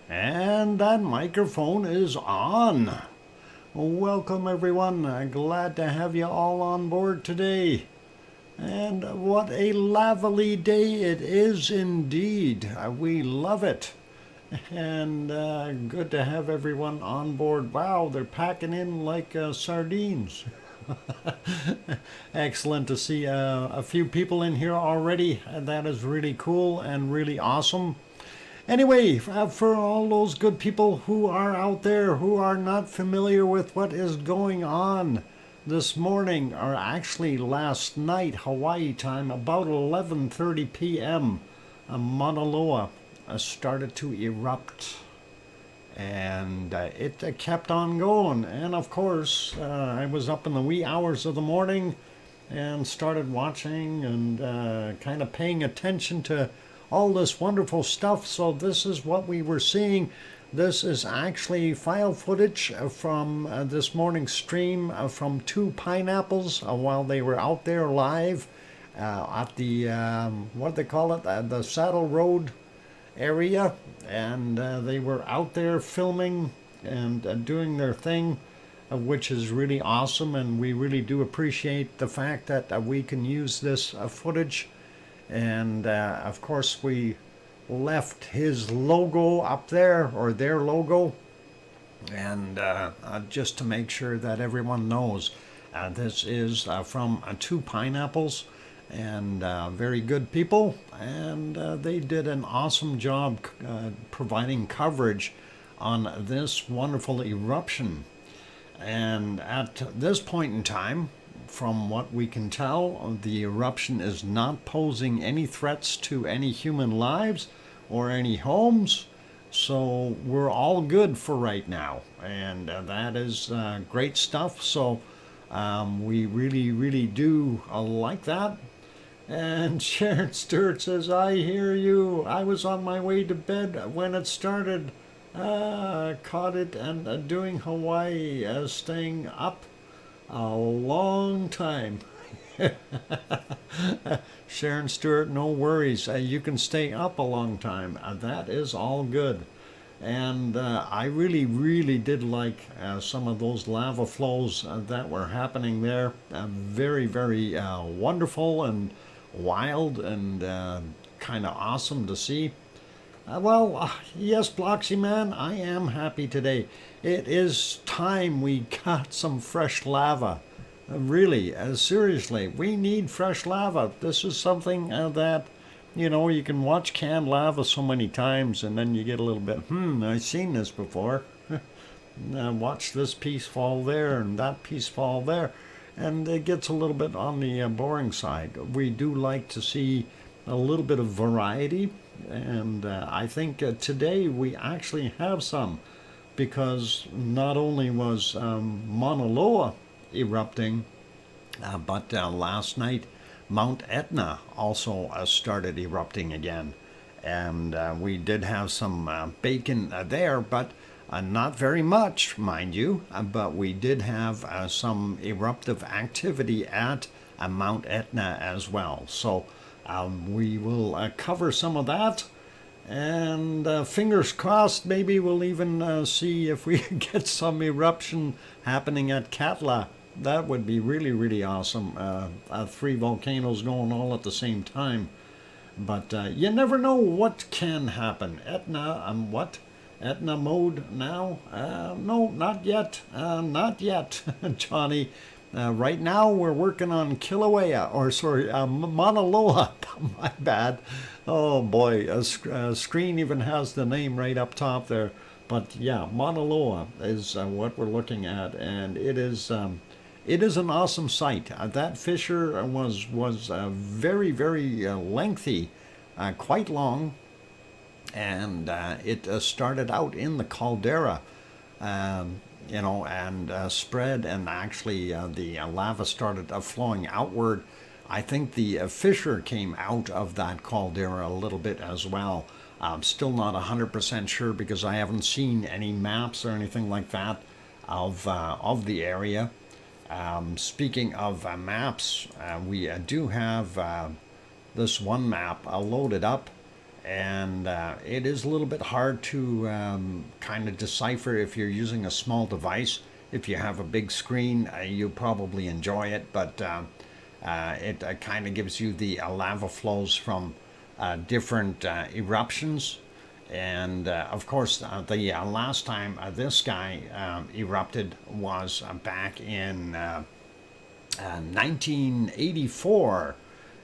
And that microphone is on. Welcome everyone. Glad to have you all on board today. And what a lovely day it is indeed. We love it. And good to have everyone on board. Wow, they're packing in like sardines. Excellent to see a few people in here already. That is really cool and really awesome. Anyway, for all those good people who are out there who are not familiar with what is going on this morning, or actually last night, Hawaii time, about 11:30 p.m., Mauna Loa started to erupt. And it kept on going. And of course, I was up in the wee hours of the morning and started watching and kind of paying attention to all this wonderful stuff. So this is what we were seeing. This is actually file footage from this morning's stream from two pineapples while they were out there live at the, what do they call it, the Saddle Road area. And they were out there filming and doing their thing, which is really awesome. And we really do appreciate the fact that we can use this footage. And of course we left his logo up there, or their logo, and just to make sure that everyone knows this is from two pineapples, and very good people, and they did an awesome job providing coverage on this wonderful eruption. And at this point in time, from what we can tell, the eruption is not posing any threats to any human lives or any homes. So we're all good for right now. And that is great stuff. So we really, really do like that. And Sharon Stewart says, I hear you. I was on my way to bed when it started. Caught it and doing Hawaii, staying up a long time. Sharon Stewart, no worries. You can stay up a long time. That is all good. And I really, really did like some of those lava flows that were happening there. Very, very wonderful and wild and kind of awesome to see. Yes, Bloxy Man, I am happy today. It is time we got some fresh lava. Really, seriously, we need fresh lava. This is something that, you can watch canned lava so many times and then you get a little bit, I've seen this before. Watch this piece fall there and that piece fall there. And it gets a little bit on the boring side. We do like to see a little bit of variety. And I think today we actually have some, because not only was Mauna Loa erupting, but last night Mount Etna also started erupting again. And we did have some bacon there, but not very much, mind you. But we did have some eruptive activity at Mount Etna as well. So we will cover some of that, and fingers crossed, maybe we'll even see if we can get some eruption happening at Katla. That would be really, really awesome. 3 volcanoes going all at the same time. But you never know what can happen. Etna, what? Etna mode now? No, not yet. Not yet, Johnny. Right now we're working on Kilauea, Mauna Loa. My bad. Oh boy, a screen even has the name right up top there. But yeah, Mauna Loa is what we're looking at, and it is an awesome site. That fissure was very, very lengthy, quite long, and it started out in the caldera. And spread, and actually the lava started flowing outward. I think the fissure came out of that caldera a little bit as well. I'm still not 100% sure because I haven't seen any maps or anything like that of the area. Speaking of maps, we do have this one map loaded up, and it is a little bit hard to kind of decipher if you're using a small device. If you have a big screen, you'll probably enjoy it, but it kind of gives you the lava flows from different eruptions. And of course, the last time this guy erupted was back in 1984.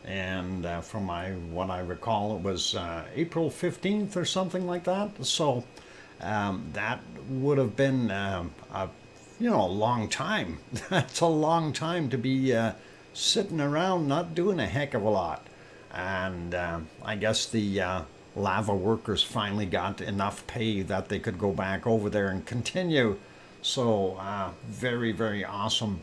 And from what I recall, it was April 15th or something like that. So that would have been a long time. That's a long time to be sitting around not doing a heck of a lot. And I guess the lava workers finally got enough pay that they could go back over there and continue. So very, very awesome.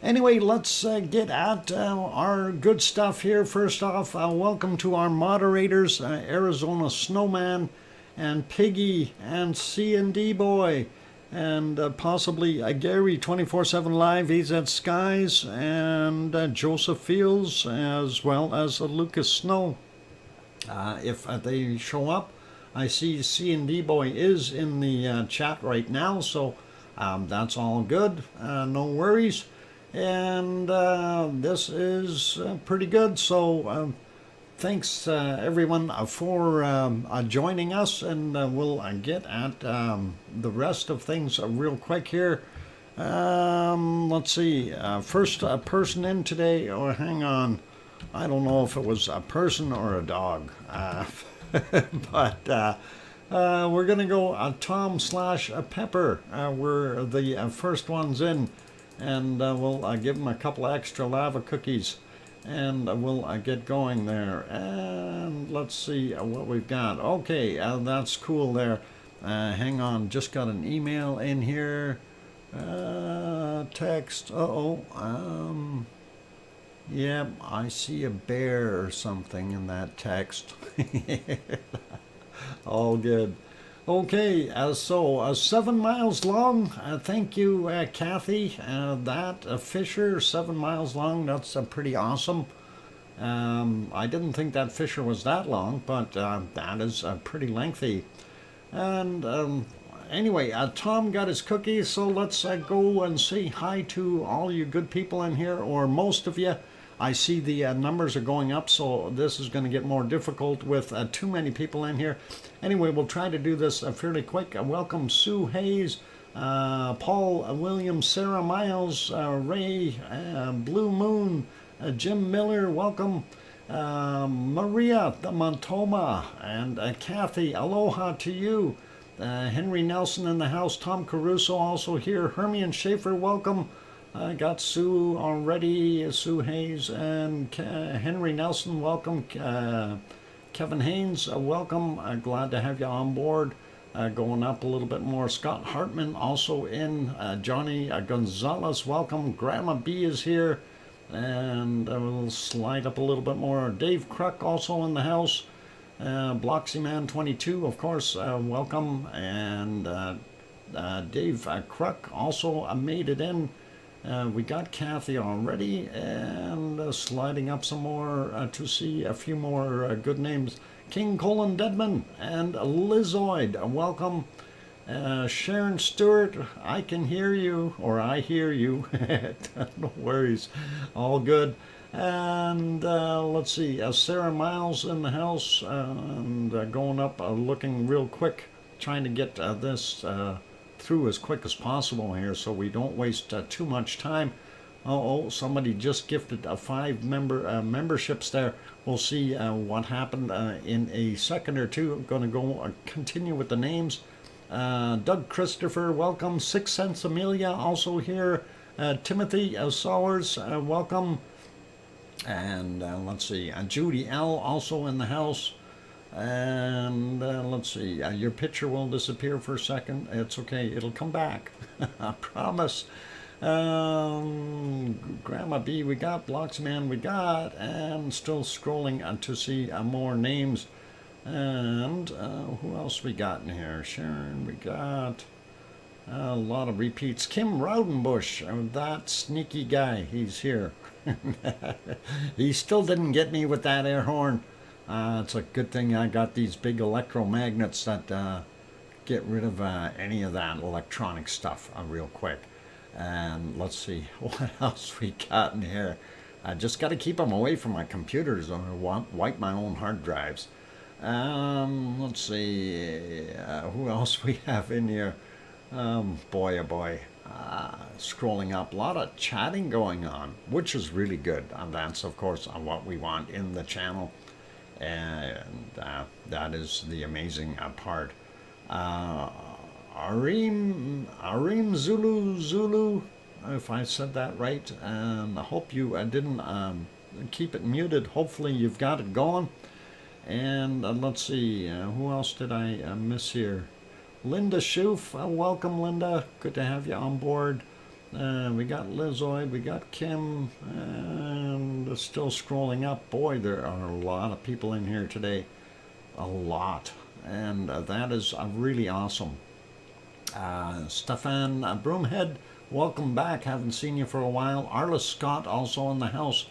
Anyway, let's get at our good stuff here. First off, welcome to our moderators, Arizona Snowman and Piggy and C&D Boy, and possibly Gary 24/7 Live, AZ Skies, and Joseph Fields, as well as Lucas Snow. If they show up, I see C&D Boy is in the chat right now, so that's all good. No worries. And this is pretty good. So thanks everyone for joining us, and we'll get at the rest of things real quick here. Let's see. First person in today, or hang on. I don't know if it was a person or a dog, but we're going to go Tom/Pepper. We're the first ones in, and we'll give them a couple extra lava cookies, and we'll get going there. And let's see what we've got. Okay, that's cool there. Hang on, just got an email in here. Text. Yep, I see a bear or something in that text. All good. Okay, so 7 miles long. Thank you, Kathy. That fissure, 7 miles long, that's pretty awesome. I didn't think that fissure was that long, but that is pretty lengthy. And anyway, Tom got his cookies, so let's go and say hi to all you good people in here, or most of you. I see the numbers are going up, so this is going to get more difficult with too many people in here. Anyway, we'll try to do this fairly quick. Welcome Sue Hayes, Paul Williams, Sarah Miles, Ray, Blue Moon, Jim Miller, welcome. Maria the Montoma, and Kathy, aloha to you. Henry Nelson in the house, Tom Caruso also here, Hermione Schaefer, welcome. I got Sue already, Sue Hayes, and Henry Nelson, welcome. Kevin Haynes, welcome. Glad to have you on board. Going up a little bit more. Scott Hartman also in. Johnny Gonzalez, welcome. Grandma B is here. And we'll slide up a little bit more. Dave Kruk also in the house. Bloxyman 22, of course, welcome. And Dave Kruk also made it in. We got Kathy already, and sliding up some more to see a few more good names. King Colin Deadman and Lizoid, welcome. Sharon Stewart, I can hear you, or I hear you. No worries, all good. And let's see, Sarah Miles in the house, and going up, looking real quick, trying to get this through as quick as possible here so we don't waste too much time. Somebody just gifted 5 memberships there. We'll see what happened in a second or two. I'm going to go continue with the names. Doug Christopher, welcome. 6 Cents Amelia also here. Timothy Sowers, welcome. And let's see, Judy L also in the house. And let's see, your picture will disappear for a second. It's okay, it'll come back. I promise. Grandma B, we got. Blocksman, we got. And still scrolling to see more names. And who else we got in here? Sharon, we got. A lot of repeats. Kim Raudenbush, that sneaky guy, he's here. He still didn't get me with that air horn. It's a good thing I got these big electromagnets that get rid of any of that electronic stuff real quick. And let's see what else we got in here. I just got to keep them away from my computers or wipe my own hard drives. Let's see who else we have in here. Boy, oh boy. Scrolling up, a lot of chatting going on, which is really good. And that's, of course, what we want in the channel. And that is the amazing part. Arim Zulu, if I said that right. I hope you didn't keep it muted. Hopefully you've got it going. And let's see, who else did I miss here? Linda Schoof, welcome Linda. Good to have you on board. We got Lizoid, we got Kim, and still scrolling up. Boy, there are a lot of people in here today. A lot. And that is really awesome. Stefan Broomhead, welcome back. Haven't seen you for a while. Arla Scott also in the house.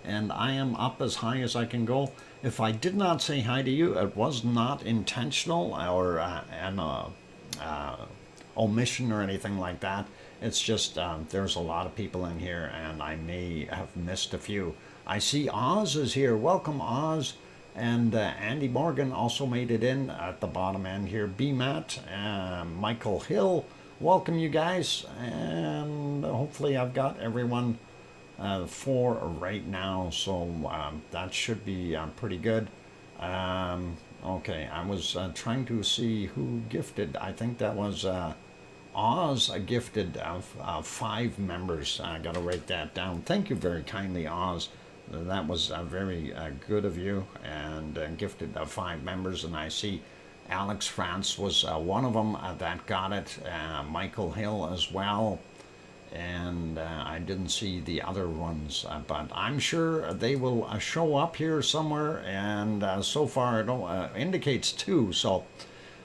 And I am up as high as I can go. If I did not say hi to you, it was not intentional or an omission or anything like that. It's just there's a lot of people in here and I may have missed a few. I see Oz is here. Welcome, Oz. And Andy Morgan also made it in at the bottom end here. B-Matt, Michael Hill, welcome you guys. And hopefully I've got everyone for right now, so that should be pretty good. Okay, I was trying to see who gifted. I think that was Oz gifted 5 members. I got to write that down. Thank you very kindly, Oz. That was very good of you, and gifted 5 members. And I see Alex France was one of them that got it. Michael Hill as well. And I didn't see the other ones, but I'm sure they will show up here somewhere. And so far it indicates 2. So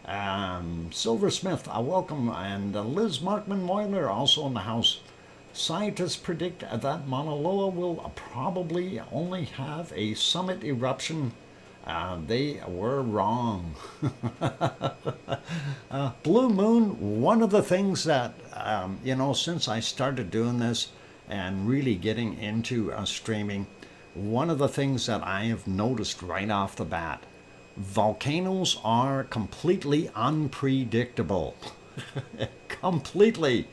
Silversmith, welcome, and Liz Markman-Moyler also in the house. Scientists predict that Mauna Loa will probably only have a summit eruption. They were wrong. Blue Moon, one of the things that, since I started doing this and really getting into streaming, one of the things that I have noticed right off the bat, volcanoes are completely unpredictable. Completely.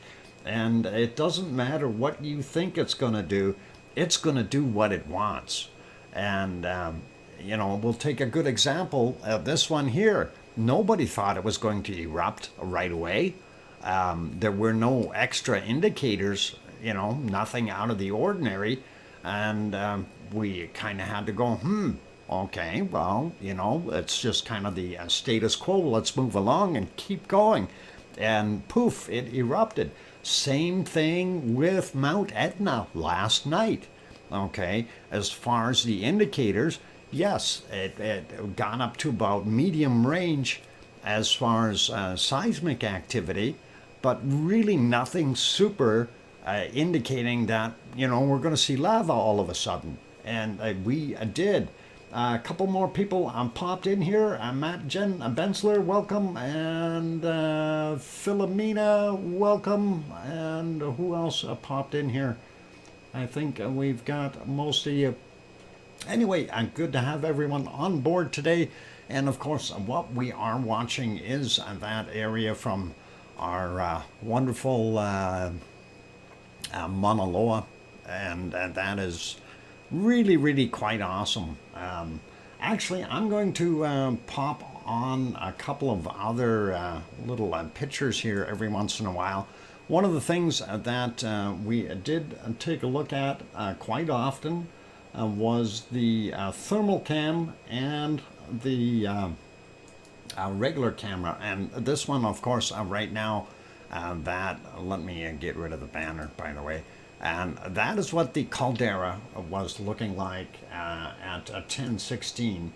And it doesn't matter what you think it's going to do what it wants. And, we'll take a good example of this one here. Nobody thought it was going to erupt right away. There were no extra indicators, nothing out of the ordinary. And we kind of had to go, okay, well, it's just kind of the status quo. Let's move along and keep going. And poof, it erupted. Same thing with Mount Etna last night. Okay, as far as the indicators, yes, it got up to about medium range as far as seismic activity, but really nothing super indicating that, we're going to see lava all of a sudden. And we did. A couple more people popped in here. Matt Jen Bensler, welcome. And Philomena, welcome. And who else popped in here? I think we've got most of you. Anyway, good to have everyone on board today. And of course, what we are watching is that area from our wonderful Mauna Loa. And that is really, really quite awesome. Actually, I'm going to pop on a couple of other little pictures here every once in a while. One of the things that we did take a look at quite often was the thermal cam and the regular camera. And this one, of course, right now, let me get rid of the banner, by the way. And that is what the caldera was looking like at 10:16.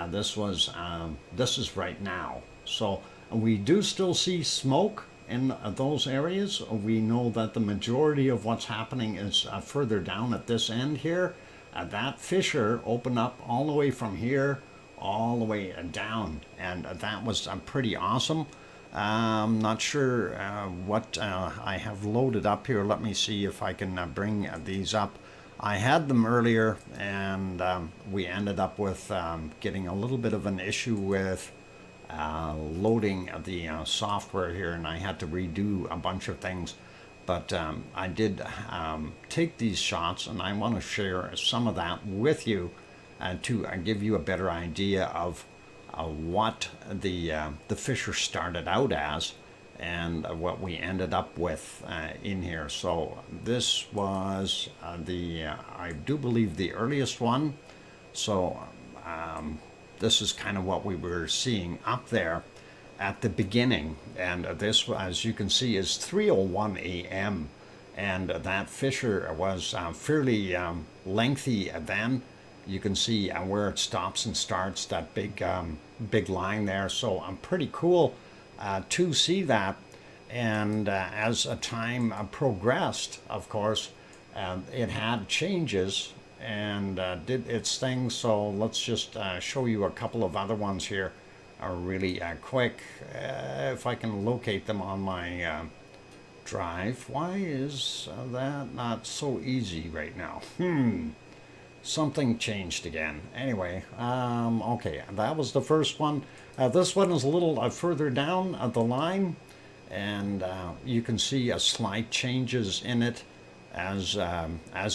This is right now. So we do still see smoke in those areas. We know that the majority of what's happening is further down at this end here. That fissure opened up all the way from here all the way down, and that was pretty awesome. Not sure what I have loaded up here. Let me see if I can bring these up. I had them earlier, and we ended up with getting a little bit of an issue with loading the software here, and I had to redo a bunch of things. But I did take these shots, and I want to share some of that with you to give you a better idea of what the fissure started out as and what we ended up with in here. So this was I do believe the earliest one. So this is kind of what we were seeing up there at the beginning, and this, as you can see, is 3:01 a.m. and that fissure was fairly lengthy. Then you can see where it stops and starts, that big line there. So pretty cool to see that. And as time progressed, of course, it had changes and did its thing. So let's just show you a couple of other ones here really quick, if I can locate them on my drive. Why is that not so easy right now? Something changed again. Anyway, okay, that was the first one. This one is a little further down the line, and you can see slight changes in it, as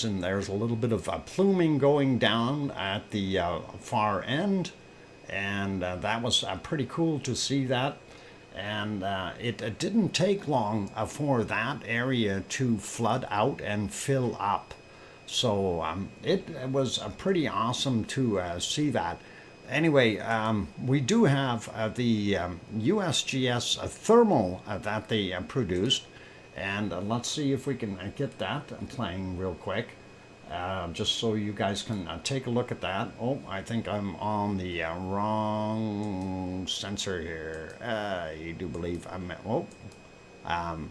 in there's a little bit of pluming going down at the far end, and that was pretty cool to see that. And it didn't take long for that area to flood out and fill up. So it was pretty awesome to see that. Anyway, we do have the USGS thermal that they produced, and let's see if we can get that playing real quick, just so you guys can take a look at that. Oh, I think I'm on the wrong sensor here. I do believe I'm,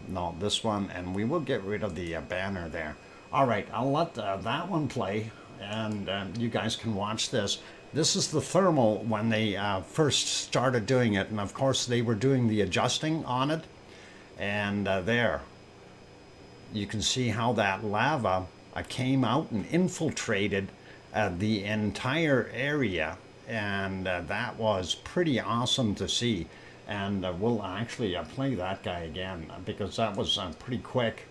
no, this one, and we will get rid of the banner there. All right, I'll let that one play, and you guys can watch this. This is the thermal when they first started doing it, and of course they were doing the adjusting on it. And there, you can see how that lava came out and infiltrated the entire area, and that was pretty awesome to see. And we'll actually play that guy again, because that was pretty quick.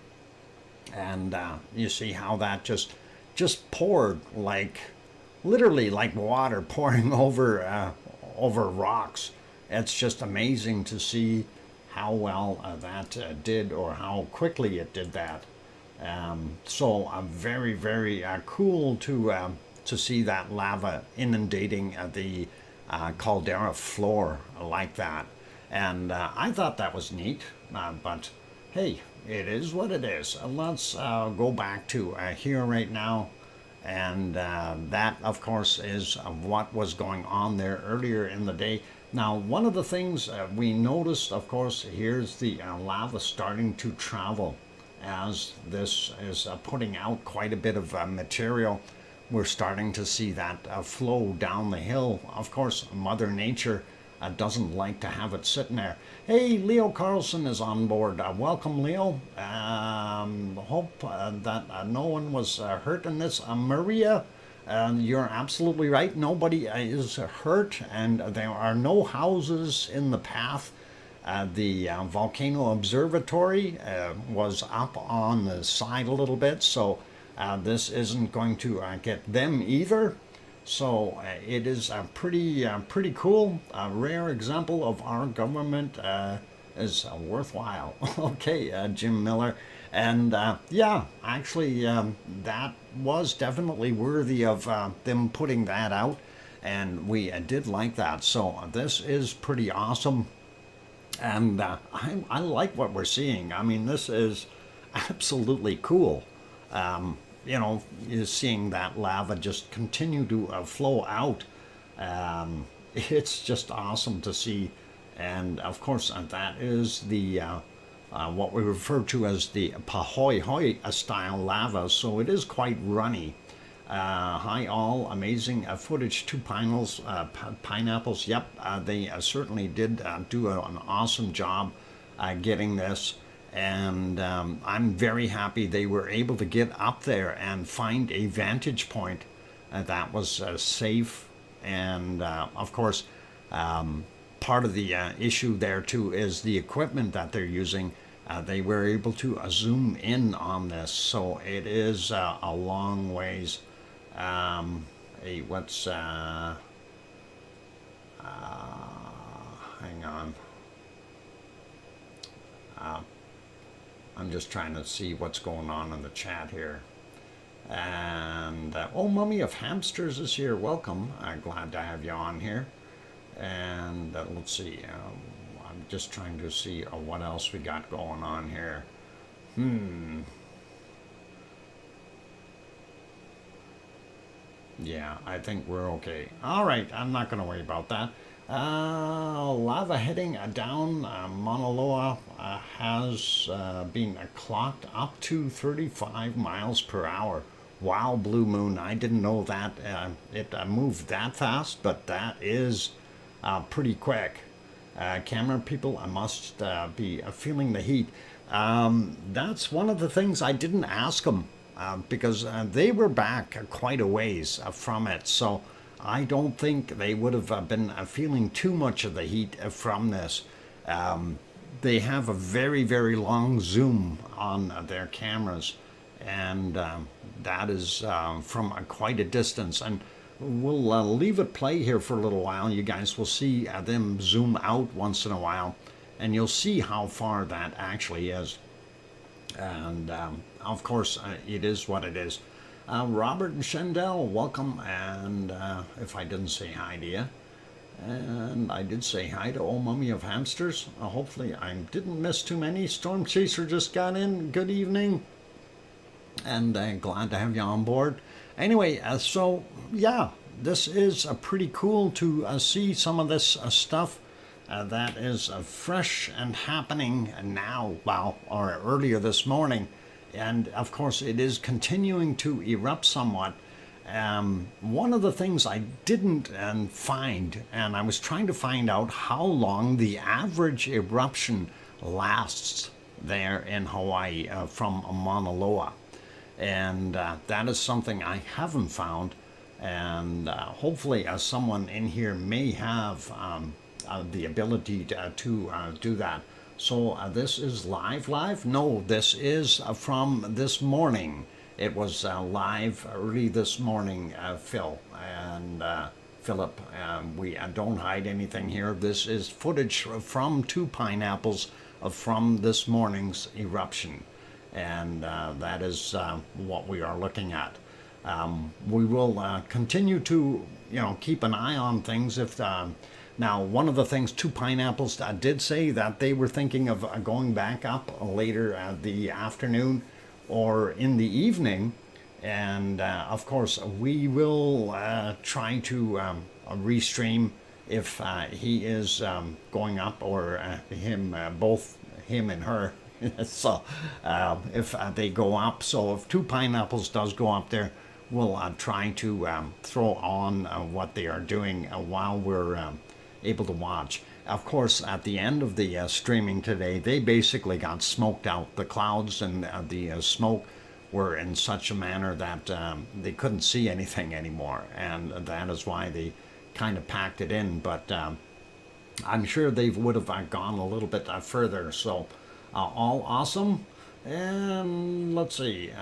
And you see how that just poured, like literally like water pouring over rocks. It's just amazing to see how well that did, or how quickly it did that. So very, very cool to see that lava inundating the caldera floor like that. And I thought that was neat, but hey, it is what it is. Let's go back to here right now, and that of course is what was going on there earlier in the day. Now, one of the things we noticed, of course, here's the lava starting to travel as this is putting out quite a bit of material. We're starting to see that flow down the hill. Of course, Mother Nature doesn't like to have it sitting there. Hey, Leo Carlson is on board. Welcome, Leo. Hope that no one was hurt in this. Maria, you're absolutely right. Nobody is hurt, and there are no houses in the path. The volcano observatory was up on the side a little bit, so this isn't going to get them either. So it is pretty cool. A rare example of our government is worthwhile. Okay, Jim Miller. And yeah, actually that was definitely worthy of them putting that out, and we did like that. So this is pretty awesome, and I like what we're seeing. I mean, this is absolutely cool. You know, you're seeing that lava just continue to flow out. It's just awesome to see. And of course, that is the what we refer to as the Pahoehoe style lava. So it is quite runny. Hi all, amazing footage. Two pineapples. Yep, they certainly did do an awesome job getting this. And I'm very happy they were able to get up there and find a vantage point that was safe. And of course, part of the issue there too is the equipment that they're using. They were able to zoom in on this, so it is a long ways. What's hang on. I'm just trying to see what's going on in the chat here. And oh, Mummy of Hamsters is here. Welcome. Glad to have you on here. And let's see. I'm just trying to see what else we got going on here. Yeah, I think we're okay. All right, I'm not going to worry about that. Lava heading down Mauna Loa has been clocked up to 35 miles per hour. Wow, Blue Moon, I didn't know that it moved that fast, but that is pretty quick. Camera people, I must be feeling the heat. That's one of the things I didn't ask them because they were back quite a ways from it. So I don't think they would have been feeling too much of the heat from this. They have a very, very long zoom on their cameras, and that is from quite a distance. And we'll leave it play here for a little while. You guys will see them zoom out once in a while, and you'll see how far that actually is. And of course, it is what it is. Robert and Shendell, welcome. And if I didn't say hi to you, and I did say hi to old Mummy of Hamsters. Hopefully I didn't miss too many. Storm Chaser just got in. Good evening. And glad to have you on board. Anyway, so yeah, this is pretty cool to see some of this stuff that is fresh and happening now, well, or earlier this morning. And of course, it is continuing to erupt somewhat. One of the things I didn't find, and I was trying to find out how long the average eruption lasts there in Hawaii from Mauna Loa. And that is something I haven't found. And hopefully someone in here may have the ability to do that. So this is live? No, this is from this morning. It was live early this morning, Phil and Philip. We don't hide anything here. This is footage from two pineapples from this morning's eruption. And that is what we are looking at. We will continue to, keep an eye on things. If now, one of the things, two pineapples did say that they were thinking of going back up later the afternoon or in the evening. And of course, we will try to restream if he is going up, or him, both him and her. So if they go up, so if two pineapples does go up there, we'll try to throw on what they are doing while we're able to watch. Of course, at the end of the streaming today, they basically got smoked out. The clouds and the smoke were in such a manner that they couldn't see anything anymore, and that is why they kind of packed it in. But I'm sure they would have gone a little bit further. So all awesome. And let's see,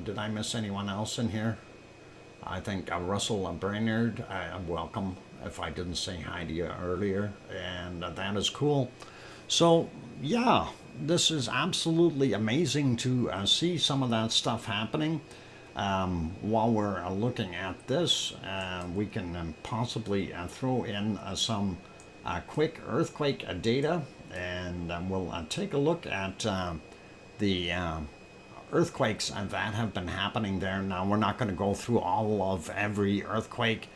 did I miss anyone else in here? I think Russell Brainerd, welcome, if I didn't say hi to you earlier, and that is cool. So yeah, this is absolutely amazing to see some of that stuff happening. While we're looking at this, we can possibly throw in some quick earthquake data, and we'll take a look at the earthquakes that have been happening there. Now, we're not going to go through all of every earthquake,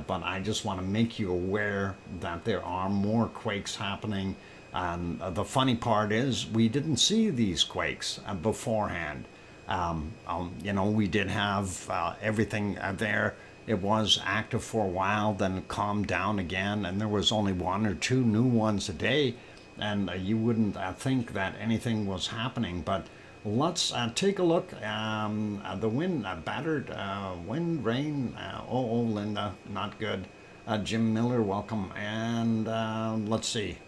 but I just want to make you aware that there are more quakes happening. The funny part is we didn't see these quakes beforehand. You know, we did have everything there. It was active for a while, then it calmed down again, and there was only 1 or 2 new ones a day, and you wouldn't think that anything was happening. But let's take a look. The wind, battered wind, rain. Oh, Linda, not good. Jim Miller, welcome. And let's see.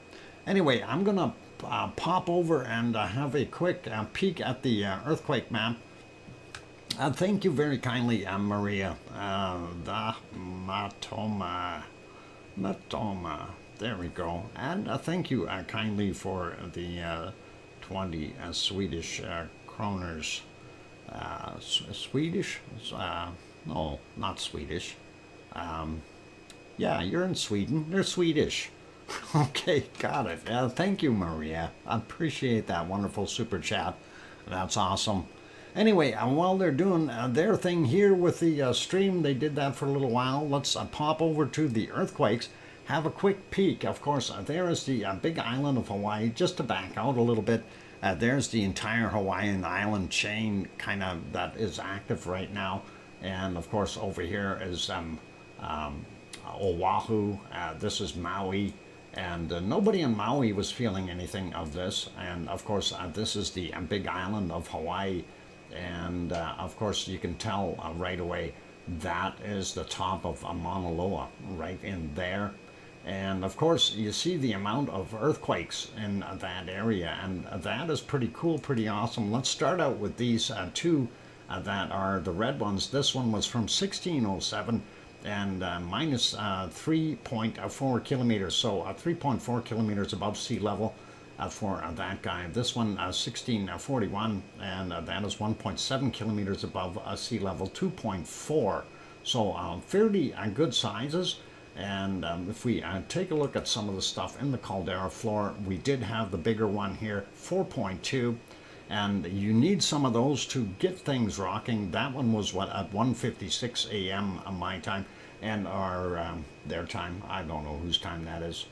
Anyway, I'm going to pop over and have a quick peek at the earthquake map. Thank you very kindly, Maria. The Matoma. There we go. And thank you kindly for the 20 Swedish kroners. Swedish? No, not Swedish. Yeah, you're in Sweden. They're Swedish. Okay, got it. Thank you, Maria. I appreciate that wonderful super chat. That's awesome. Anyway, while they're doing their thing here with the stream, they did that for a little while. Let's pop over to the earthquakes, have a quick peek. Of course, there is the big island of Hawaii. Just to back out a little bit, there's the entire Hawaiian island chain kind of that is active right now. And of course, over here is Oahu. This is Maui. And nobody in Maui was feeling anything of this. And of course, this is the big island of Hawaii. And of course, you can tell right away that is the top of Mauna Loa right in there. And of course, you see the amount of earthquakes in that area. And that is pretty cool, pretty awesome. Let's start out with these two that are the red ones. This one was from 1607. And minus 3.4 kilometers, so 3.4 kilometers above sea level for that guy. This one, 1641, and that is 1.7 kilometers above sea level, 2.4. So fairly good sizes. And if we take a look at some of the stuff in the caldera floor, we did have the bigger one here, 4.2. And you need some of those to get things rocking. That one was what, at 1:56 a.m. my time, and our their time. I don't know whose time that is.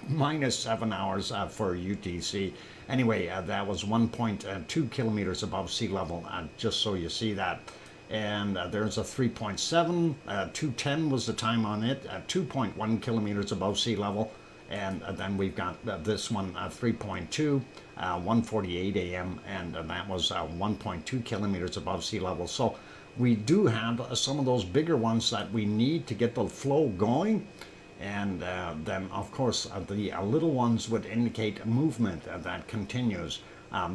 Minus 7 hours for UTC. Anyway, that was 1.2 kilometers above sea level. Just so you see that. And there's a 3.7. 2:10 was the time on it. 2.1 kilometers above sea level. And then we've got this one, 3.2, 1:48 a.m., and that was 1.2 kilometers above sea level. So we do have some of those bigger ones that we need to get the flow going. And then, of course, the little ones would indicate movement that continues.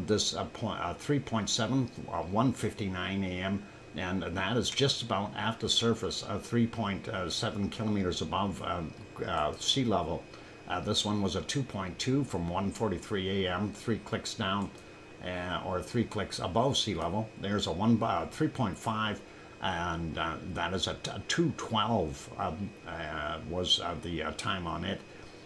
This 3.7, 1:59 a.m., and that is just about at the surface, 3.7 kilometers above sea level. This one was a 2.2 from 1:43 a.m., 3 clicks down, or 3 clicks above sea level. There's a 3.5, and that is a 2:12 was the time on it,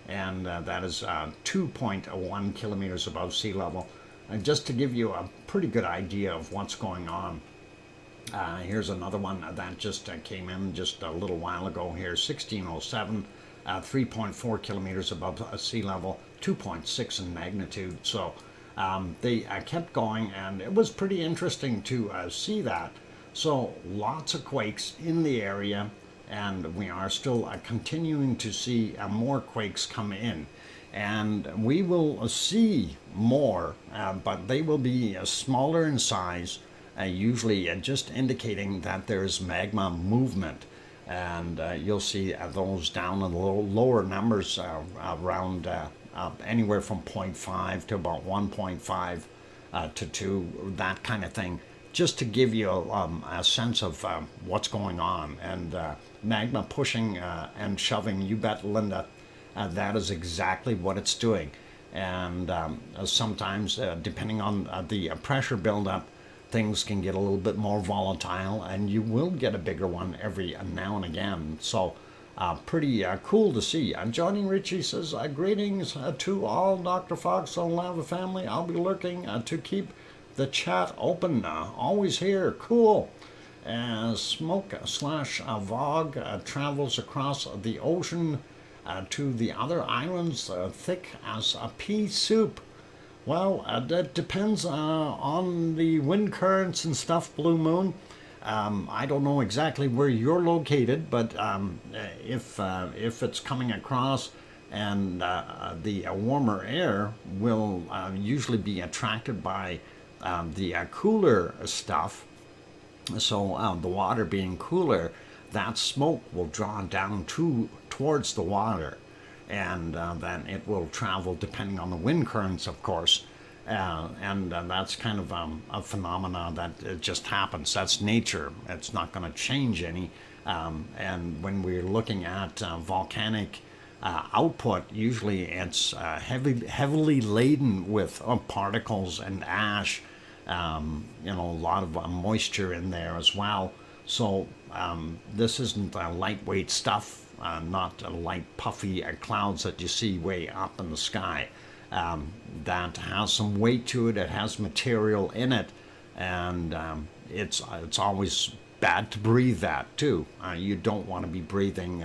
and that is 2.1 kilometers above sea level. And just to give you a pretty good idea of what's going on. Here's another one that just came in just a little while ago here, 1607. 3.4 kilometers above sea level, 2.6 in magnitude. So they kept going, and it was pretty interesting to see that. So lots of quakes in the area, and we are still continuing to see more quakes come in. And we will see more, but they will be smaller in size, usually just indicating that there's magma movement. And you'll see those down in the lower numbers around anywhere from 0.5 to about 1.5 to 2, that kind of thing, just to give you a sense of what's going on. And magma pushing and shoving, you bet, Linda, that is exactly what it's doing. And sometimes, depending on the pressure buildup, things can get a little bit more volatile, and you will get a bigger one every now and again. So pretty cool to see. Johnny Ritchie says, greetings to all Dr. Fox and Lava family. I'll be lurking to keep the chat open. Always here. Cool. Smoke/Vog travels across the ocean to the other islands, thick as a pea soup. Well, that depends on the wind currents and stuff, Blue Moon. I don't know exactly where you're located, but if it's coming across and the warmer air will usually be attracted by the cooler stuff. So the water being cooler, that smoke will draw down towards the water, and then it will travel depending on the wind currents, of course. And that's kind of a phenomena that it just happens. That's nature. It's not going to change any. And when we're looking at volcanic output, usually it's heavily laden with particles and ash. A lot of moisture in there as well. So this isn't lightweight stuff, not light puffy clouds that you see way up in the sky. That has some weight to it. It has material in it, and it's always bad to breathe that too. You don't want to be breathing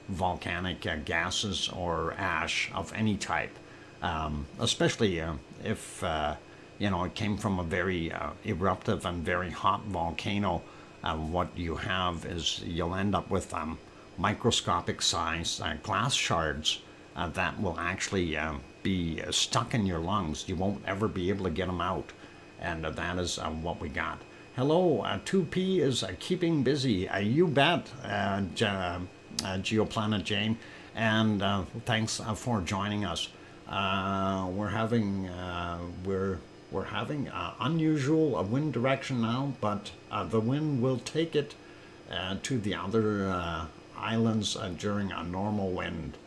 volcanic gases or ash of any type, especially if it came from a very eruptive and very hot volcano. What you have is you'll end up with microscopic size glass shards that will actually be stuck in your lungs. You won't ever be able to get them out, and that is what we got. Hello, 2P is keeping busy. You bet, Geoplanet Jane, and thanks for joining us. We're having unusual wind direction now, but the wind will take it to the other islands during a normal wind.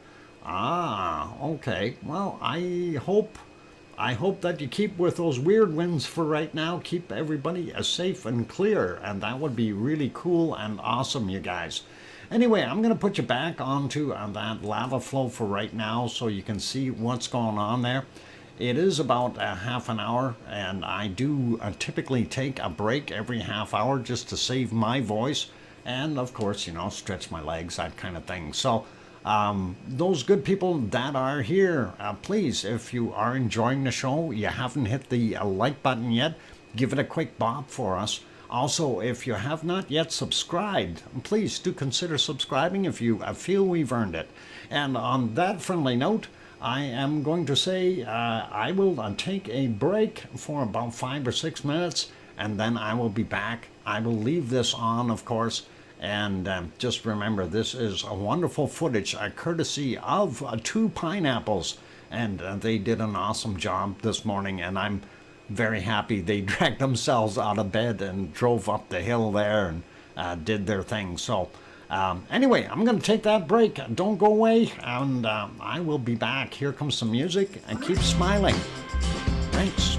Okay. Well, I hope that you keep with those weird winds for right now. Keep everybody safe and clear, and that would be really cool and awesome, you guys. Anyway, I'm going to put you back onto that lava flow for right now so you can see what's going on there. It is about half an hour, and I do typically take a break every half hour just to save my voice and, of course, stretch my legs, that kind of thing. So those good people that are here, please, if you are enjoying the show, you haven't hit the like button yet, give it a quick bop for us. Also, if you have not yet subscribed, please do consider subscribing if you feel we've earned it. And on that friendly note, I am going to say I will take a break for about 5 or 6 minutes, and then I will be back. I will leave this on, of course, and just remember, this is a wonderful footage, courtesy of 2 pineapples, and they did an awesome job this morning, and I'm very happy they dragged themselves out of bed and drove up the hill there and did their thing. So anyway, I'm going to take that break. Don't go away, and I will be back. Here comes some music, and keep smiling. Thanks.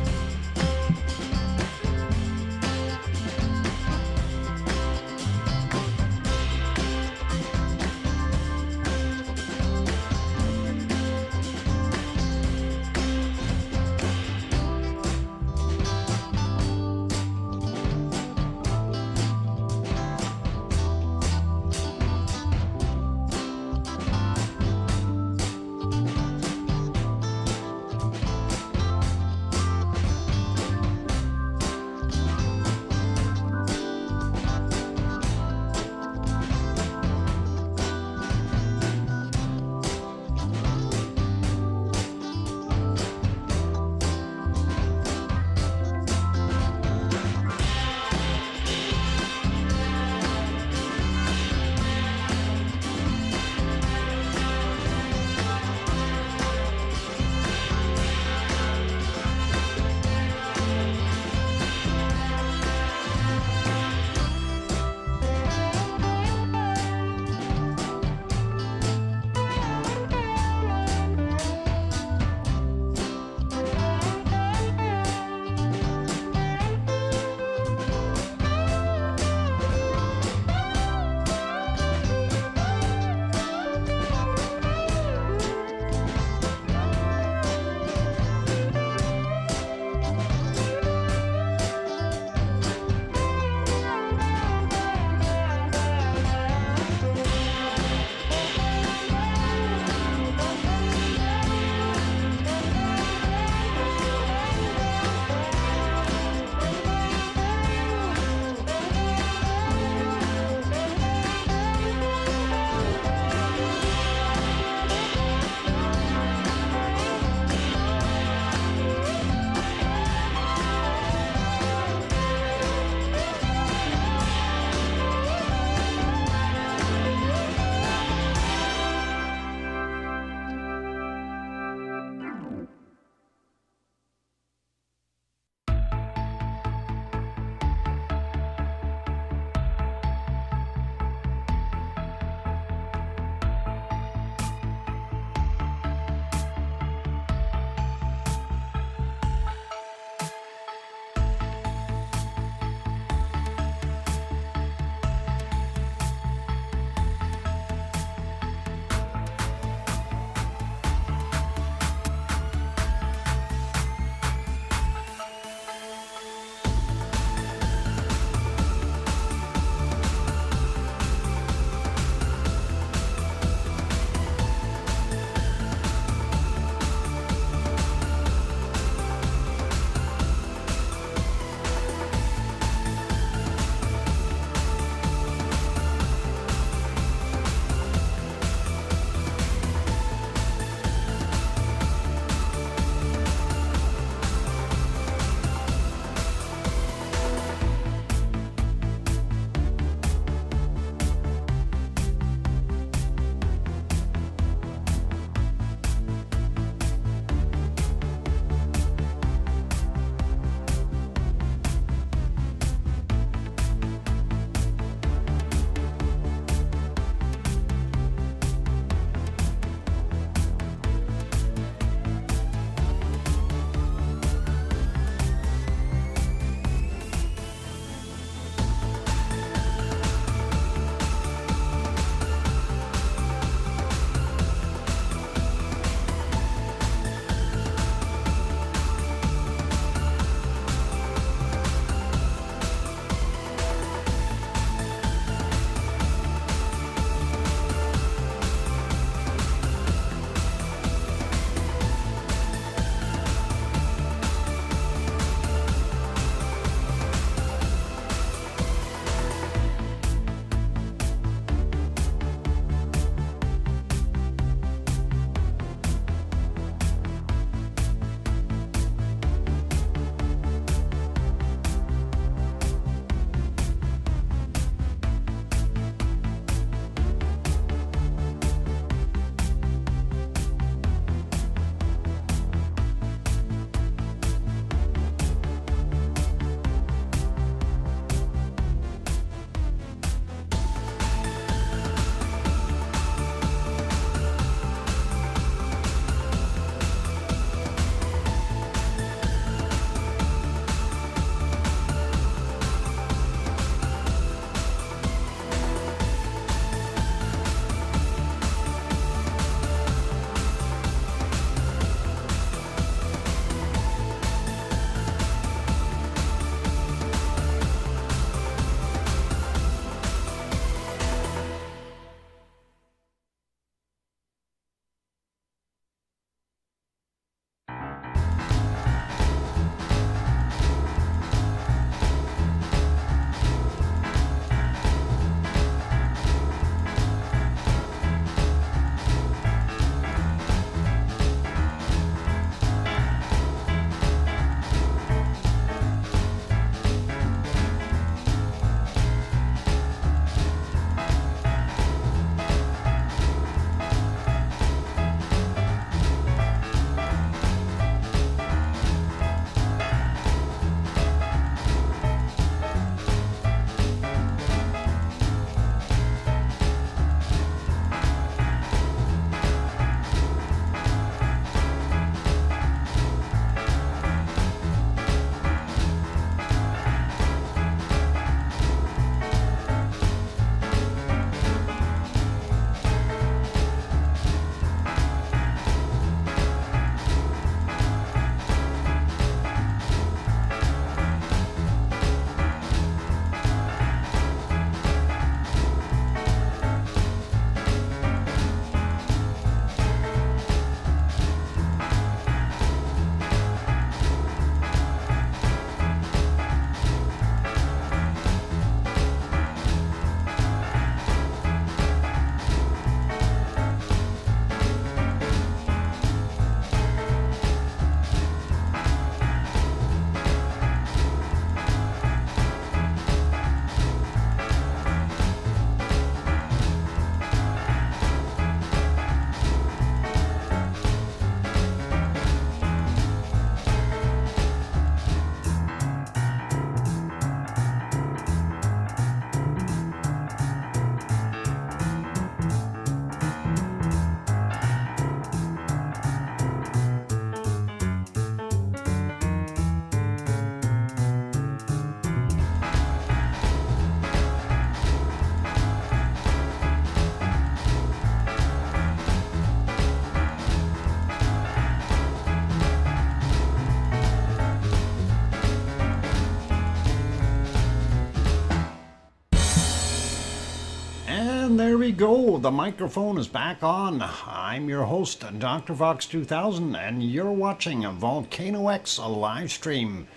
And there we go. The microphone is back on. I'm your host, DrFox2000, and you're watching a VolcanoX live stream.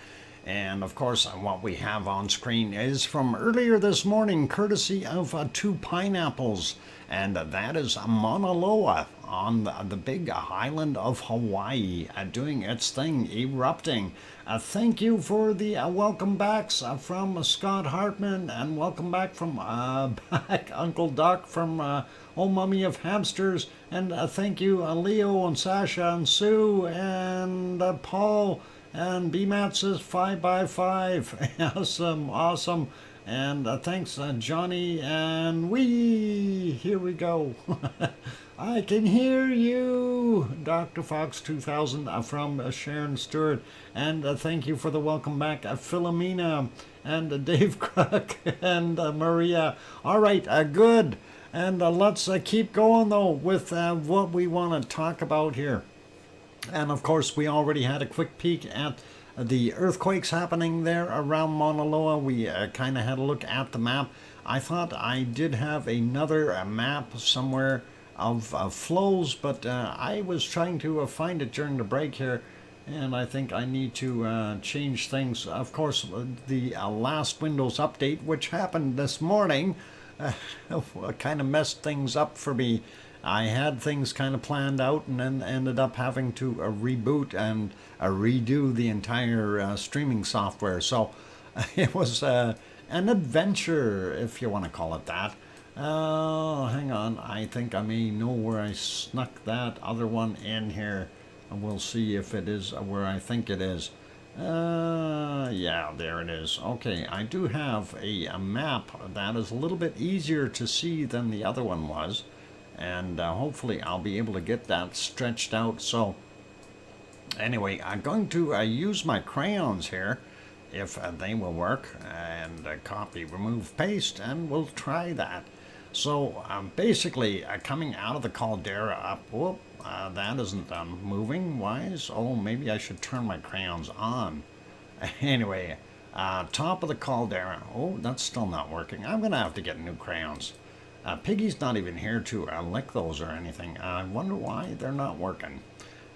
And of course, what we have on screen is from earlier this morning, courtesy of 2 pineapples. And that is Mauna Loa on the big island of Hawaii, doing its thing, erupting. Thank you for the welcome backs from Scott Hartman, and welcome back from back Uncle Doc from Oh Mummy of Hamsters, and thank you Leo and Sasha and Sue and Paul, and BMAT says 5x5. Awesome. And thanks Johnny, and here we go. I can hear you, DrFox2000 from Sharon Stewart, and thank you for the welcome back, Philomena and Dave Crook and Maria. All right, good, and let's keep going though with what we want to talk about here. And of course, we already had a quick peek at the earthquakes happening there around Mauna Loa. We kind of had a look at the map. I thought I did have another map somewhere of flows, but I was trying to find it during the break here, and I think I need to change things. Of course, the last Windows update, which happened this morning, kind of messed things up for me. I had things kind of planned out and then ended up having to reboot and redo the entire streaming software. So it was an adventure, if you want to call it that. Hang on. I think I may know where I snuck that other one in here. And we'll see if it is where I think it is. Yeah, there it is. Okay, I do have a map that is a little bit easier to see than the other one was. And hopefully I'll be able to get that stretched out. So anyway, I'm going to use my crayons here, if they will work, and copy, remove, paste, and we'll try that. So basically coming out of the caldera up, whoop, that isn't moving. Oh, maybe I should turn my crayons on. Anyway, top of the caldera. Oh, that's still not working. I'm gonna have to get new crayons. Piggy's not even here to lick those or anything. I wonder why they're not working.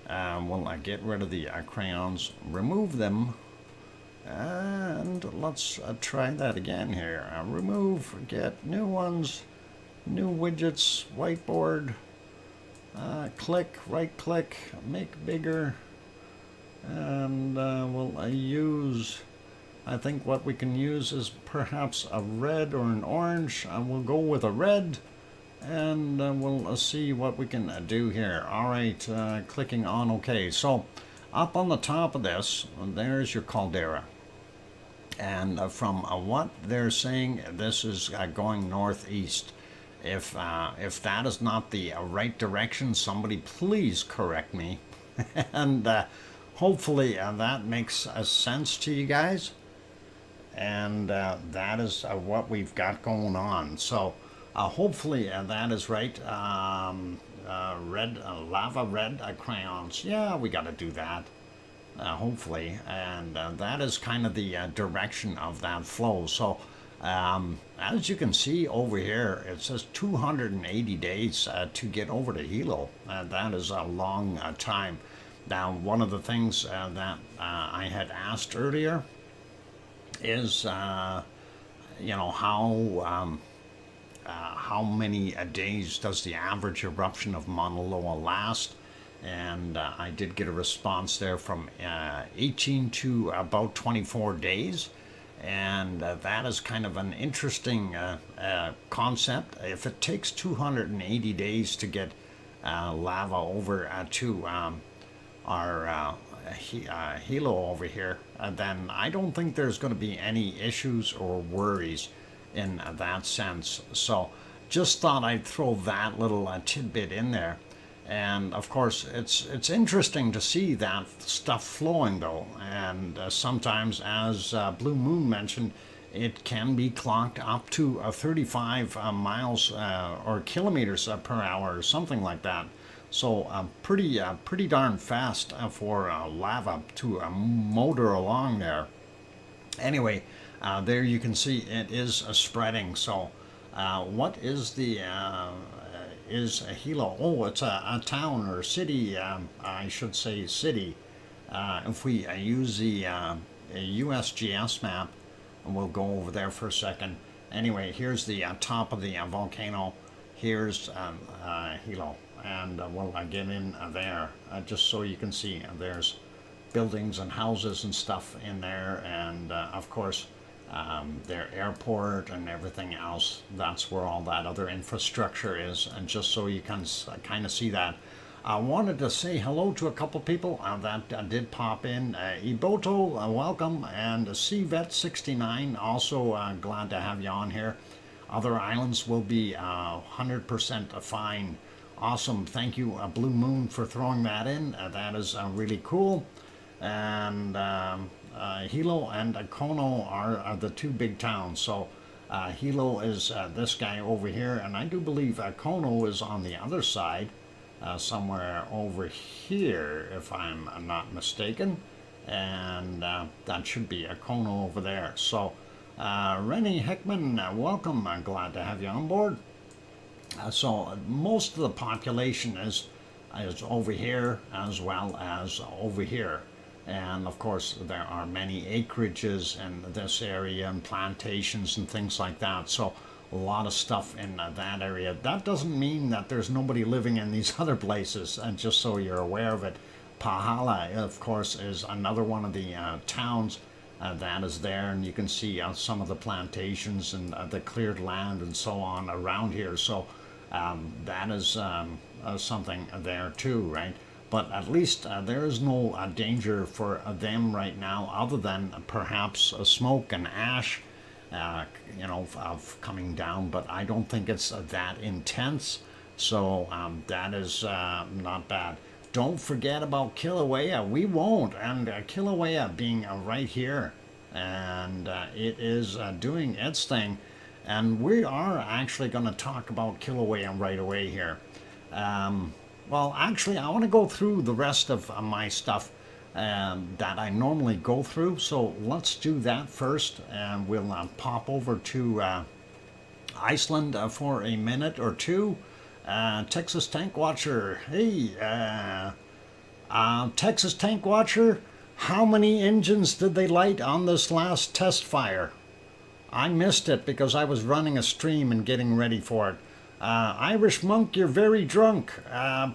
We'll get rid of the crayons, remove them, and let's try that again here. Remove, get new ones, new widgets, whiteboard, click, right click, make bigger, and we'll use, I think what we can use is perhaps a red or an orange. We'll go with a red, and we'll see what we can do here. All right, clicking on OK. So up on the top of this, there's your caldera. And from what they're saying, this is going northeast. If that is not the right direction, somebody please correct me. And hopefully that makes sense to you guys. And that is what we've got going on. So hopefully that is right. Red lava red crayons. Yeah, we got to do that. Hopefully, and that is kind of the direction of that flow. So as you can see over here, it says 280 days to get over to Hilo. That is a long time. Now, one of the things that I had asked earlier is, you know, how many days does the average eruption of Mauna Loa last? And I did get a response there from 18 to about 24 days. And that is kind of an interesting concept. If it takes 280 days to get lava over to our Hilo over here, then I don't think there's going to be any issues or worries in that sense. So just thought I'd throw that little tidbit in there. And of course, it's interesting to see that stuff flowing though, and sometimes, as Blue Moon mentioned, it can be clocked up to 35 miles or kilometers per hour or something like that. So pretty darn fast for lava to motor along there. Anyway, there you can see it is spreading. So What is the is Hilo? Oh, it's a town or city. I should say city. If we use the USGS map, and we'll go over there for a second. Anyway, here's the top of the volcano. Here's Hilo, and we'll get in there just so you can see. There's buildings and houses and stuff in there, and of course their airport and everything else. That's where all that other infrastructure is, and just so you can kind of see that. I wanted to say hello to a couple people that did pop in. Iboto, welcome, and CVET69, also glad to have you on here. Other islands will be 100% fine. Awesome, thank you Blue Moon for throwing that in. That is really cool. And Hilo and Kono are the two big towns. So Hilo is this guy over here, and I do believe Kono is on the other side, somewhere over here, if I'm not mistaken. And that should be Kono over there. So Rennie Hickman, welcome. I'm glad to have you on board. So most of the population is over here as well as over here. And of course, there are many acreages in this area and plantations and things like that. So a lot of stuff in that area. That doesn't mean that there's nobody living in these other places, and just so you're aware of it. Pahala, of course, is another one of the towns that is there, and you can see some of the plantations and the cleared land and so on around here. So that is something there too, right? But at least there is no danger for them right now, other than perhaps smoke and ash, you know, of coming down. But I don't think it's that intense, so that is not bad. Don't forget about Kilauea. We won't, and Kilauea being right here, and it is doing its thing, and we are actually going to talk about Kilauea right away here. Well, actually, I want to go through the rest of my stuff that I normally go through. So let's do that first, and we'll pop over to Iceland for a minute or two. Texas Tank Watcher, hey, Texas Tank Watcher, how many engines did they light on this last test fire? I missed it because I was running a stream and getting ready for it. Irish Monk, you're very drunk.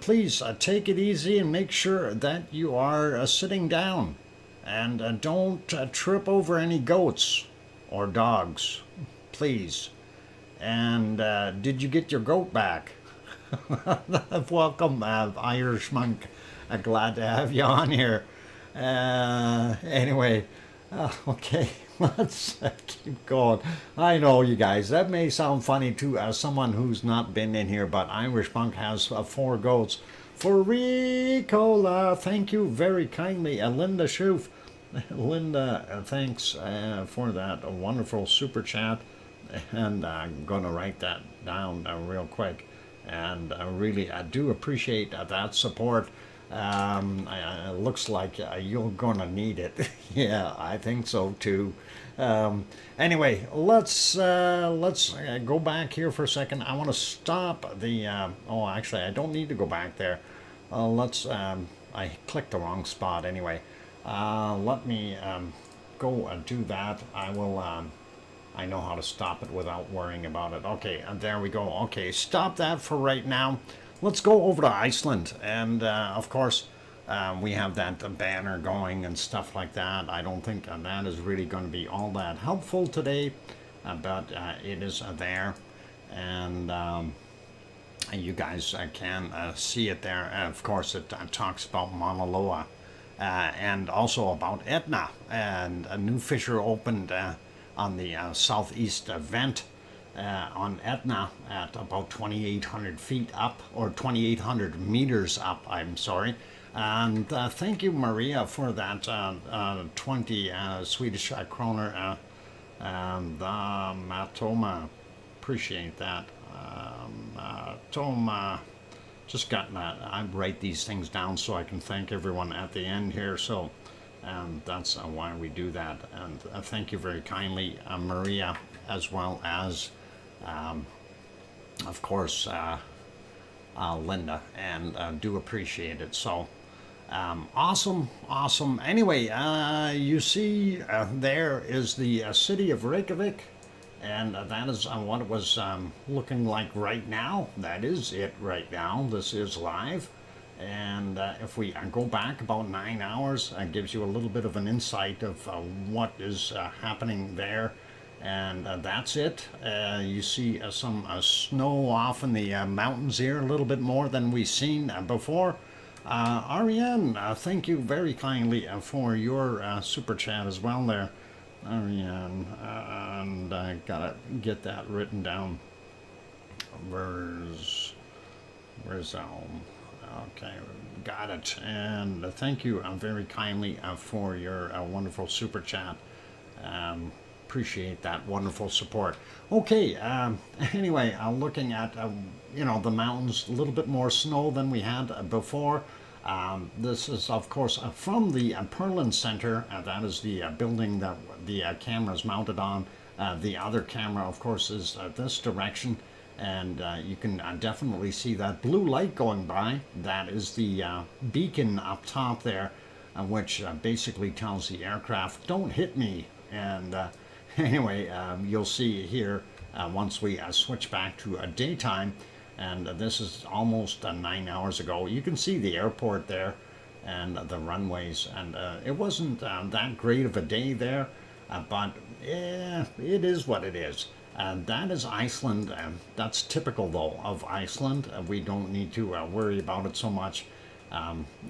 Please take it easy and make sure that you are sitting down. And don't trip over any goats or dogs, please. And did you get your goat back? Welcome, Irish Monk. Glad to have you on here. Anyway, okay. Let's keep going. I know, you guys, that may sound funny to someone who's not been in here, but Irish Monk has 4 goats. For Ricola, thank you very kindly. Linda Schoof. Linda, thanks for that wonderful super chat. And I'm going to write that down real quick. And really, I do appreciate that support. It looks like you're gonna need it. Yeah, I think so too. Anyway, let's go back here for a second. I want to stop the. Oh, actually, I don't need to go back there. Let's. I clicked the wrong spot anyway. Let me go and do that. I will. I know how to stop it without worrying about it. Okay, and there we go. Okay, stop that for right now. Let's go over to Iceland, and of course we have that banner going and stuff like that. I don't think that is really going to be all that helpful today, but it is there, and you guys can see it there. Of course, it talks about Mauna Loa and also about Etna, and a new fissure opened on the southeast vent on Etna at about 2,800 feet up, or 2,800 meters up, I'm sorry. And thank you, Maria, for that 20 Swedish kroner, the Matoma. Appreciate that. Toma, just got that. I write these things down so I can thank everyone at the end here. So that's why we do that. And thank you very kindly, Maria, as well as of course, Linda, and do appreciate it. So awesome, awesome. Anyway, you see there is the city of Reykjavik, and that is what it was looking like right now. That is it right now. This is live. And if we go back about 9 hours, it gives you a little bit of an insight of what is happening there. And that's it. You see some snow off in the mountains here, a little bit more than we've seen before. Ariane, thank you very kindly for your super chat as well there, Ariane. And I gotta get that written down. Where's Okay, got it. And thank you very kindly for your wonderful super chat. Appreciate that wonderful support. Okay, anyway, looking at the mountains, a little bit more snow than we had before. This is, of course, from the Perlin Center. That is the building that the camera is mounted on. The other camera, of course, is this direction. And you can definitely see that blue light going by. That is the beacon up top there, which basically tells the aircraft, don't hit me. And anyway, you'll see here once we switch back to daytime, and this is almost 9 hours ago. You can see the airport there and the runways, and it wasn't that great of a day there, but it is what it is. That is Iceland. That's typical, though, of Iceland. We don't need to worry about it so much.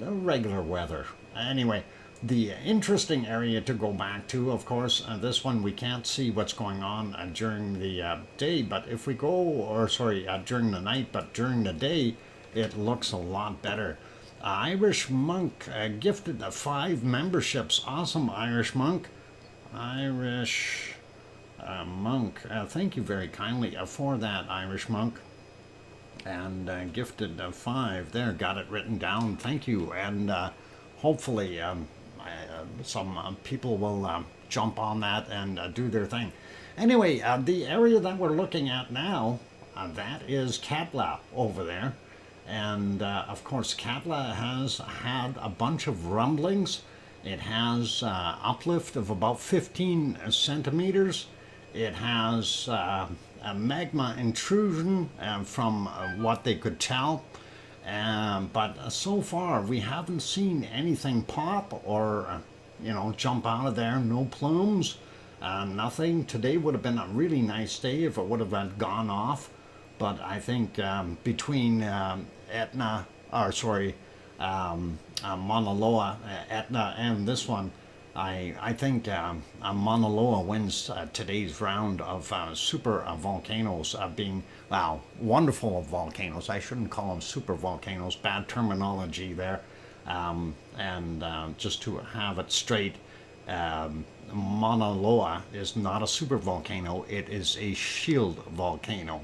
Regular weather. Anyway, the interesting area to go back to, of course, this one we can't see what's going on during the day, but if we go, or sorry, during the night, but during the day, it looks a lot better. Irish Monk gifted 5 memberships. Awesome, Irish Monk. Irish Monk, thank you very kindly for that, Irish Monk, and gifted 5 there. Got it written down. Thank you, and hopefully some people will jump on that and do their thing. Anyway, the area that we're looking at now, that is Katla over there, and of course Katla has had a bunch of rumblings. It has uplift of about 15 centimeters. It has a magma intrusion from what they could tell. But so far, we haven't seen anything pop or, jump out of there. No plumes, nothing. Today would have been a really nice day if it would have gone off. But I think between Etna, Mauna Loa, Etna, and this one, I think Mauna Loa wins today's round of super volcanoes, being, wonderful volcanoes. I shouldn't call them super volcanoes, bad terminology there. And just to have it straight, Mauna Loa is not a super volcano, it is a shield volcano.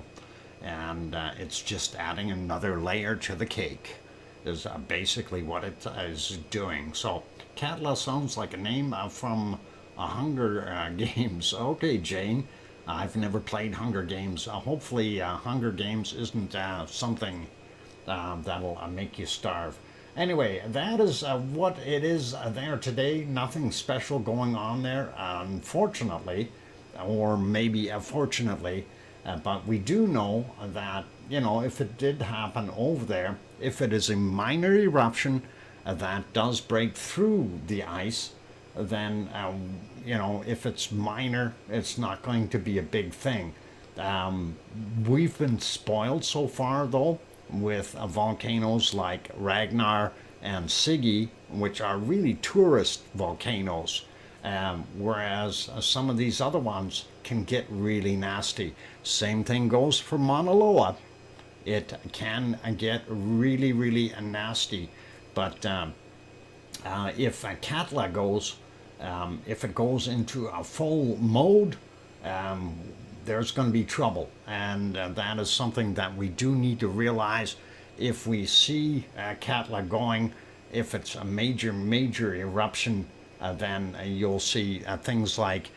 And it's just adding another layer to the cake, is basically what it is doing. So Katla sounds like a name from Hunger Games. Okay, Jane, I've never played Hunger Games. Hopefully Hunger Games isn't something that'll make you starve. Anyway, that is what it is there today. Nothing special going on there, unfortunately, or maybe fortunately. But we do know that, if it did happen over there, if it is a minor eruption that does break through the ice, then, if it's minor, it's not going to be a big thing. We've been spoiled so far, though, with volcanoes like Ragnar and Siggy, which are really tourist volcanoes. Whereas some of these other ones can get really nasty. Same thing goes for Mauna Loa. It can get really, really nasty. But if Katla goes, if it goes into a full mode, there's going to be trouble. And that is something that we do need to realize. If we see Katla going, if it's a major, major eruption, then you'll see things like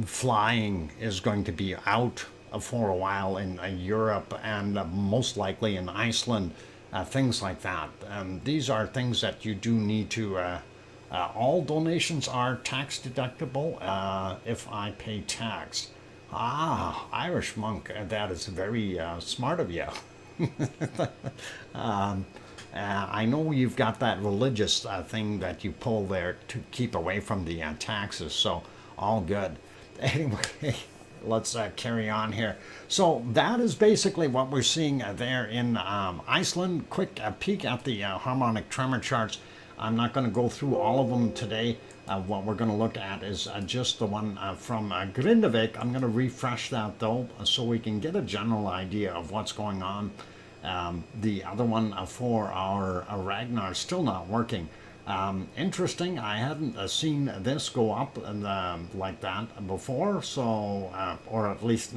flying is going to be out for a while in Europe and most likely in Iceland, things like that. These are things that you do need to. All donations are tax deductible if I pay tax. Ah, Irish monk, that is very smart of you. I know you've got that religious thing that you pull there to keep away from the taxes, so all good. Anyway, let's carry on here. So that is basically what we're seeing there in Iceland. Quick peek at the harmonic tremor charts. I'm not going to go through all of them today. What we're going to look at is just the one from Grindavik. I'm going to refresh that though, so we can get a general idea of what's going on. The other one for our Ragnar is still not working. Interesting, I hadn't seen this go up like that before, so, or at least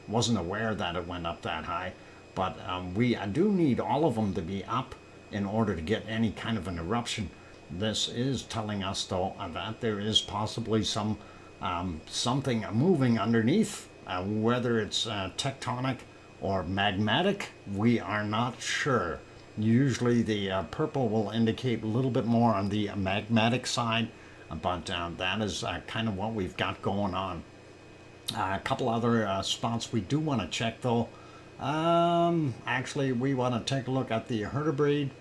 wasn't aware that it went up that high. But we do need all of them to be up in order to get any kind of an eruption. This is telling us though that there is possibly some something moving underneath, whether it's tectonic or magmatic, we are not sure. Usually the purple will indicate a little bit more on the magmatic side, but that is kind of what we've got going on. A couple other spots we do want to check though. Actually, we want to take a look at the Hertebreed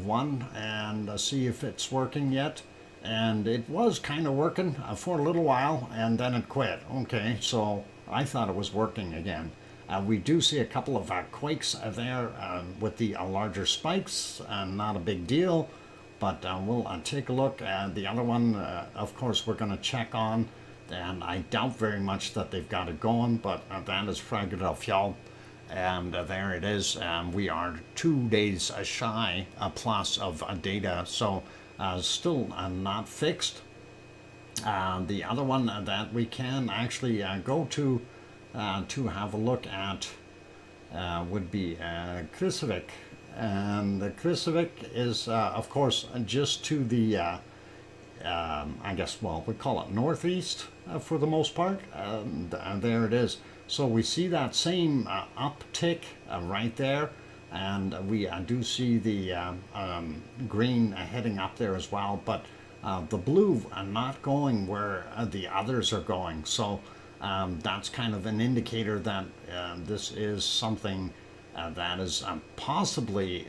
one and see if it's working yet. And it was kind of working for a little while and then it quit. Okay, so I thought it was working again. We do see a couple of quakes there with the larger spikes, not a big deal, but we'll take a look at the other one. Of course, we're going to check on, and I doubt very much that they've got it going, but that is Eruption, and there it is. We are 2 days shy plus of data, so still not fixed. The other one that we can actually go to have a look at would be Krusevik. And the Krusevik is, of course, just to the, I guess, well, we call it northeast for the most part. And there it is. So we see that same uptick right there. And we do see the green heading up there as well. But the blue not going where the others are going. So that's kind of an indicator that this is something that is possibly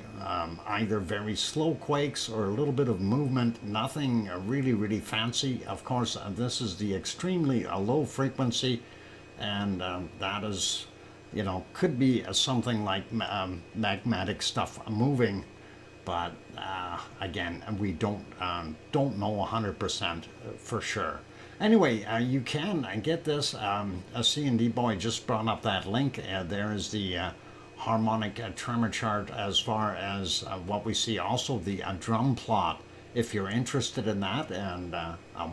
either very slow quakes or a little bit of movement, nothing really, really fancy. Of course, this is the extremely low frequency, and that is, you know, could be something like magmatic stuff moving, but again, we don't know 100% for sure. Anyway, you can get this. A C&D boy just brought up that link. There is the harmonic tremor chart as far as what we see. Also the drum plot. If you're interested in that and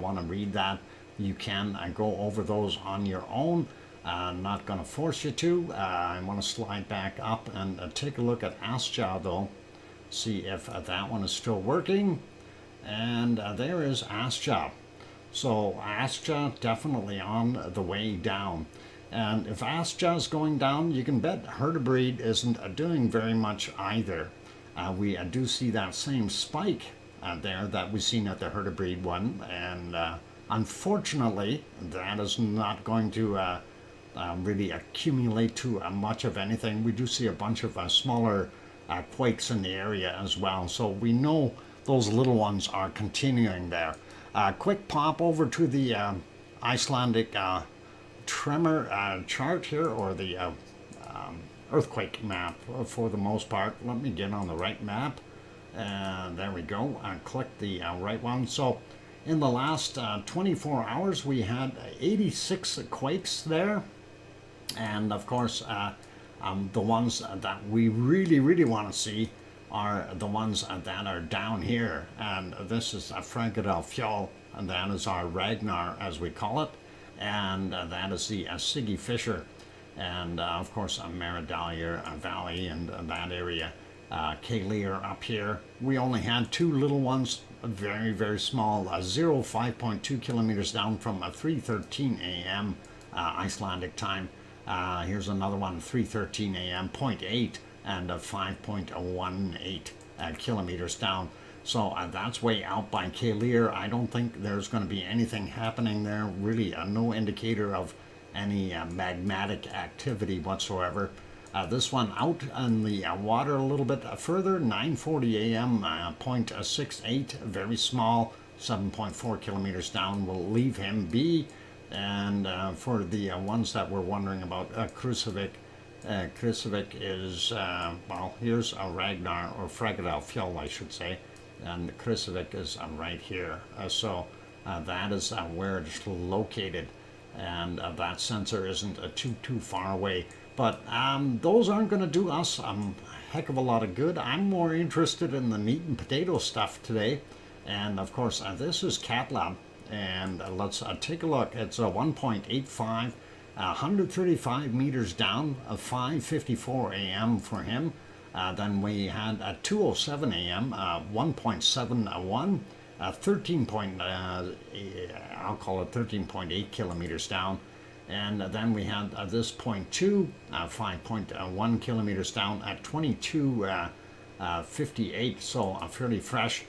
want to read that, you can go over those on your own. Not going to force you to. I want to slide back up and take a look at Asja though. See if that one is still working. And there is Asja. So Asja definitely on the way down. And if Asja is going down, you can bet Hertebreed isn't doing very much either. We do see that same spike there that we've seen at the Hertebreed one. And unfortunately, that is not going to really accumulate to much of anything. We do see a bunch of smaller quakes in the area as well. So we know those little ones are continuing there. Quick pop over to the Icelandic tremor chart here, or the earthquake map for the most part. Let me get on the right map. And there we go. Click the right one. So in the last 24 hours, we had 86 quakes there. And of course, the ones that we really, really want to see are the ones that are down here, and this is a Eruption, and that is our Ragnar as we call it, and that is the Siggy Fisher, and of course Meridalia Valley and that area, Kilauea up here. We only had two little ones very, very small, 5.2 kilometers down from 3:13 a.m. Icelandic time. Here's another one, 3:13 a.m., 0.8 and 5.18 kilometers down. So that's way out by Kilauea. I don't think there's going to be anything happening there. Really, no indicator of any magmatic activity whatsoever. This one out in the water a little bit further, 9:40 a.m., 0.68, very small, 7.4 kilometers down. We'll leave him be. And for the ones that were wondering about Krusevik, Krusevik is, well, here's a Ragnar, or Fragedalfjall, I should say, and Krusevik is right here. So that is where it's located, and that sensor isn't too far away. But those aren't going to do us a heck of a lot of good. I'm more interested in the meat and potato stuff today. And of course, this is Catlab. And let's take a look. It's a 1.85, 135 meters down, 5:54 a.m. for him. Then we had at 2:07 a.m., 1.71, I'll call it 13.8 kilometers down. And then we had this 0.2, 5.1 kilometers down at 22:58, so fairly fresh.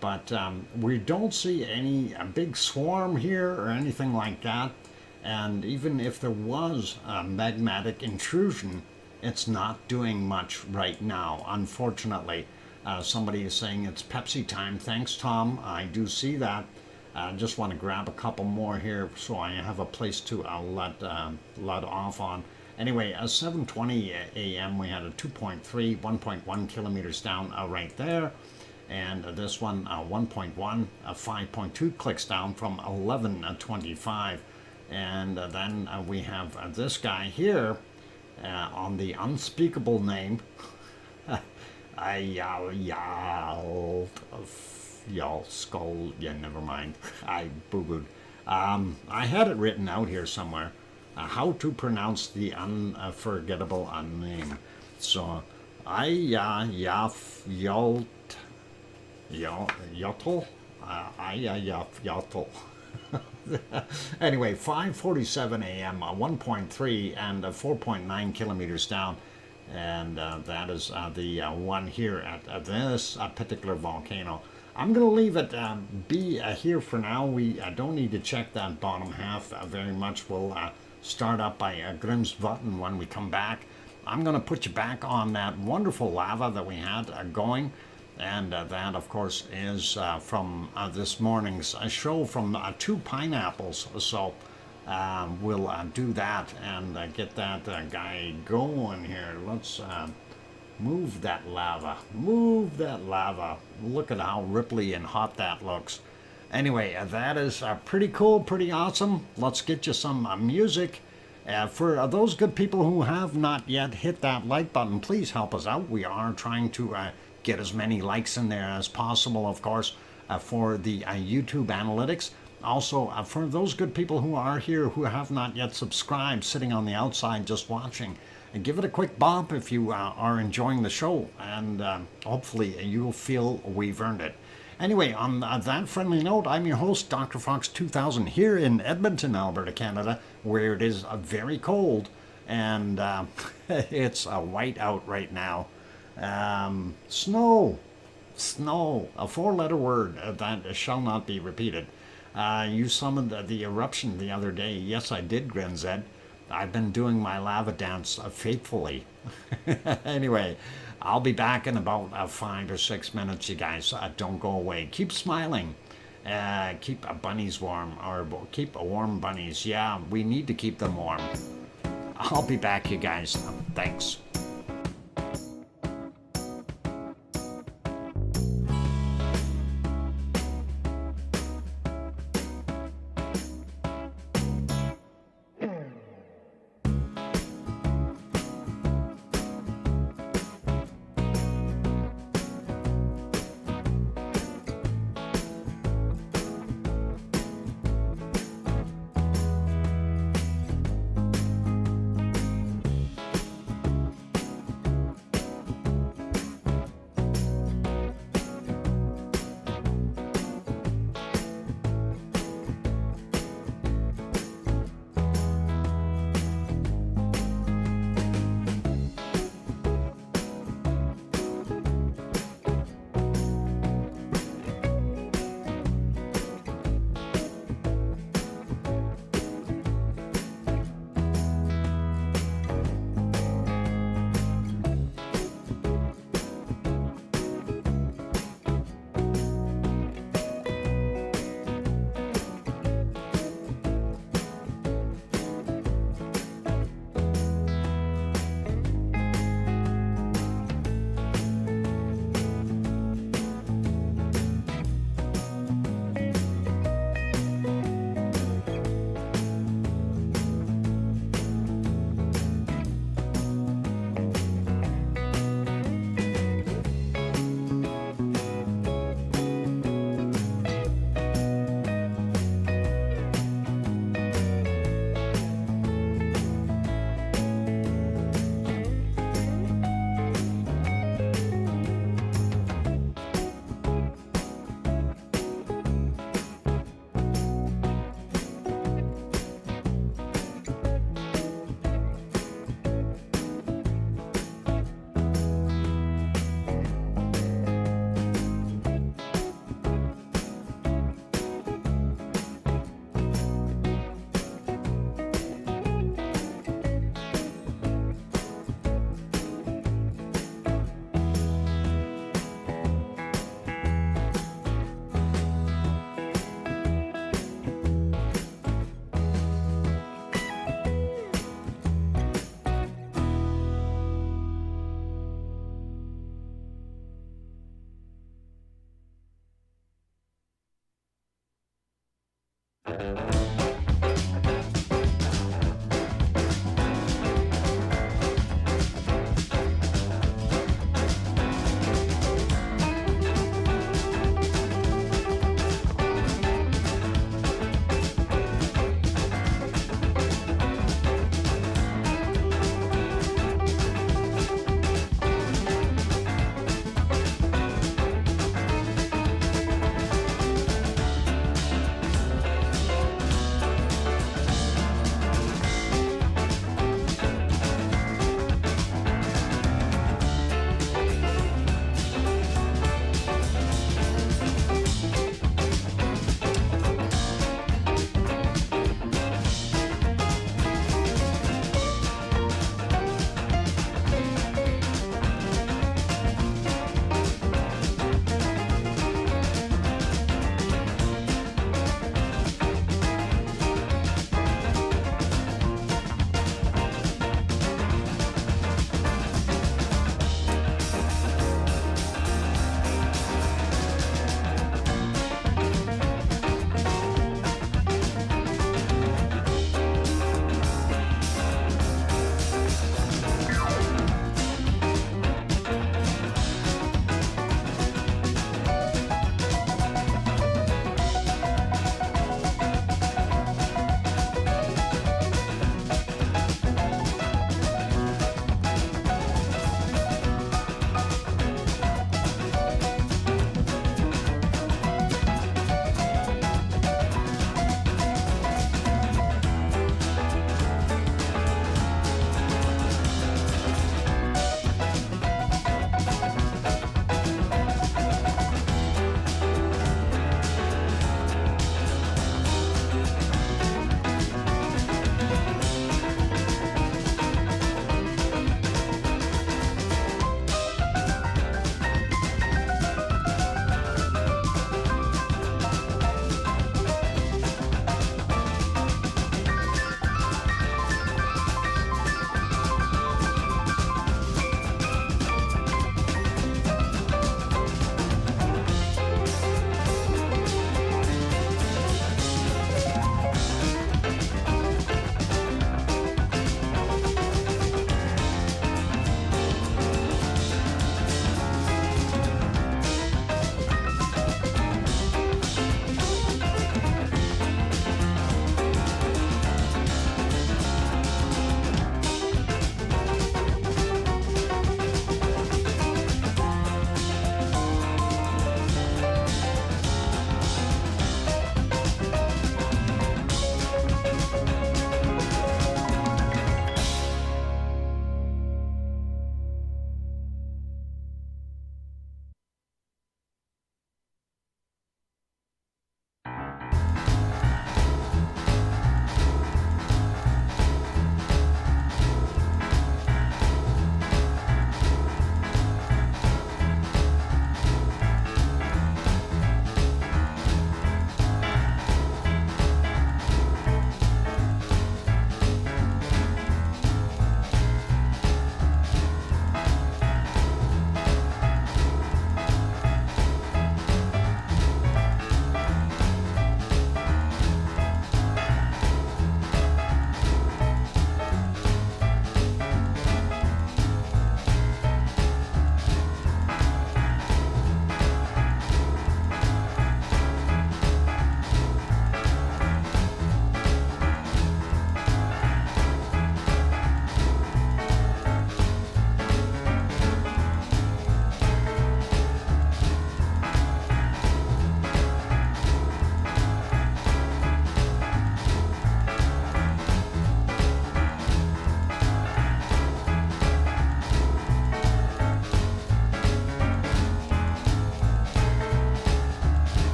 But we don't see any big swarm here or anything like that. And even if there was a magmatic intrusion, it's not doing much right now, unfortunately. Somebody is saying it's Pepsi time. Thanks, Tom. I do see that. I just want to grab a couple more here so I have a place to let off on. Anyway, at 7:20 a.m. we had a 2.3, 1.1 kilometers down right there. And this one, 1.1, 5.2 clicks down from 11:25. And then we have this guy here on the unspeakable name. Skull. Yeah, never mind. I boo-booed. I had it written out here somewhere. How to pronounce the unforgettable name. So, Yotl? Yotl. Anyway, 5:47 a.m., 1.3 and 4.9 kilometers down. And that is the one here at this particular volcano. I'm going to leave it be here for now. We don't need to check that bottom half very much. We'll start up by Grimsvatn when we come back. I'm going to put you back on that wonderful lava that we had going. And that, of course, is from this morning's show from 2 pineapples. So we'll do that and get that guy going here. Let's move that lava. Move that lava. Look at how ripply and hot that looks. Anyway, that is pretty cool, pretty awesome. Let's get you some music. For those good people who have not yet hit that like button, please help us out. We are trying to get as many likes in there as possible, of course, for the YouTube analytics. Also, for those good people who are here who have not yet subscribed, sitting on the outside just watching, and give it a quick bump if you are enjoying the show, and hopefully you'll feel we've earned it. Anyway, on that friendly note, I'm your host, DrFox2000, here in Edmonton, Alberta, Canada, where it is very cold, and it's white out right now. Snow, a 4-letter word that shall not be repeated. You summoned the eruption the other day. Yes, I did, Grinzed. I've been doing my lava dance faithfully. Anyway, I'll be back in about 5 or 6 minutes, you guys. Don't go away. Keep smiling. Keep bunnies warm, or keep warm bunnies. Yeah, we need to keep them warm. I'll be back, you guys. Thanks.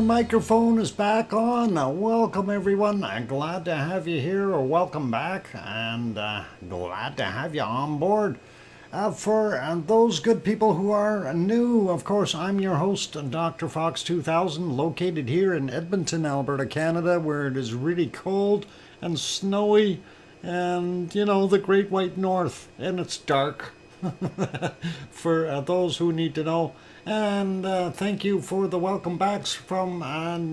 the microphone is back on. Welcome everyone. Glad to have you here, or welcome back, and glad to have you on board. For those good people who are new, of course, I'm your host, DrFox2000, located here in Edmonton, Alberta, Canada, where it is really cold and snowy, and, you know, the Great White North, and it's dark, for those who need to know. And thank you for the welcome backs from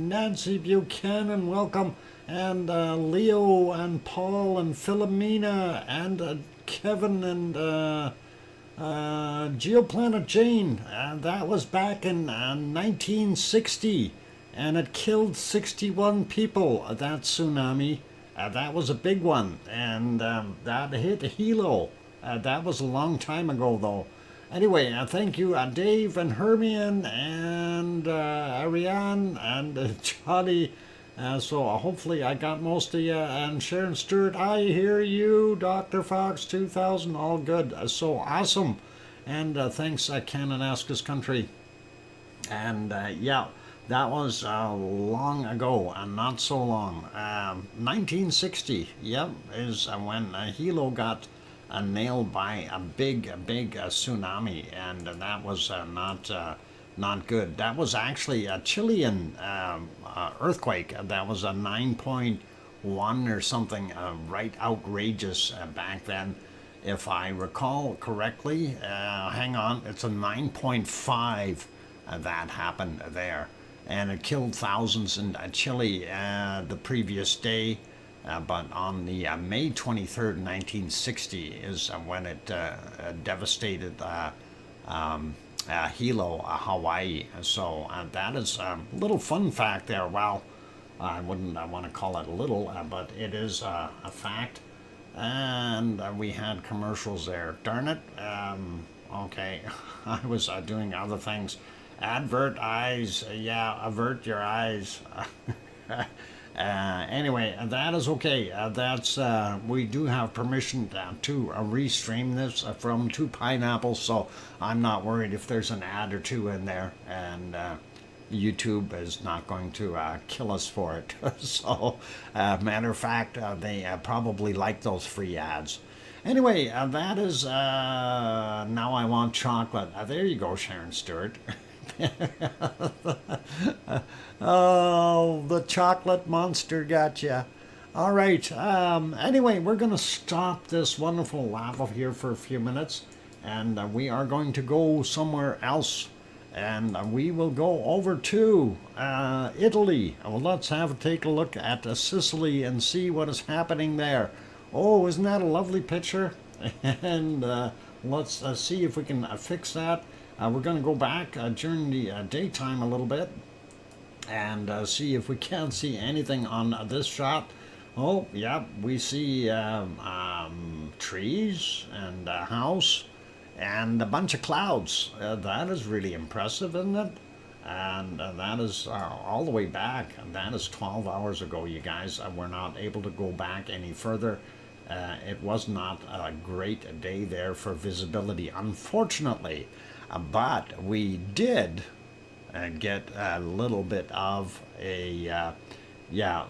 Nancy Buchanan, welcome, and Leo and Paul and Philomena and Kevin and Geoplanet Jane. That was back in 1960, and it killed 61 people, that tsunami. That was a big one, and that hit Hilo. That was a long time ago, though. Anyway, thank you, Dave and Hermione and Ariane and Johnny. So hopefully I got most of you. And Sharon Stewart, I hear you. Dr. Fox 2000, all good. So awesome. And thanks, Kananaskis Country. And yeah, that was long ago, and not so long. 1960, yep, is when Hilo got nailed by a big tsunami, and that was not good. That was actually a Chilean earthquake. That was a 9.1 or something, right outrageous back then, if I recall correctly. Hang on, it's a 9.5 that happened there, and it killed thousands in Chile the previous day. But on the May 23rd, 1960 is when it devastated Hilo, Hawaii. So that is a little fun fact there. Well, I wouldn't want to call it little, but it is a fact. And we had commercials there. Darn it. Okay, I was doing other things. Advert eyes. Yeah, avert your eyes. Anyway, that is okay. That's we do have permission to restream this from Two Pineapples, so I'm not worried if there's an ad or two in there, and YouTube is not going to kill us for it. So, matter of fact, they probably like those free ads. Anyway, that is Now I Want Chocolate. There you go, Sharon Stewart. Oh, the chocolate monster got ya. All right. Anyway, we're going to stop this wonderful lava here for a few minutes, and we are going to go somewhere else, and we will go over to Italy. Well, let's take a look at Sicily and see what is happening there. Oh, isn't that a lovely picture? And let's see if we can fix that. We're going to go back during the daytime a little bit and see if we can't see anything on this shot. Oh, yeah, we see trees and a house and a bunch of clouds. That is really impressive, isn't it? And that is all the way back. And that is 12 hours ago, you guys. We're not able to go back any further. It was not a great day there for visibility, unfortunately. But we did get a little bit of a, yeah,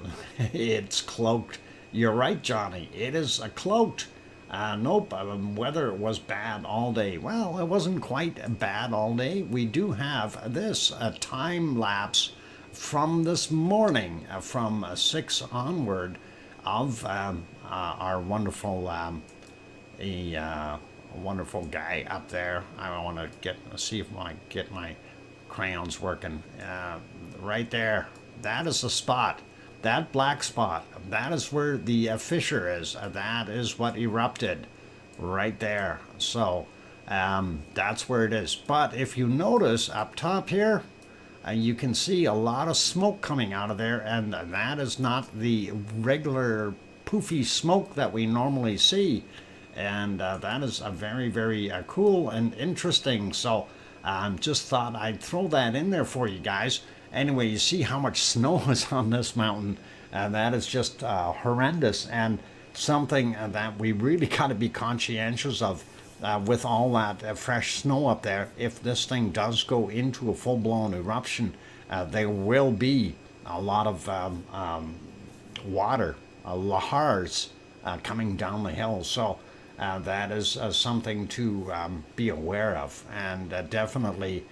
it's cloaked. You're right, Johnny. It is cloaked. Nope, weather was bad all day. Well, it wasn't quite bad all day. We do have this time lapse from this morning, from 6 onward, of our wonderful wonderful guy up there. I want to see if I get my crayons working. Right there, that is the spot. That black spot, that is where the fissure is. That is what erupted right there. So that's where it is. But if you notice up top here, you can see a lot of smoke coming out of there, and that is not the regular poofy smoke that we normally see. And that is a very cool and interesting. So just thought I'd throw that in there for you guys. Anyway, you see how much snow is on this mountain. That is just horrendous, and something that we really got to be conscientious of with all that fresh snow up there. If this thing does go into a full-blown eruption, there will be a lot of water, lahars coming down the hill. So that is something to be aware of, and definitely,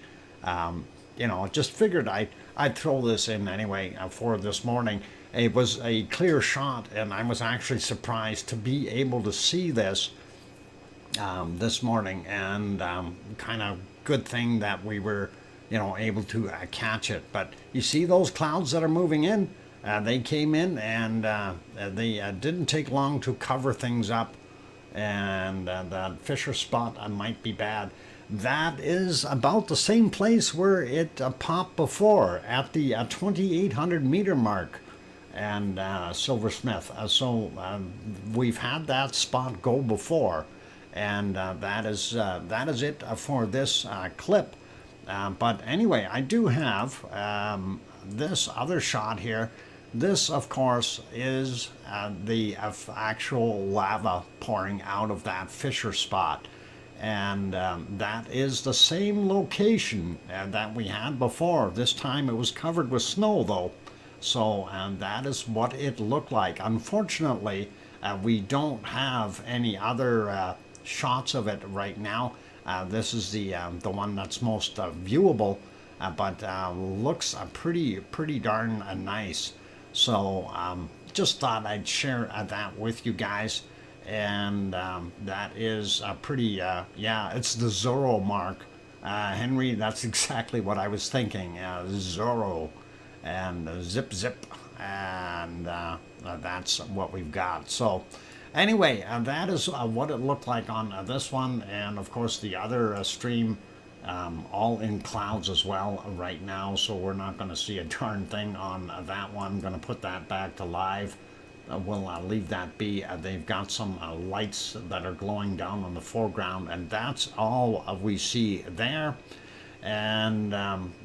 just figured I'd throw this in anyway for this morning. It was a clear shot, and I was actually surprised to be able to see this this morning, and kind of good thing that we were, able to catch it. But you see those clouds that are moving in? They came in, and they didn't take long to cover things up, and that Fisher spot might be bad. That is about the same place where it popped before, at the 2,800 meter mark, and Silversmith. So we've had that spot go before, and that is it for this clip. But anyway, I do have this other shot here. This, of course, is the actual lava pouring out of that fissure spot. And that is the same location that we had before. This time it was covered with snow, though. So that is what it looked like. Unfortunately, we don't have any other shots of it right now. This is the one that's most viewable, but looks pretty darn nice. So just thought I'd share that with you guys. And that is pretty, it's the Zorro mark. Henry, that's exactly what I was thinking. Zorro and zip, and that's what we've got. So anyway, that is what it looked like on this one. And of course the other stream, all in clouds as well right now. So we're not going to see a darn thing on that one. I'm going to put that back to live. We'll leave that be. They've got some lights that are glowing down on the foreground, and that's all we see there. And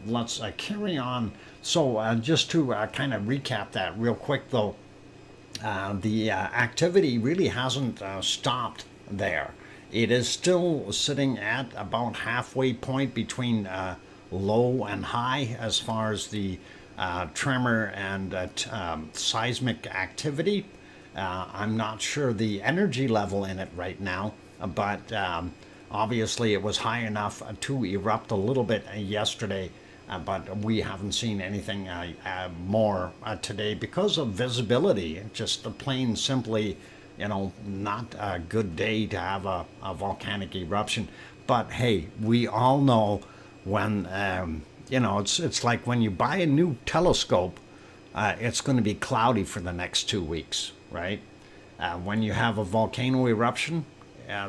let's carry on. So just to kind of recap that real quick, though, the activity really hasn't stopped there. It is still sitting at about halfway point between low and high as far as the tremor and seismic activity. I'm not sure the energy level in it right now, but obviously it was high enough to erupt a little bit yesterday, but we haven't seen anything more today because of visibility. Just plain simply, not a good day to have a volcanic eruption. But hey, we all know when it's like when you buy a new telescope, it's going to be cloudy for the next 2 weeks, right? When you have a volcano eruption,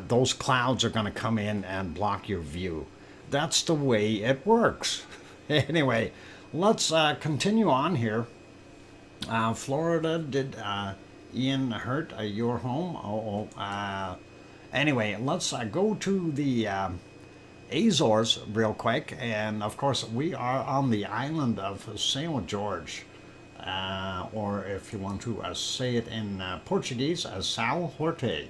those clouds are going to come in and block your view. That's the way it works. Anyway, let's continue on here. Florida, did Ian hurt your home? Anyway, let's go to the Azores real quick, and of course we are on the island of São Jorge, or if you want to say it in Portuguese, São Jorge.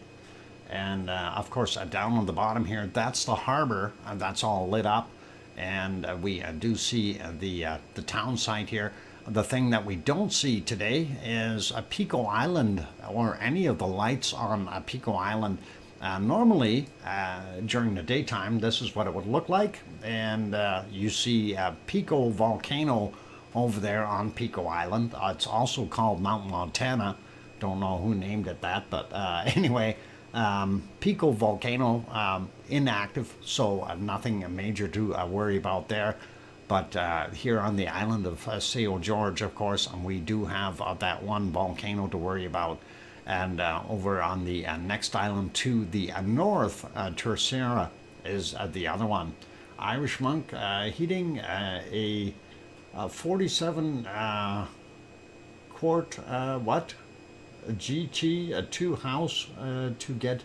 And of course down on the bottom here, that's the harbor, that's all lit up, and we do see the town site here. The thing that we don't see today is Pico Island, or any of the lights on Pico Island. Normally, during the daytime, this is what it would look like, and you see Pico Volcano over there on Pico Island. It's also called Mount Montana. Don't know who named it that, but anyway, Pico Volcano inactive, so nothing major to worry about there. But here on the island of São Jorge, of course, we do have that one volcano to worry about. And over on the next island to the north, Terceira is the other one. Irish monk heating a 47 quart GT2 house to get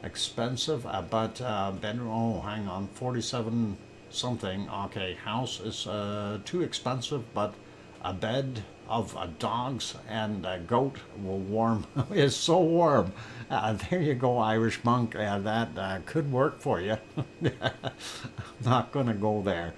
expensive, but bedroom. Oh, hang on, 47 something. Okay, house is too expensive, but a bed of dogs and a goat will warm. It's so warm. There you go, Irish monk. That could work for you. I'm not going to go there.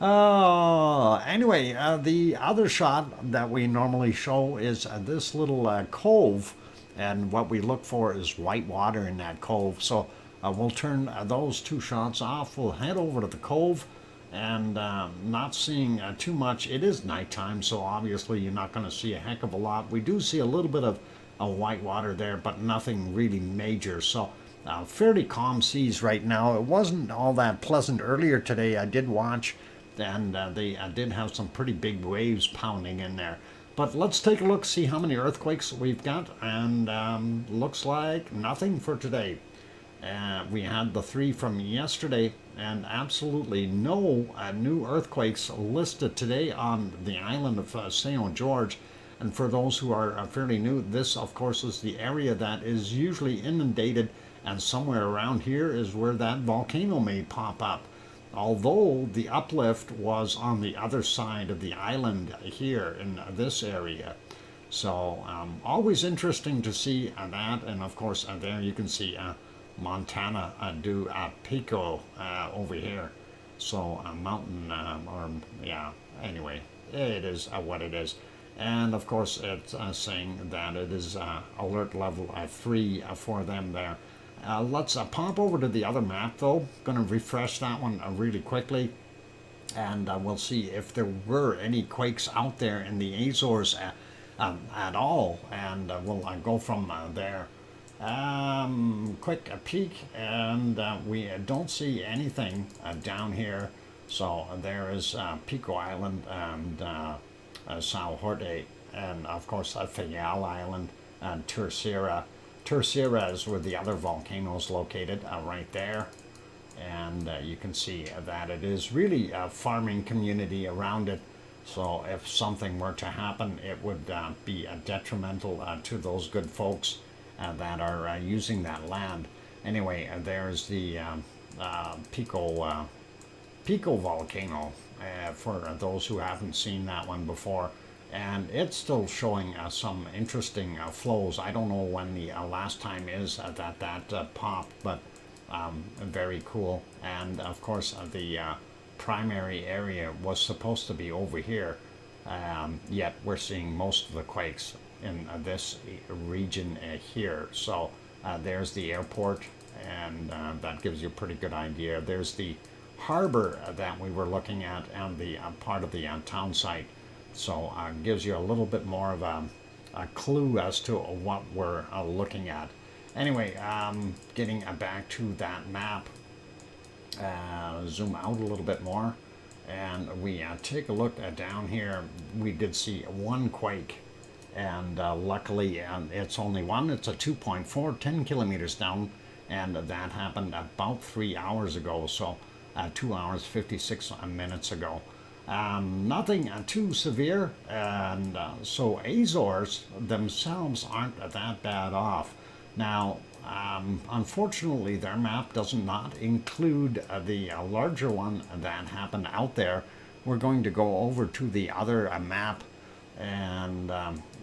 Anyway, the other shot that we normally show is this little cove, and what we look for is white water in that cove. So we'll turn those two shots off. We'll head over to the cove, and not seeing too much. It is nighttime, so obviously you're not going to see a heck of a lot. We do see a little bit of white water there, but nothing really major. So fairly calm seas right now. It wasn't all that pleasant earlier today. I did watch, and they did have some pretty big waves pounding in there. But let's take a look, see how many earthquakes we've got, and looks like nothing for today. We had the 3 from yesterday, and absolutely no new earthquakes listed today on the island of St. George. And for those who are fairly new, this of course is the area that is usually inundated, and somewhere around here is where that volcano may pop up. Although the uplift was on the other side of the island here in this area. So always interesting to see that. And of course there you can see Montana do Pico over here. So a mountain, or yeah, anyway, it is what it is. And of course it's saying that it is alert level 3 for them there. Let's pop over to the other map though. Going to refresh that one really quickly, and we'll see if there were any quakes out there in the Azores at all, and we'll go from there. Quick peek, and we don't see anything down here. So there is Pico Island and Sao Jorge, and of course Fayal Island and Terceira. Terceira is where the other volcano is located, right there. And you can see that it is really a farming community around it. So if something were to happen, it would be detrimental to those good folks that are using that land. Anyway, there's the Pico volcano for those who haven't seen that one before. And it's still showing some interesting flows. I don't know when the last time is that popped, but very cool. And of course the primary area was supposed to be over here, yet we're seeing most of the quakes in this region here. So there's the airport, and that gives you a pretty good idea. There's the harbor that we were looking at, and the part of the town site. So gives you a little bit more of a clue as to what we're looking at. Anyway, getting back to that map, zoom out a little bit more, and we take a look down here. We did see one quake, and luckily it's only one. It's a 2.4, 10 kilometers down, and that happened about 3 hours ago, so 2 hours 56 minutes ago. Nothing too severe, and so Azores themselves aren't that bad off. Now, unfortunately, their map does not include the larger one that happened out there. We're going to go over to the other map, and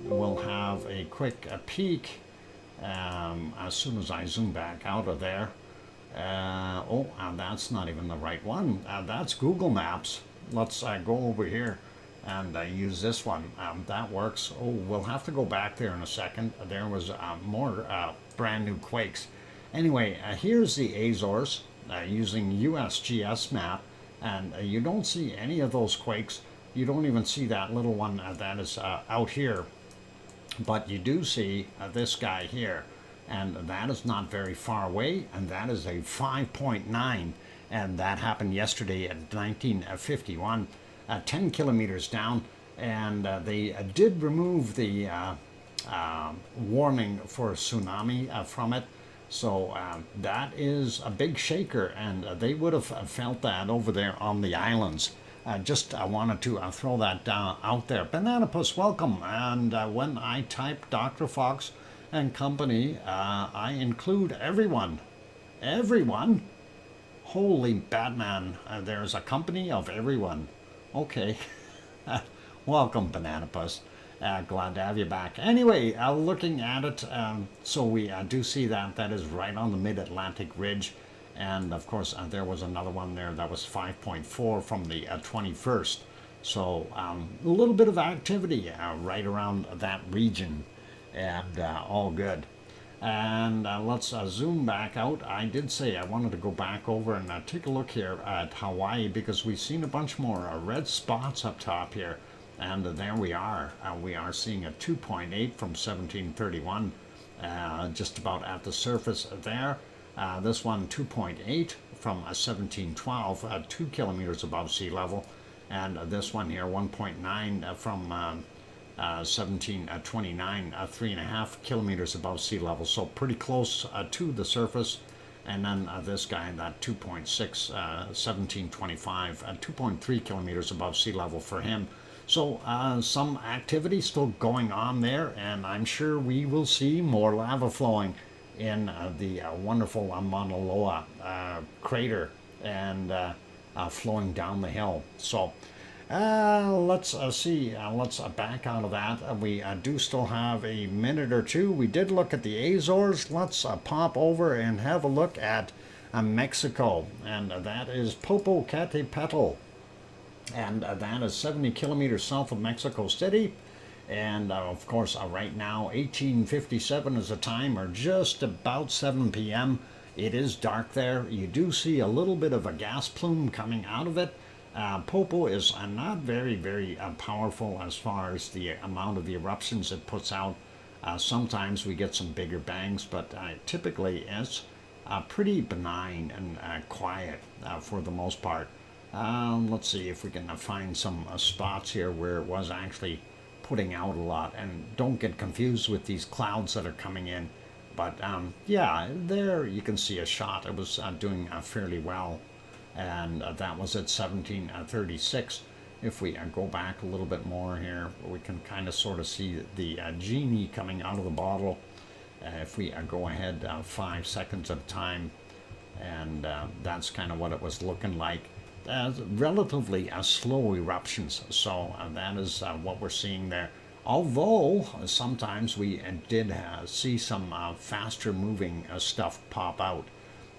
we'll have a quick peek as soon as I zoom back out of there. That's not even the right one. That's Google Maps. Let's go over here and use this one. That works. Oh, we'll have to go back there in a second. There was more brand new quakes. Anyway, here's the Azores using USGS map, and you don't see any of those quakes. You don't even see that little one that is out here, but you do see this guy here, and that is not very far away, and that is a 5.9. And that happened yesterday at 1951, 10 kilometers down, and they did remove the warning for tsunami from it. So that is a big shaker, and they would have felt that over there on the islands. Just wanted to throw that out there. Bananapus, welcome. And when I type Dr. Fox and company, I include everyone. Everyone? Holy Batman, there's a company of everyone. Okay. Welcome, Bananapus. Glad to have you back. Anyway, looking at it, so we do see that is right on the mid-Atlantic ridge, And of course, there was another one there that was 5.4 from the 21st. So a little bit of activity right around that region, and all good. And let's zoom back out. I did say I wanted to go back over and take a look here at Hawaii, because we've seen a bunch more red spots up top here. And there we are. We are seeing a 2.8 from 1731, just about at the surface there. This one 2.8 from 1712, 2 kilometers above sea level. And this one here 1.9 from 1729, 3.5 kilometers above sea level, so pretty close to the surface. And then this guy, that 2.6, 1725, 2.3 kilometers above sea level for him. So some activity still going on there, and I'm sure we will see more lava flowing in the wonderful Mauna Loa crater, and flowing down the hill. So let's see. Let's back out of that. We do still have a minute or two. We did look at the Azores. Let's pop over and have a look at Mexico, and that is Popocatépetl, and that is 70 kilometers south of Mexico City. And of course, right now 18:57 is the time, or just about 7 p.m. It is dark there. You do see a little bit of a gas plume coming out of it. Popo is not very powerful as far as the amount of the eruptions it puts out. Sometimes we get some bigger bangs, but typically it's pretty benign and quiet for the most part. Let's see if we can find some spots here where it was actually putting out a lot, and don't get confused with these clouds that are coming in. But yeah, there you can see a shot. It was doing fairly well, and that was at 1736. If we go back a little bit more here, we can kind of sort of see the genie coming out of the bottle. If we go ahead 5 seconds at a time, and that's kind of what it was looking like. Relatively slow eruptions, so that is what we're seeing there. Although sometimes we did see some faster moving stuff pop out,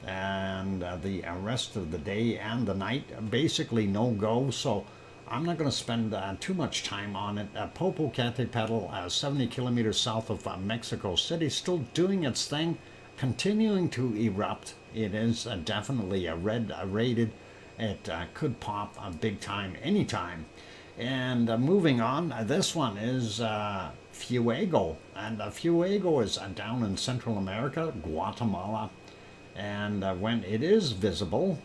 and the rest of the day and the night basically no go. So I'm not going to spend too much time on it. Popocatépetl, 70 kilometers south of Mexico City, still doing its thing, continuing to erupt. It is definitely a red rated. It could pop big time anytime. And moving on, this one is Fuego. And Fuego is down in Central America, Guatemala. And when it is visible,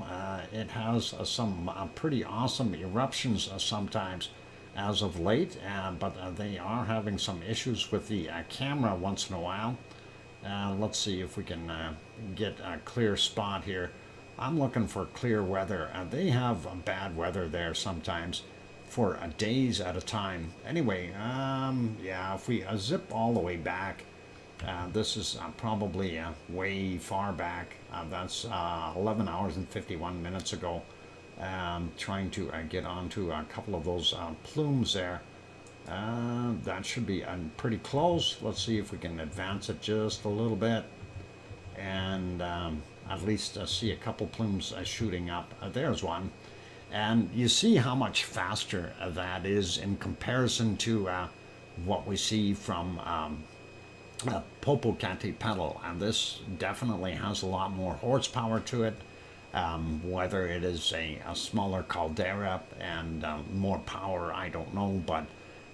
it has some pretty awesome eruptions sometimes as of late. But they are having some issues with the camera once in a while. Let's see if we can get a clear spot here. I'm looking for clear weather. They have bad weather there sometimes for days at a time. Anyway, yeah, if we zip all the way back, this is probably way far back. That's 11 hours and 51 minutes ago. Trying to get onto a couple of those plumes there. That should be pretty close. Let's see if we can advance it just a little bit, and at least see a couple plumes shooting up. There's one. And you see how much faster that is in comparison to what we see from Popocatépetl. And this definitely has a lot more horsepower to it. Whether it is a smaller caldera and more power, I don't know, but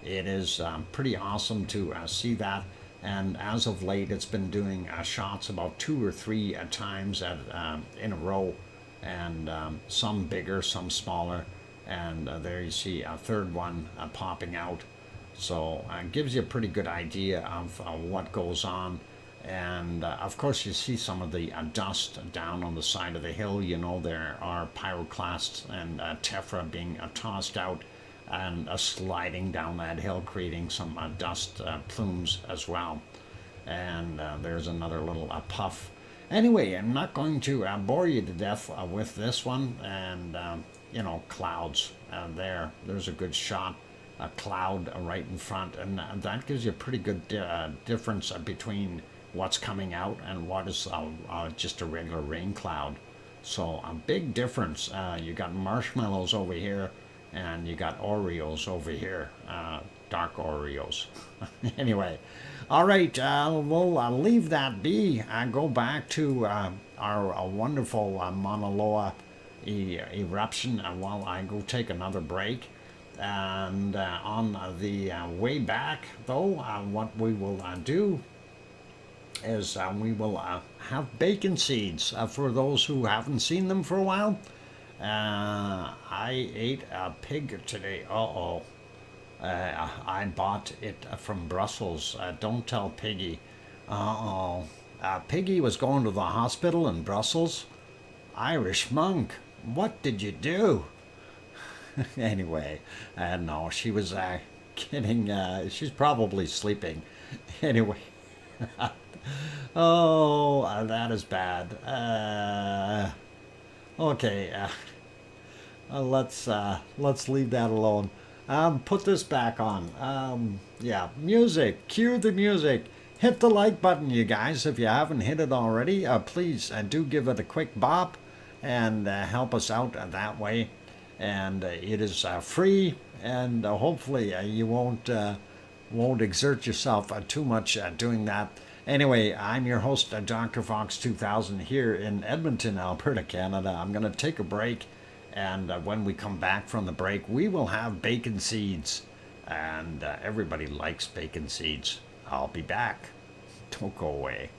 it is pretty awesome to see that. And as of late, it's been doing shots about 2 or 3 times in a row, and some bigger, some smaller. And there you see a third one popping out. So it gives you a pretty good idea of what goes on. And of course, you see some of the dust down on the side of the hill. You know, there are pyroclasts and tephra being tossed out and sliding down that hill, creating some dust plumes as well. And there's another little puff. Anyway, I'm not going to bore you to death with this one. And you know, clouds there's a good shot, a cloud right in front, and that gives you a pretty good difference between what's coming out and what is just a regular rain cloud. So a big difference. You got marshmallows over here, and you got Oreos over here, dark Oreos. Anyway, all right, we'll leave that be. Go back to our wonderful Mauna Loa eruption while I go take another break. And on the way back, though, what we will do is we will have bacon seeds for those who haven't seen them for a while. I ate a pig today. I bought it from Brussels. Don't tell Piggy. Piggy was going to the hospital in Brussels. Irish monk, what did you do? Anyway, no, she was kidding. She's probably sleeping. Anyway. Oh, that is bad. Okay, let's leave that alone. Put this back on. Yeah, music. Cue the music. Hit the like button, you guys, if you haven't hit it already. Please do give it a quick bop and help us out that way. And it is free, and hopefully you won't exert yourself too much doing that. Anyway, I'm your host, DrFox2000, here in Edmonton, Alberta, Canada. I'm going to take a break, and when we come back from the break, we will have bacon seeds, and everybody likes bacon seeds. I'll be back. Don't go away.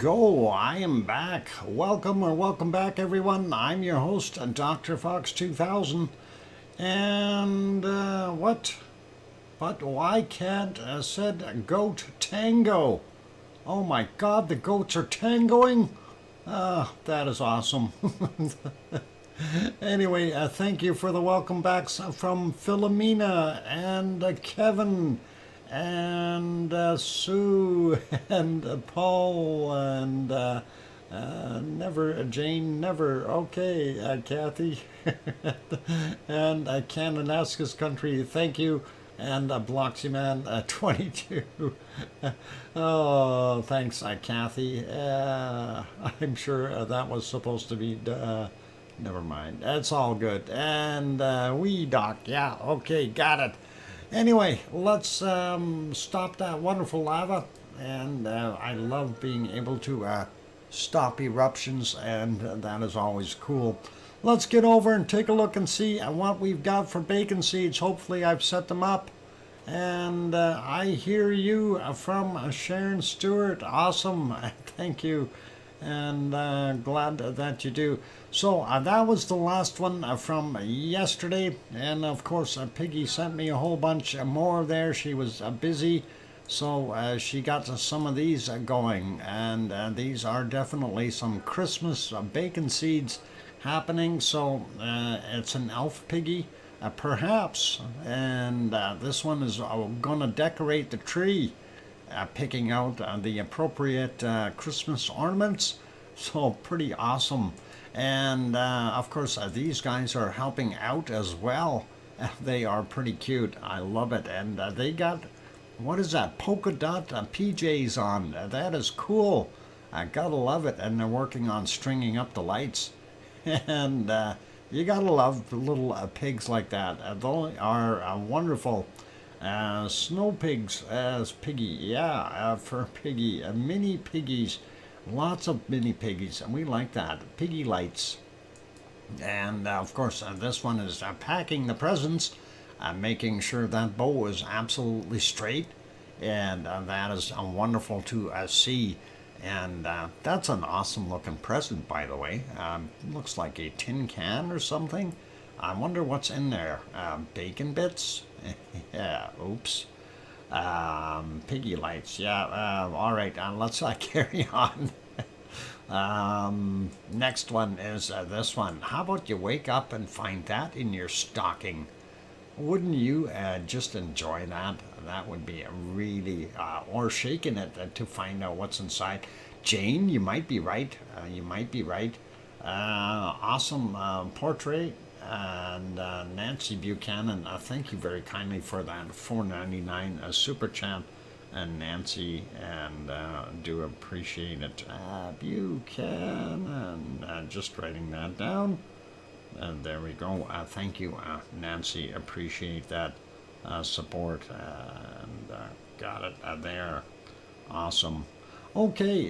go. I am back. Welcome or welcome back, everyone. I'm your host, DrFox2000. And what? But why can't said goat tango? Oh my God, the goats are tangoing? That is awesome. Anyway, thank you for the welcome backs from Philomena and Kevin and Sue and Paul and Jane Never. Okay, Kathy and Cananascus Country. Thank you. And Bloxyman 22. Oh, thanks, Kathy. I'm sure that was supposed to be. Never mind. That's all good. And we doc. Yeah. Okay. Got it. Anyway, let's stop that wonderful lava. And I love being able to stop eruptions, and that is always cool. Let's get over and take a look and see what we've got for bacon seeds. Hopefully I've set them up. And I hear you from Sharon Stewart. Awesome. Thank you. And glad that you do. So that was the last one from yesterday. And of course, Piggy sent me a whole bunch more there. She was busy. So she got some of these going. And these are definitely some Christmas bacon seeds happening. So it's an elf piggy, perhaps. And this one is going to decorate the tree. Picking out the appropriate Christmas ornaments. So pretty awesome. And of course these guys are helping out as well. They are pretty cute. I love it. And they got, what is that, polka dot PJs on. That is cool. I gotta love it. And they're working on stringing up the lights. And you gotta love the little pigs like that. They are wonderful. Snow pigs as Piggy, yeah, for Piggy, mini piggies, lots of mini piggies, and we like that, piggy lights. And of course, this one is packing the presents, making sure that bow is absolutely straight, and that is wonderful to see. And that's an awesome looking present, by the way. Looks like a tin can or something. I wonder what's in there. Bacon bits? Yeah, oops. Piggy lights. Yeah, all right, let's carry on. Next one is this one. How about you wake up and find that in your stocking? Wouldn't you just enjoy that? That would be really, or shaking it to find out what's inside. Jane, you might be right. You might be right. Awesome portrait. And Nancy Buchanan, thank you very kindly for that $4.99 super chat, and Nancy, and do appreciate it. Buchanan, just writing that down. And there we go. Thank you, Nancy. Appreciate that support. And got it there. Awesome. Okay,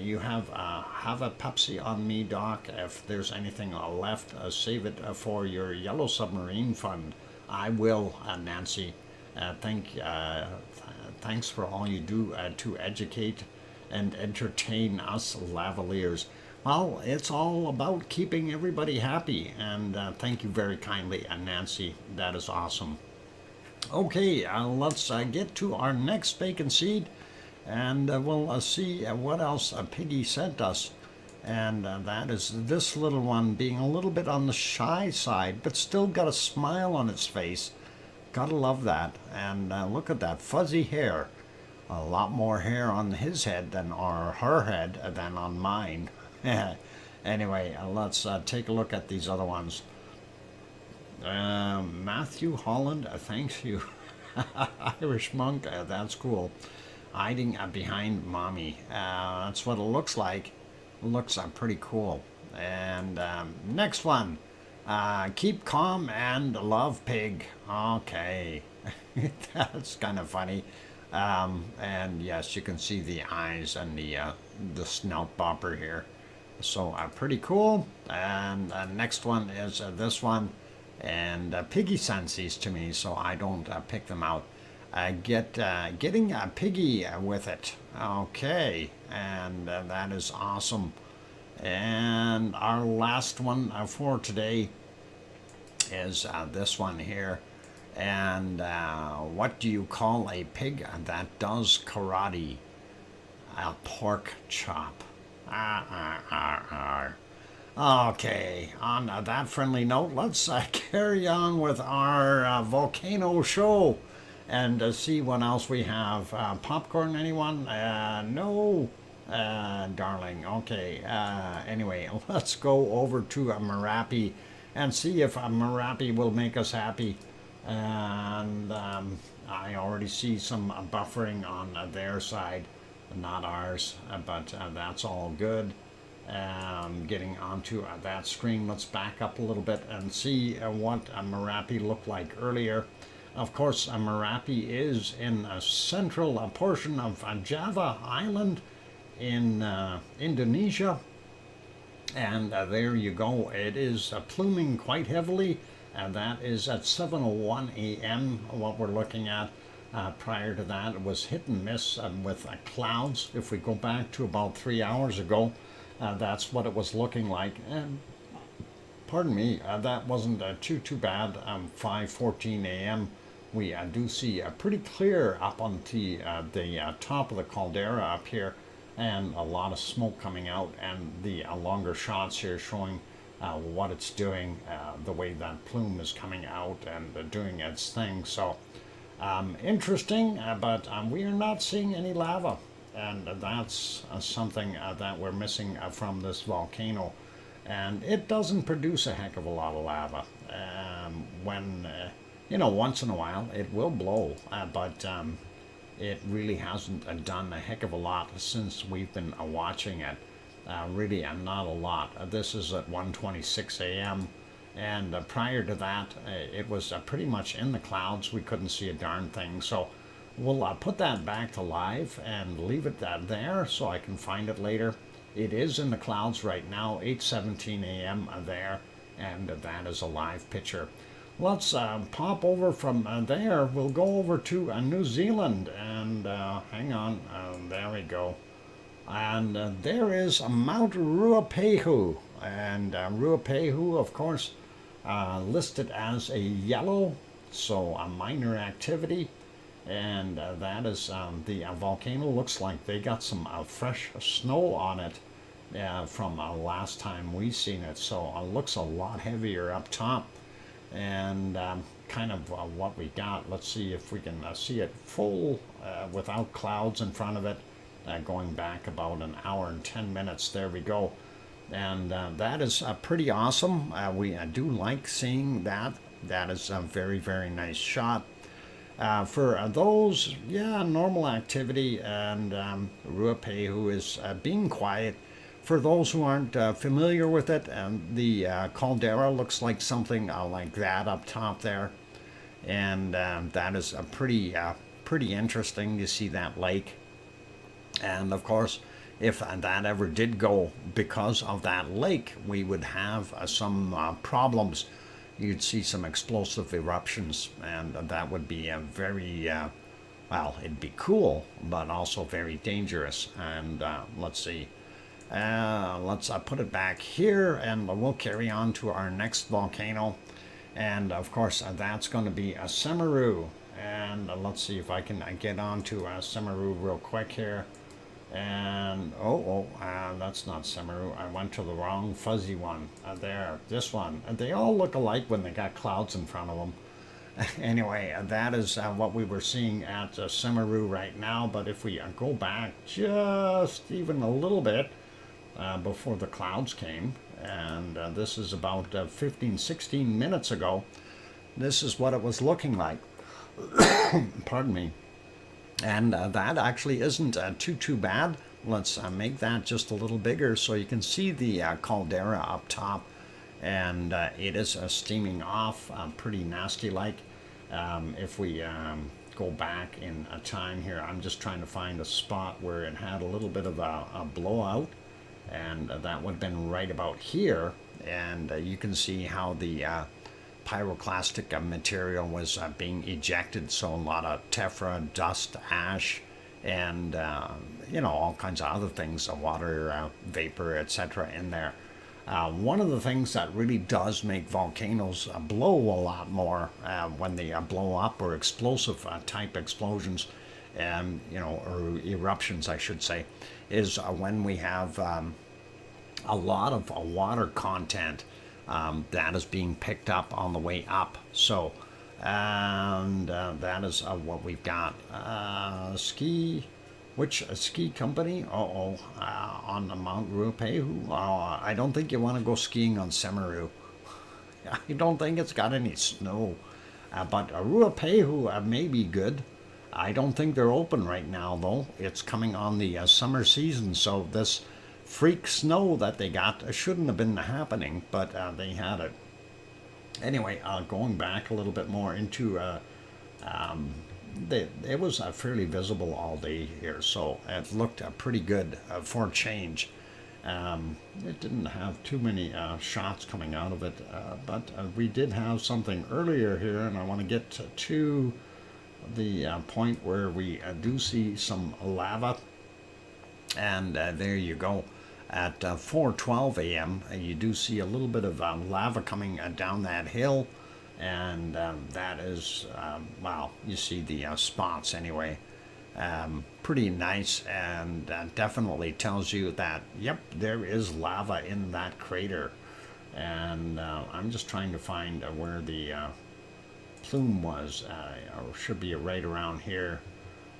you have a Pepsi on me, Doc. If there's anything left, save it for your Yellow Submarine Fund. I will, Nancy. Thanks for all you do to educate and entertain us lavaliers. Well, it's all about keeping everybody happy, and thank you very kindly, Nancy. That is awesome. Okay, let's get to our next bacon seed. And we'll see what else Piggy sent us. And that is this little one being a little bit on the shy side, but still got a smile on its face. Gotta love that. And look at that fuzzy hair. A lot more hair on his head than, or her head, than on mine. Anyway, let's take a look at these other ones. Matthew Holland, thanks you. Irish monk, that's cool. Hiding behind mommy. That's what it looks like. Looks pretty cool. And next one. Keep calm and love pig. Okay. That's kind of funny. And yes, you can see the eyes and the snout bopper here. So pretty cool. And next one is this one. And Piggy sends these to me, so I don't pick them out. getting piggy with it. Okay, and that is awesome. And our last one for today is this one here. And what do you call a pig that does karate? A pork chop. Okay, on that friendly note, let's carry on with our volcano show and see what else we have. Popcorn, anyone? No, darling. Okay, anyway, let's go over to Merapi and see if Merapi will make us happy. And I already see some buffering on their side, not ours, but that's all good. Getting onto that screen, let's back up a little bit and see what Merapi looked like earlier. Of course, Merapi is in a central portion of Java Island in Indonesia. And there you go. It is pluming quite heavily. And that is at 7:01 a.m. what we're looking at. Prior to that, it was hit and miss with clouds. If we go back to about 3 hours ago, that's what it was looking like. And pardon me, that wasn't too bad. 5:14 a.m. We do see pretty clear up on the top of the caldera up here, and a lot of smoke coming out, and the longer shots here showing what it's doing, the way that plume is coming out and doing its thing. So interesting, but we are not seeing any lava, and that's something that we're missing from this volcano. And it doesn't produce a heck of a lot of lava. When once in a while it will blow, but it really hasn't done a heck of a lot since we've been watching it. Really not a lot. This is at 1:26 a.m. and prior to that it was pretty much in the clouds. We couldn't see a darn thing. So we'll put that back to live and leave it there so I can find it later. It is in the clouds right now, 8:17 a.m. there, and that is a live picture. Let's pop over from there. We'll go over to New Zealand, and hang on, there we go. And there is Mount Ruapehu, and Ruapehu, of course, listed as a yellow, so a minor activity. And that is the volcano. Looks like they got some fresh snow on it from last time we seen it, so it looks a lot heavier up top. And kind of what we got. Let's see if we can see it full without clouds in front of it. Going back about an hour and 10 minutes. There we go. And that is pretty awesome. We do like seeing that. That is a very, very nice shot. For those, normal activity, and Ruapehu is being quiet. For those who aren't familiar with it, the caldera looks like something like that up top there. And that is a pretty interesting to see that lake. And of course, if that ever did go because of that lake, we would have some problems. You'd see some explosive eruptions, and that would be a very, well, it'd be cool, but also very dangerous. And let's see. Let's put it back here, and we'll carry on to our next volcano. And of course, that's going to be Semeru. And let's see if I can get on to Semeru real quick here. And that's not Semeru. I went to the wrong fuzzy one. There, this one. They all look alike when they got clouds in front of them. Anyway, that is what we were seeing at Semeru right now. But if we go back just even a little bit before the clouds came, and this is about 15-16 minutes ago, this is what it was looking like. Pardon me. And that actually isn't too bad. Let's make that just a little bigger so you can see the caldera up top. And it is steaming off pretty nasty like. If we go back in time here, I'm just trying to find a spot where it had a little bit of a blowout. And that would have been right about here. And you can see how the pyroclastic material was being ejected, so a lot of tephra, dust, ash, and all kinds of other things, water vapor, etc. in there. One of the things that really does make volcanoes blow a lot more when they blow up, or explosive type explosions, or eruptions, I should say, is when we have a lot of water content that is being picked up on the way up. So, and that is what we've got. Which ski company? On Mount Ruapehu? I don't think you want to go skiing on Semeru. I don't think it's got any snow. But Ruapehu may be good. I don't think they're open right now, though. It's coming on the summer season, so this freak snow that they got shouldn't have been happening, but they had it. Anyway, going back a little bit more into it was fairly visible all day here, so it looked pretty good for a change. It didn't have too many shots coming out of it, but we did have something earlier here, and I want to get to the point where we do see some lava, and there you go. At 4:12 a.m. You do see a little bit of lava coming down that hill, and that is, well, you see the spots anyway. Pretty nice, and definitely tells you that, yep, there is lava in that crater. And I'm just trying to find where the plume was, or should be right around here.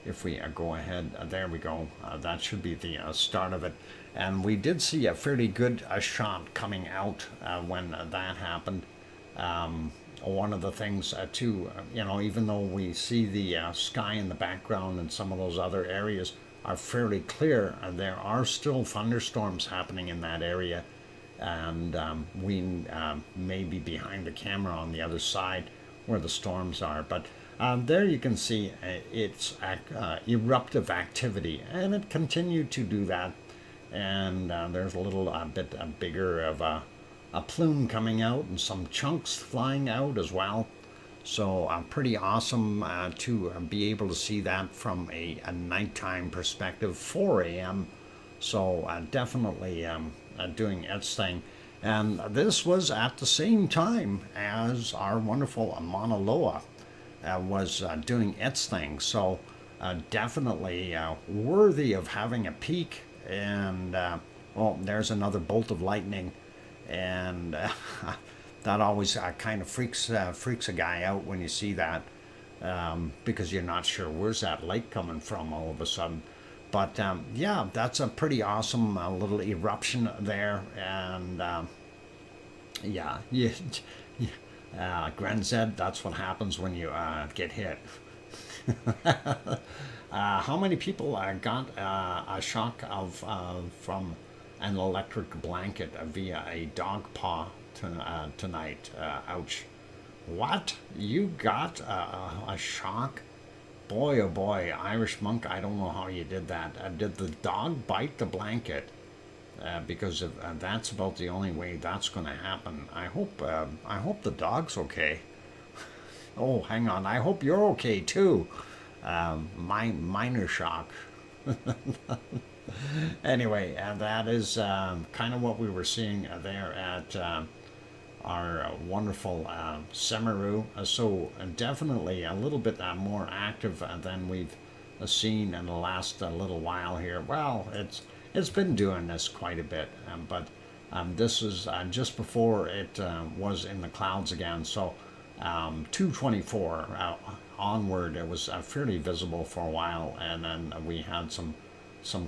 If we go ahead, there we go. That should be the start of it. And we did see a fairly good shot coming out when that happened. One of the things too, even though we see the sky in the background and some of those other areas are fairly clear, there are still thunderstorms happening in that area. And we may be behind the camera on the other side where the storms are. But there you can see it's eruptive activity, and it continued to do that. And there's a little bit bigger of a plume coming out, and some chunks flying out as well. So pretty awesome to be able to see that from a nighttime perspective, 4 a.m. So definitely doing its thing. And this was at the same time as our wonderful Mauna Loa was doing its thing. So definitely worthy of having a peek. And well, there's another bolt of lightning, and that always kind of freaks a guy out when you see that, because you're not sure where's that light coming from all of a sudden. But yeah, that's a pretty awesome little eruption there. And yeah, Gren said that's what happens when you get hit. How many people got a shock from an electric blanket via a dog paw tonight? Ouch. What? You got a shock? Boy, oh boy, Irish monk, I don't know how you did that. Did the dog bite the blanket? Because that's about the only way that's going to happen. I hope the dog's okay. Oh, hang on. I hope you're okay too. Minor shock. Anyway, that is kind of what we were seeing there at our wonderful Semeru. So definitely a little bit more active than we've seen in the last little while here. Well, it's been doing this quite a bit, but this is just before it was in the clouds again. So 2:24 onward, it was fairly visible for a while, and then we had some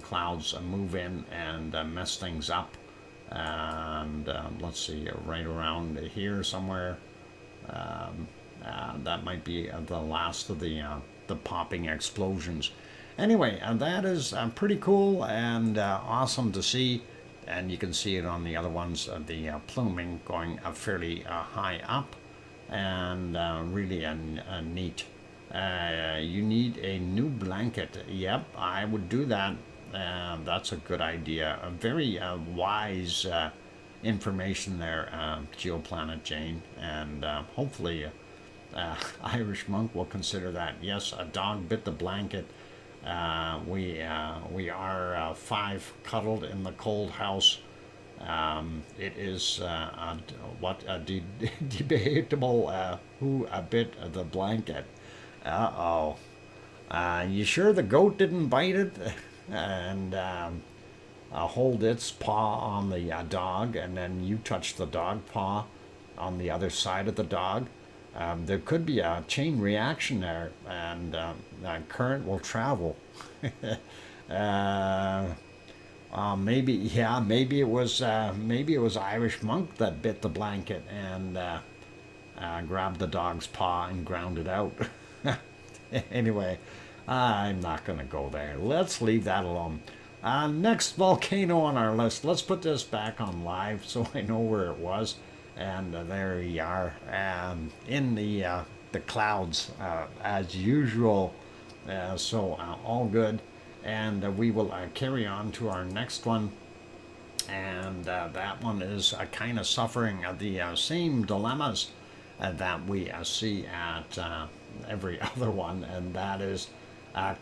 clouds move in and mess things up. And let's see, right around here somewhere, that might be the last of the popping explosions. Anyway, that is pretty cool and awesome to see. And you can see it on the other ones, the pluming going fairly high up, and really neat. You need a new blanket. Yep, I would do that. That's a good idea. A very wise information there, Geoplanet Jane, and hopefully Irish monk will consider that. Yes, a dog bit the blanket. We are 5 cuddled in the cold house. It is debatable who bit the blanket. Uh-oh. You sure the goat didn't bite it? And hold its paw on the dog, and then you touch the dog paw on the other side of the dog. There could be a chain reaction there, and current will travel. Maybe it was Irish monk that bit the blanket and grabbed the dog's paw and ground it out. Anyway, I'm not going to go there. Let's leave that alone. Next volcano on our list. Let's put this back on live so I know where it was. And there we are, in the clouds as usual. So all good. And we will carry on to our next one. And that one is kind of suffering the same dilemmas that we see at every other one, and that is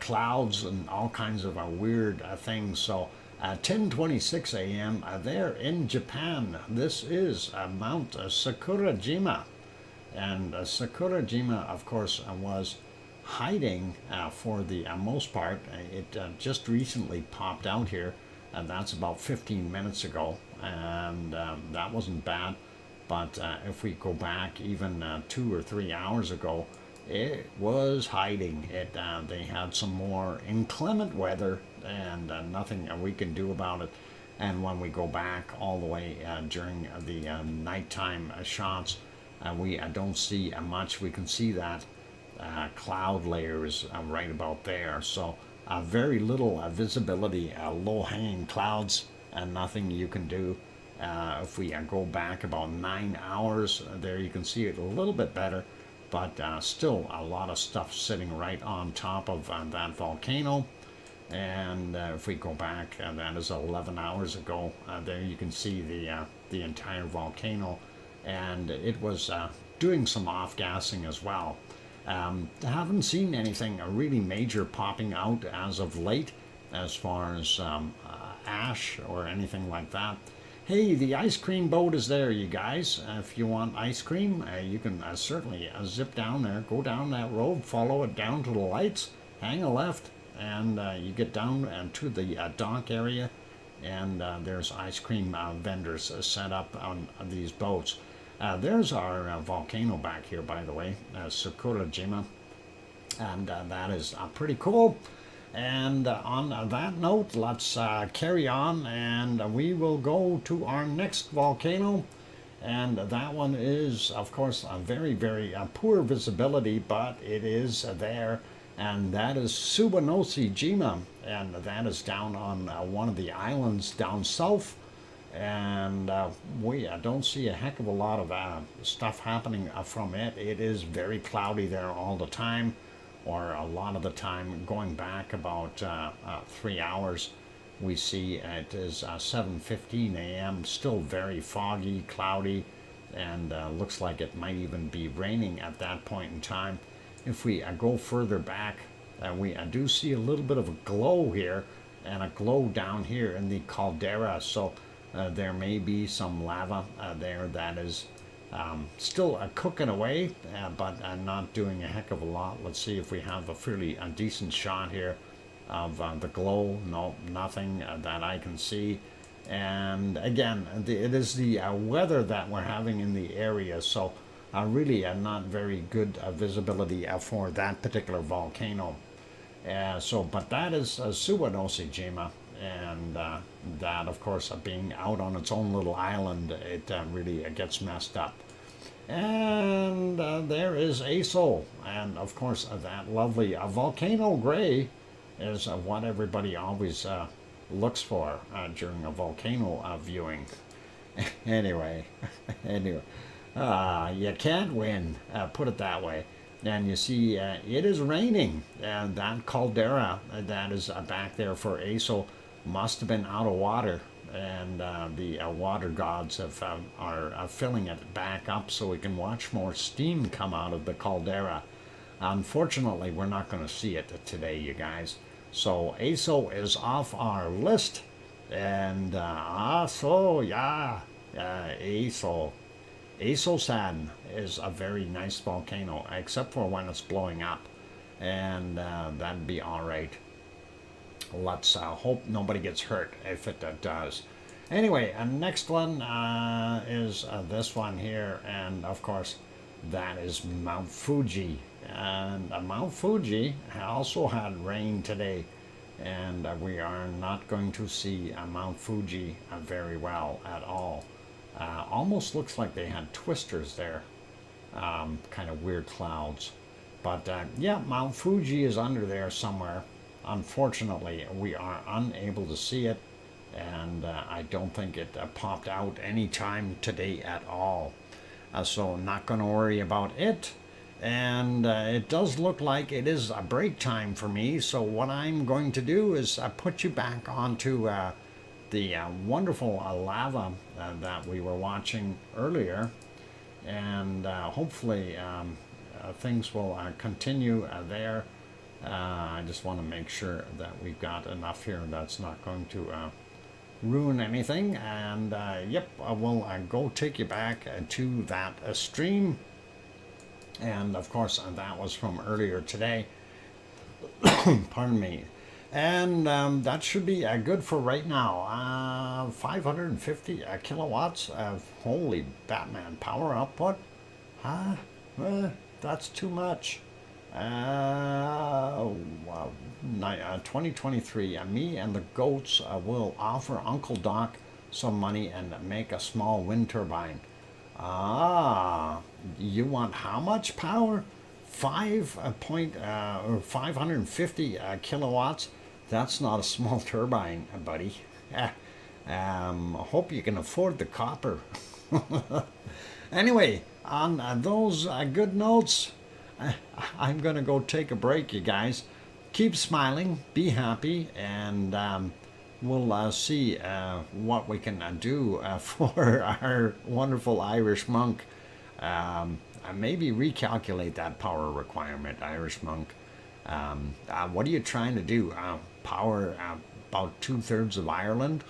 clouds and all kinds of weird things. So 10:26 a.m. There in Japan. This is Mount Sakurajima, and Sakurajima, of course, was hiding for the most part. It just recently popped out here, and that's about 15 minutes ago, and that wasn't bad. But if we go back even 2 or 3 hours ago, it was hiding. They had some more inclement weather, and nothing we can do about it. And when we go back all the way during the nighttime shots, we don't see much. We can see that cloud layers right about there. So very little visibility, low-hanging clouds, and nothing you can do. If we go back about 9 hours, there you can see it a little bit better, but still a lot of stuff sitting right on top of that volcano. And if we go back, that is 11 hours ago, there you can see the entire volcano, and it was doing some off-gassing as well. Haven't seen anything really major popping out as of late as far as ash or anything like that. Hey, the ice cream boat is there, you guys. If you want ice cream, you can certainly zip down there, go down that road, follow it down to the lights, hang a left, and you get down to the dock area, and there's ice cream vendors set up on these boats. There's our volcano back here, by the way, Sakurajima, and that is pretty cool. And on that note, let's carry on, and we will go to our next volcano. And that one is, of course, a very, very poor visibility, but it is there. And that is Subanosi-jima, and that is down on one of the islands down south. And we don't see a heck of a lot of stuff happening from it. It is very cloudy there all the time, or a lot of the time. Going back about 3 hours, we see it is 7:15 a.m. Still very foggy, cloudy, and looks like it might even be raining at that point in time. If we go further back, we do see a little bit of a glow here, and a glow down here in the caldera. So there may be some lava there that is still cooking away, but not doing a heck of a lot. Let's see if we have a fairly decent shot here of the glow. No, nothing that I can see. And again, it is the weather that we're having in the area, so really not very good visibility for that particular volcano. But that is Subanosi-jima, and that, of course, being out on its own little island, it really gets messed up. And there is Aso, and of course that lovely volcano gray is what everybody always looks for during a volcano viewing. anyway, you can't win, put it that way. And you see it is raining, and that caldera that is back there for Aso must have been out of water, and the water gods are filling it back up so we can watch more steam come out of the caldera. Unfortunately, we're not going to see it today, you guys. So ASO is off our list, and ASO-san is a very nice volcano, except for when it's blowing up, and that'd be all right. Let's hope nobody gets hurt if it does. Anyway, next one is this one here, and of course that is Mount Fuji. And Mount Fuji also had rain today, and we are not going to see Mount Fuji very well at all. Almost looks like they had twisters there, kind of weird clouds. But yeah, Mount Fuji is under there somewhere. Unfortunately, we are unable to see it, and I don't think it popped out any time today at all. So not going to worry about it. And it does look like it is a break time for me, so what I'm going to do is put you back onto the wonderful lava that we were watching earlier, and hopefully things will continue there. I just want to make sure that we've got enough here that's not going to ruin anything, and yep, I will go take you back to that stream. And of course, that was from earlier today. Pardon me. And that should be good for right now. 550 kilowatts of holy Batman power output. Huh? That's too much. 2023. Me and the goats will offer Uncle Doc some money and make a small wind turbine. You want how much power? 550 kilowatts. That's not a small turbine, buddy. Hope you can afford the copper. Anyway, on those good notes, I'm gonna go take a break, you guys. Keep smiling, be happy, and we'll see what we can do for our wonderful Irish monk. Maybe recalculate that power requirement, Irish monk. What are you trying to do? Power about 2/3 of Ireland?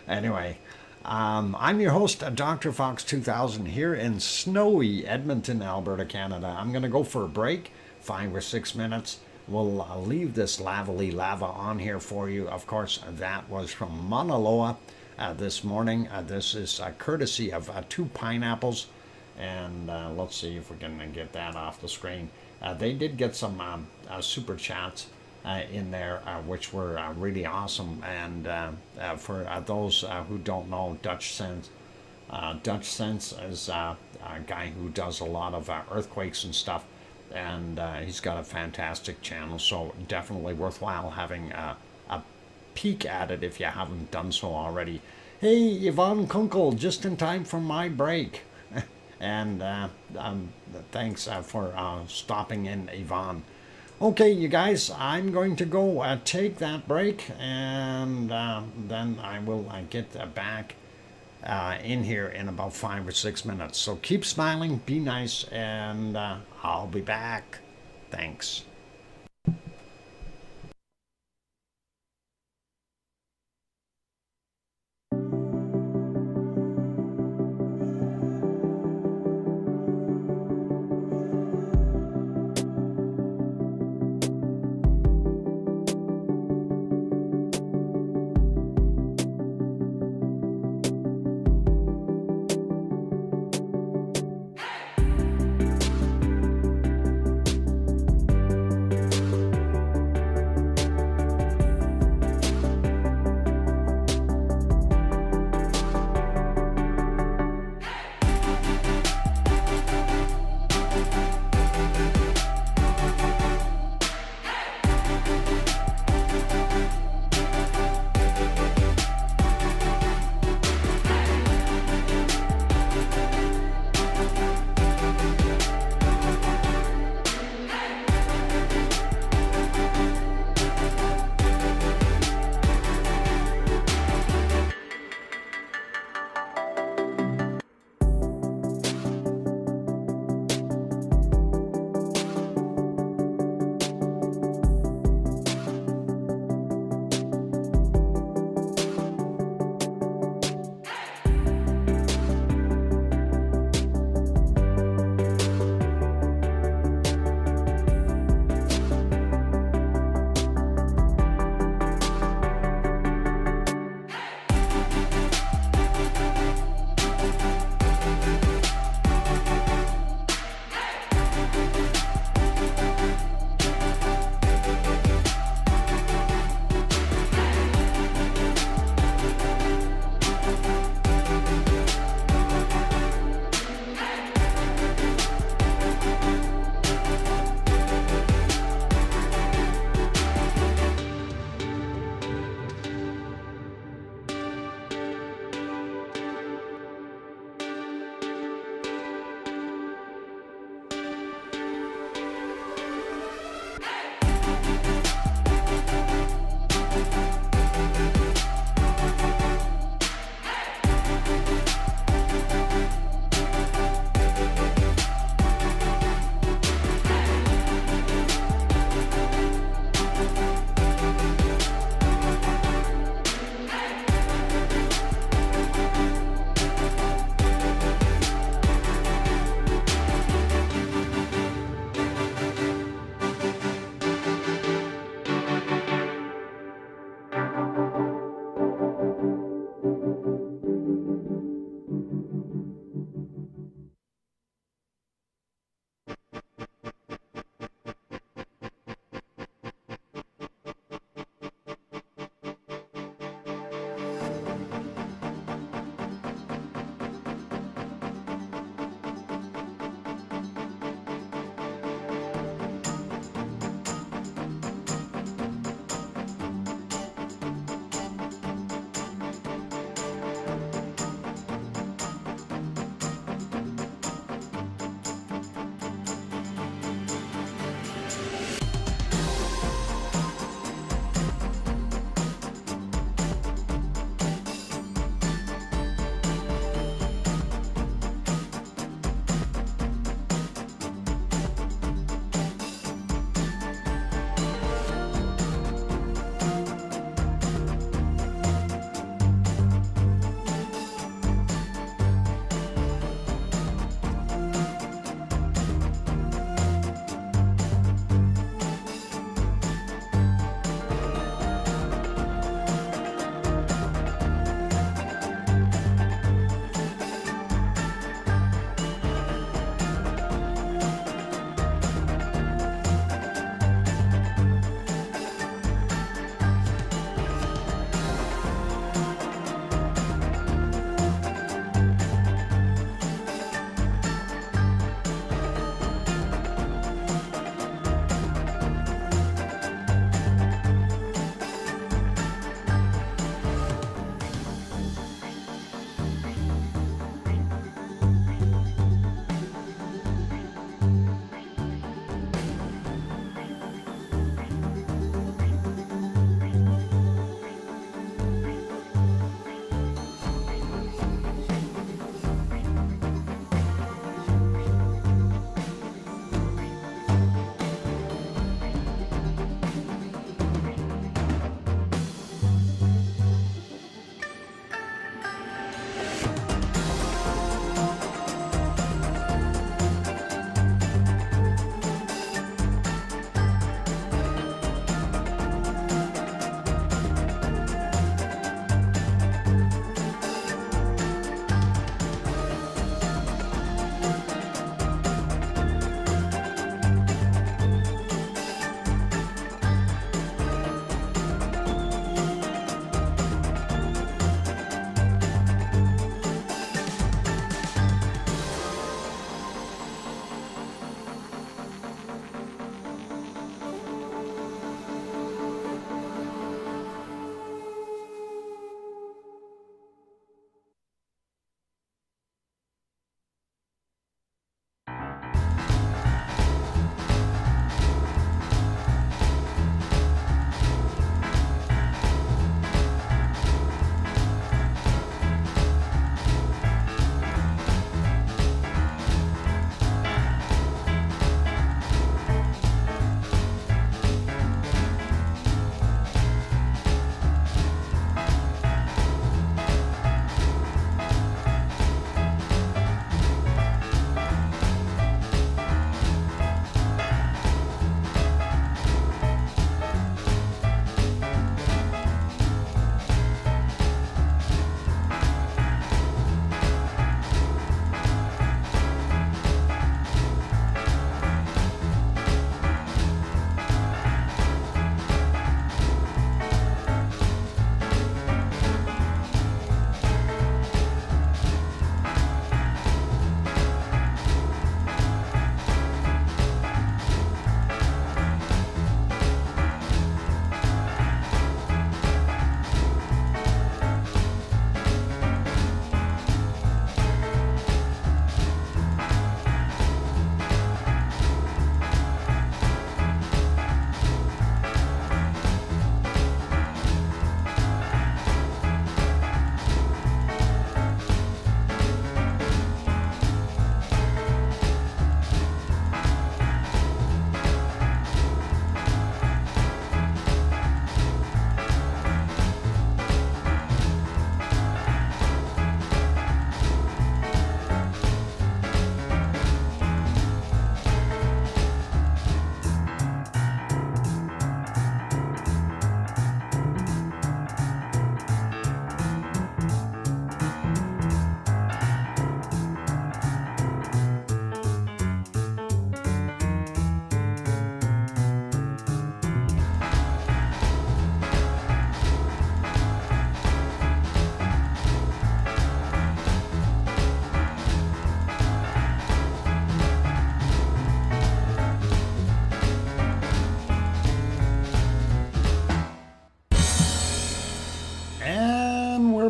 Anyway, I'm your host, DrFox2000, here in snowy Edmonton, Alberta, Canada. I'm going to go for a break, 5 or 6 minutes. We'll leave this lavely lava on here for you. Of course, that was from Mauna Loa this morning. This is courtesy of 2 pineapples. And let's see if we can get that off the screen. They did get some super chats in there, which were really awesome. And for those who don't know, Dutch Sense is a guy who does a lot of earthquakes and stuff. And he's got a fantastic channel, so definitely worthwhile having a peek at it if you haven't done so already. Hey, Yvonne Kunkel, just in time for my break. And thanks for stopping in, Yvonne. Okay, you guys, I'm going to go take that break, and then I will get back in here in about 5 or 6 minutes. So keep smiling, be nice, and I'll be back. Thanks.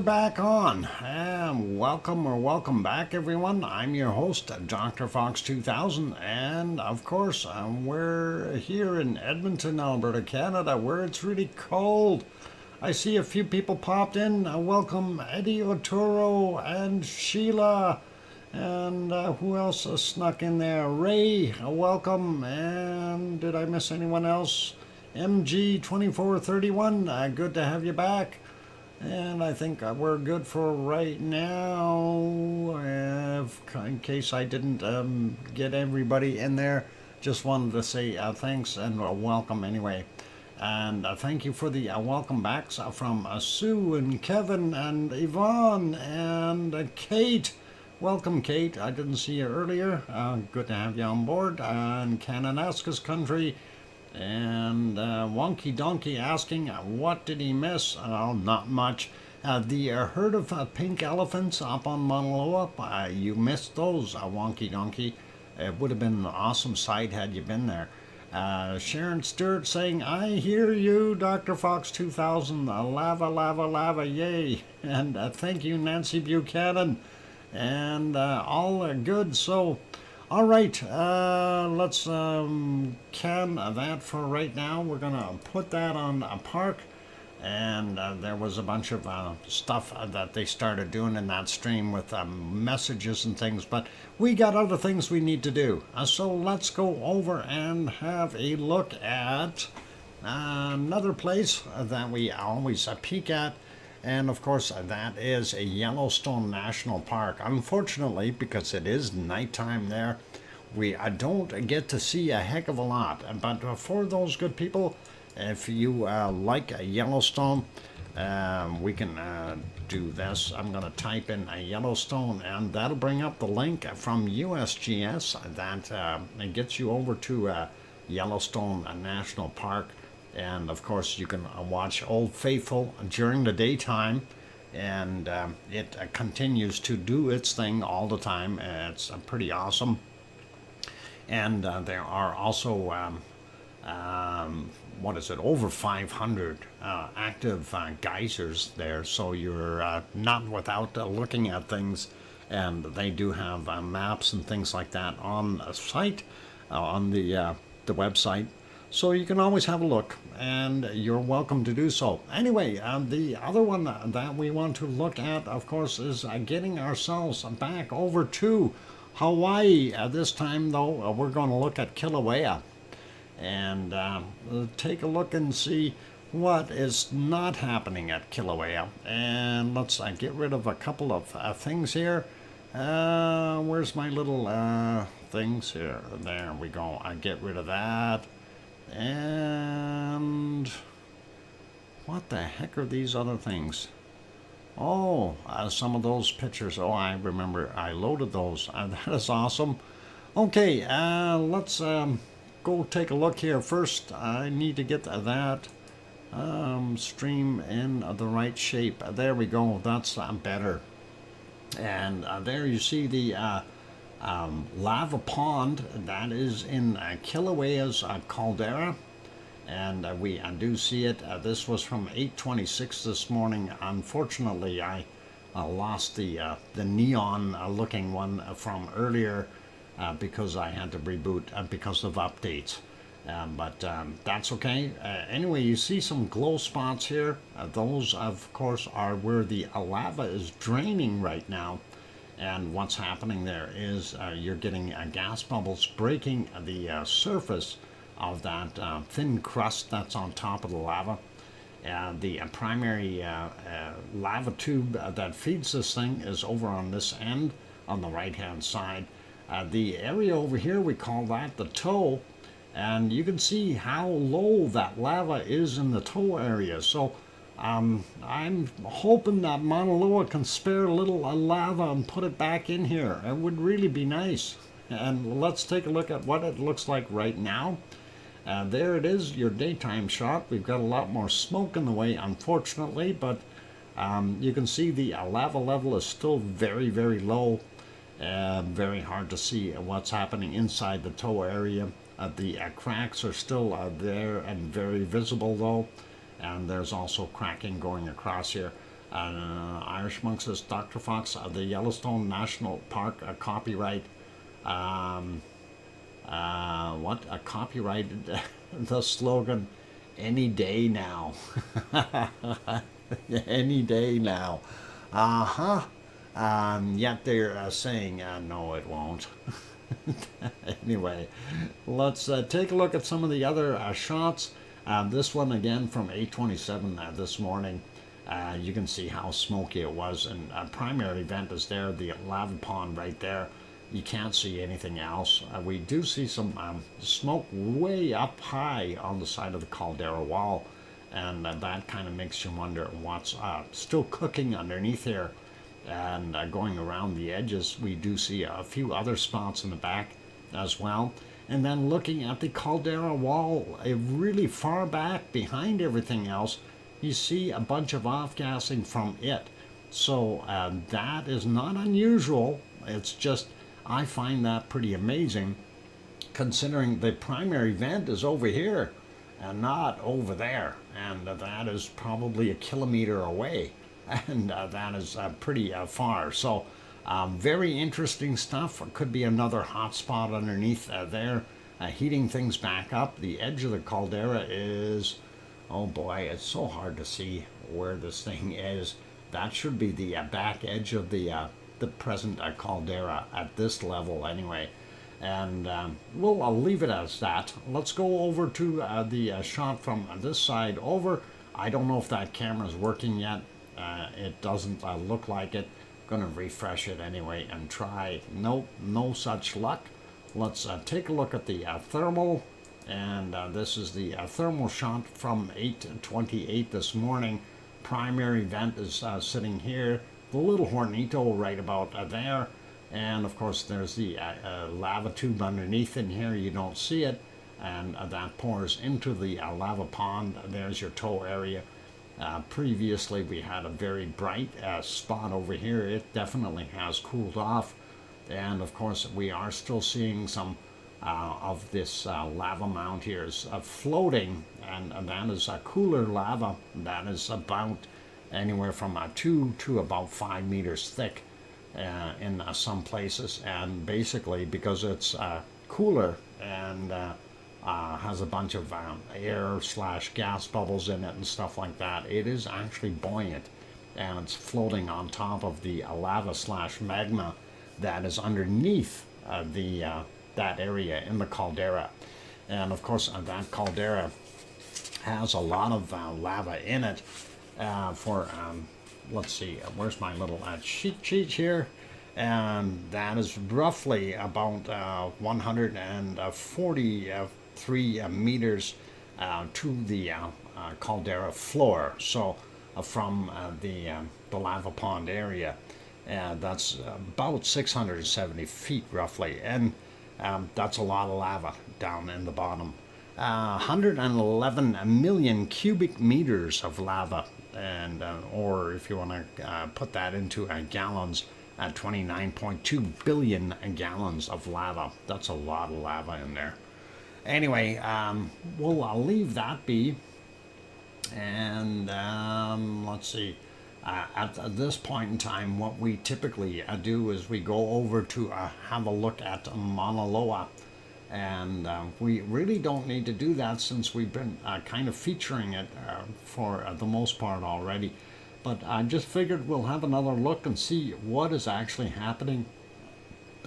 back on. Welcome back, everyone. I'm your host, DrFox2000, and of course, we're here in Edmonton, Alberta, Canada, where it's really cold. I see a few people popped in. Welcome, Eddie Oturo and Sheila. And who else snuck in there? Ray, welcome. And did I miss anyone else? MG2431, good to have you back. And I think we're good for right now. In case I didn't get everybody in there, just wanted to say thanks and welcome anyway. And thank you for the welcome backs from Sue and Kevin and Yvonne and Kate. Welcome, Kate. I didn't see you earlier. Good to have you on board. And Kananaska's country. And Wonky Donkey asking, what did he miss? Not much. The herd of pink elephants up on Mauna Loa, you missed those, Wonky Donkey. It would have been an awesome sight had you been there. Sharon Stewart saying, I hear you, DrFox2000, lava, lava, lava, yay. And thank you, Nancy Buchanan. And all good, so... All right, let's can that for right now. We're going to put that on a park. And there was a bunch of stuff that they started doing in that stream with messages and things. But we got other things we need to do. So let's go over and have a look at another place that we always peek at. And of course, that is a Yellowstone National Park. Unfortunately, because it is nighttime there, we don't get to see a heck of a lot. But for those good people, if you like Yellowstone, we can do this. I'm going to type in Yellowstone, and that'll bring up the link from USGS that gets you over to Yellowstone National Park. And of course, you can watch Old Faithful during the daytime, and it continues to do its thing all the time. It's pretty awesome. And there are also, over 500 active geysers there, so you're not without looking at things. And they do have maps and things like that on the site, on the website. So you can always have a look, and you're welcome to do so. Anyway, the other one that we want to look at, of course, is getting ourselves back over to Hawaii. This time, though, we're going to look at Kilauea and take a look and see what is not happening at Kilauea. And let's get rid of a couple of things here. Where's my little things here? There we go. I get rid of that. And what the heck are these other things? Oh, some of those pictures. Oh, I remember I loaded those. That is awesome. Okay, let's go take a look here. First, I need to get that stream in the right shape. There we go. That's better. And there you see the lava pond that is in Kilauea's caldera, and we do see it. This was from 8:26 this morning. Unfortunately, I lost the neon looking one from earlier because I had to reboot because of updates. But that's okay. Anyway, you see some glow spots here. Those, of course, are where the lava is draining right now. And what's happening there is you're getting gas bubbles breaking the surface of that thin crust that's on top of the lava. The primary lava tube that feeds this thing is over on this end on the right hand side. The area over here, we call that the toe. And you can see how low that lava is in the toe area. So I'm hoping that Mauna Loa can spare a little lava and put it back in here. It would really be nice. And let's take a look at what it looks like right now. There it is, your daytime shot. We've got a lot more smoke in the way, unfortunately, but you can see the lava level is still very, very low. Very hard to see what's happening inside the toe area. The cracks are still there and very visible, though. And there's also cracking going across here. Irish monk says, Dr. Fox, the Yellowstone National Park copyright. What? Copyrighted the slogan, any day now. Any day now. Uh-huh. Yet they're saying, no, it won't. Anyway, let's take a look at some of the other shots. This one again from 8:27 this morning. You can see how smoky it was, and primary vent is there, the lava pond right there. You can't see anything else. We do see some smoke way up high on the side of the caldera wall, and that kind of makes you wonder what's still cooking underneath here. And going around the edges, we do see a few other spots in the back as well. And then looking at the caldera wall, really far back behind everything else, you see a bunch of off-gassing from it. So that is not unusual. It's just, I find that pretty amazing, considering the primary vent is over here and not over there. And that is probably a kilometer away. And that is pretty far. So very interesting stuff. It could be another hot spot underneath there, heating things back up. The edge of the caldera is, oh boy, it's so hard to see where this thing is. That should be the back edge of the present caldera at this level anyway. And I'll leave it as that. Let's go over to the shot from this side over. I don't know if that camera is working yet. It doesn't look like it. I'm gonna refresh it anyway and try. Nope, no such luck. Let's take a look at the thermal, and this is the thermal shot from 8:28 this morning. Primary vent is sitting here, the little hornito right about there, and of course there's the lava tube underneath in here. You don't see it, and that pours into the lava pond. There's your toe area. Previously we had a very bright spot over here. It definitely has cooled off, and of course we are still seeing some of this lava mount here is floating, and that is cooler lava that is about anywhere from 2 to about 5 meters thick in some places. And basically because it's cooler and has a bunch of air/gas bubbles in it and stuff like that, it is actually buoyant, and it's floating on top of the lava/magma that is underneath that area in the caldera. And of course that caldera has a lot of lava in it. Let's see, where's my little cheat sheet here? And that is roughly about 143 meters to the caldera floor. So from the lava pond area, that's about 670 feet roughly, and that's a lot of lava down in the bottom. 111 million cubic meters of lava, and or if you want to put that into gallons, at 29.2 billion gallons of lava. That's a lot of lava in there. Anyway, I'll leave that be. And let's see. At this point in time, what we typically do is we go over to have a look at Mauna Loa. And we really don't need to do that since we've been kind of featuring it for the most part already. But I just figured we'll have another look and see what is actually happening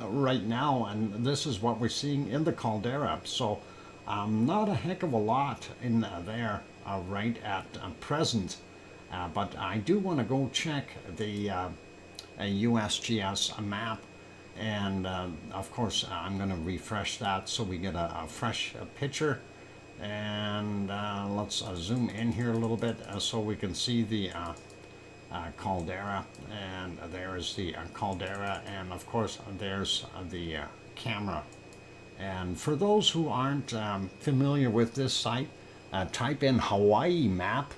right now. And this is what we're seeing in the caldera. So not a heck of a lot in there right at present. But I do want to go check the USGS map. And of course, I'm going to refresh that so we get a fresh picture. And let's zoom in here a little bit so we can see the caldera. And there's the caldera, and of course there's the camera. And for those who aren't familiar with this site, type in Hawaii map,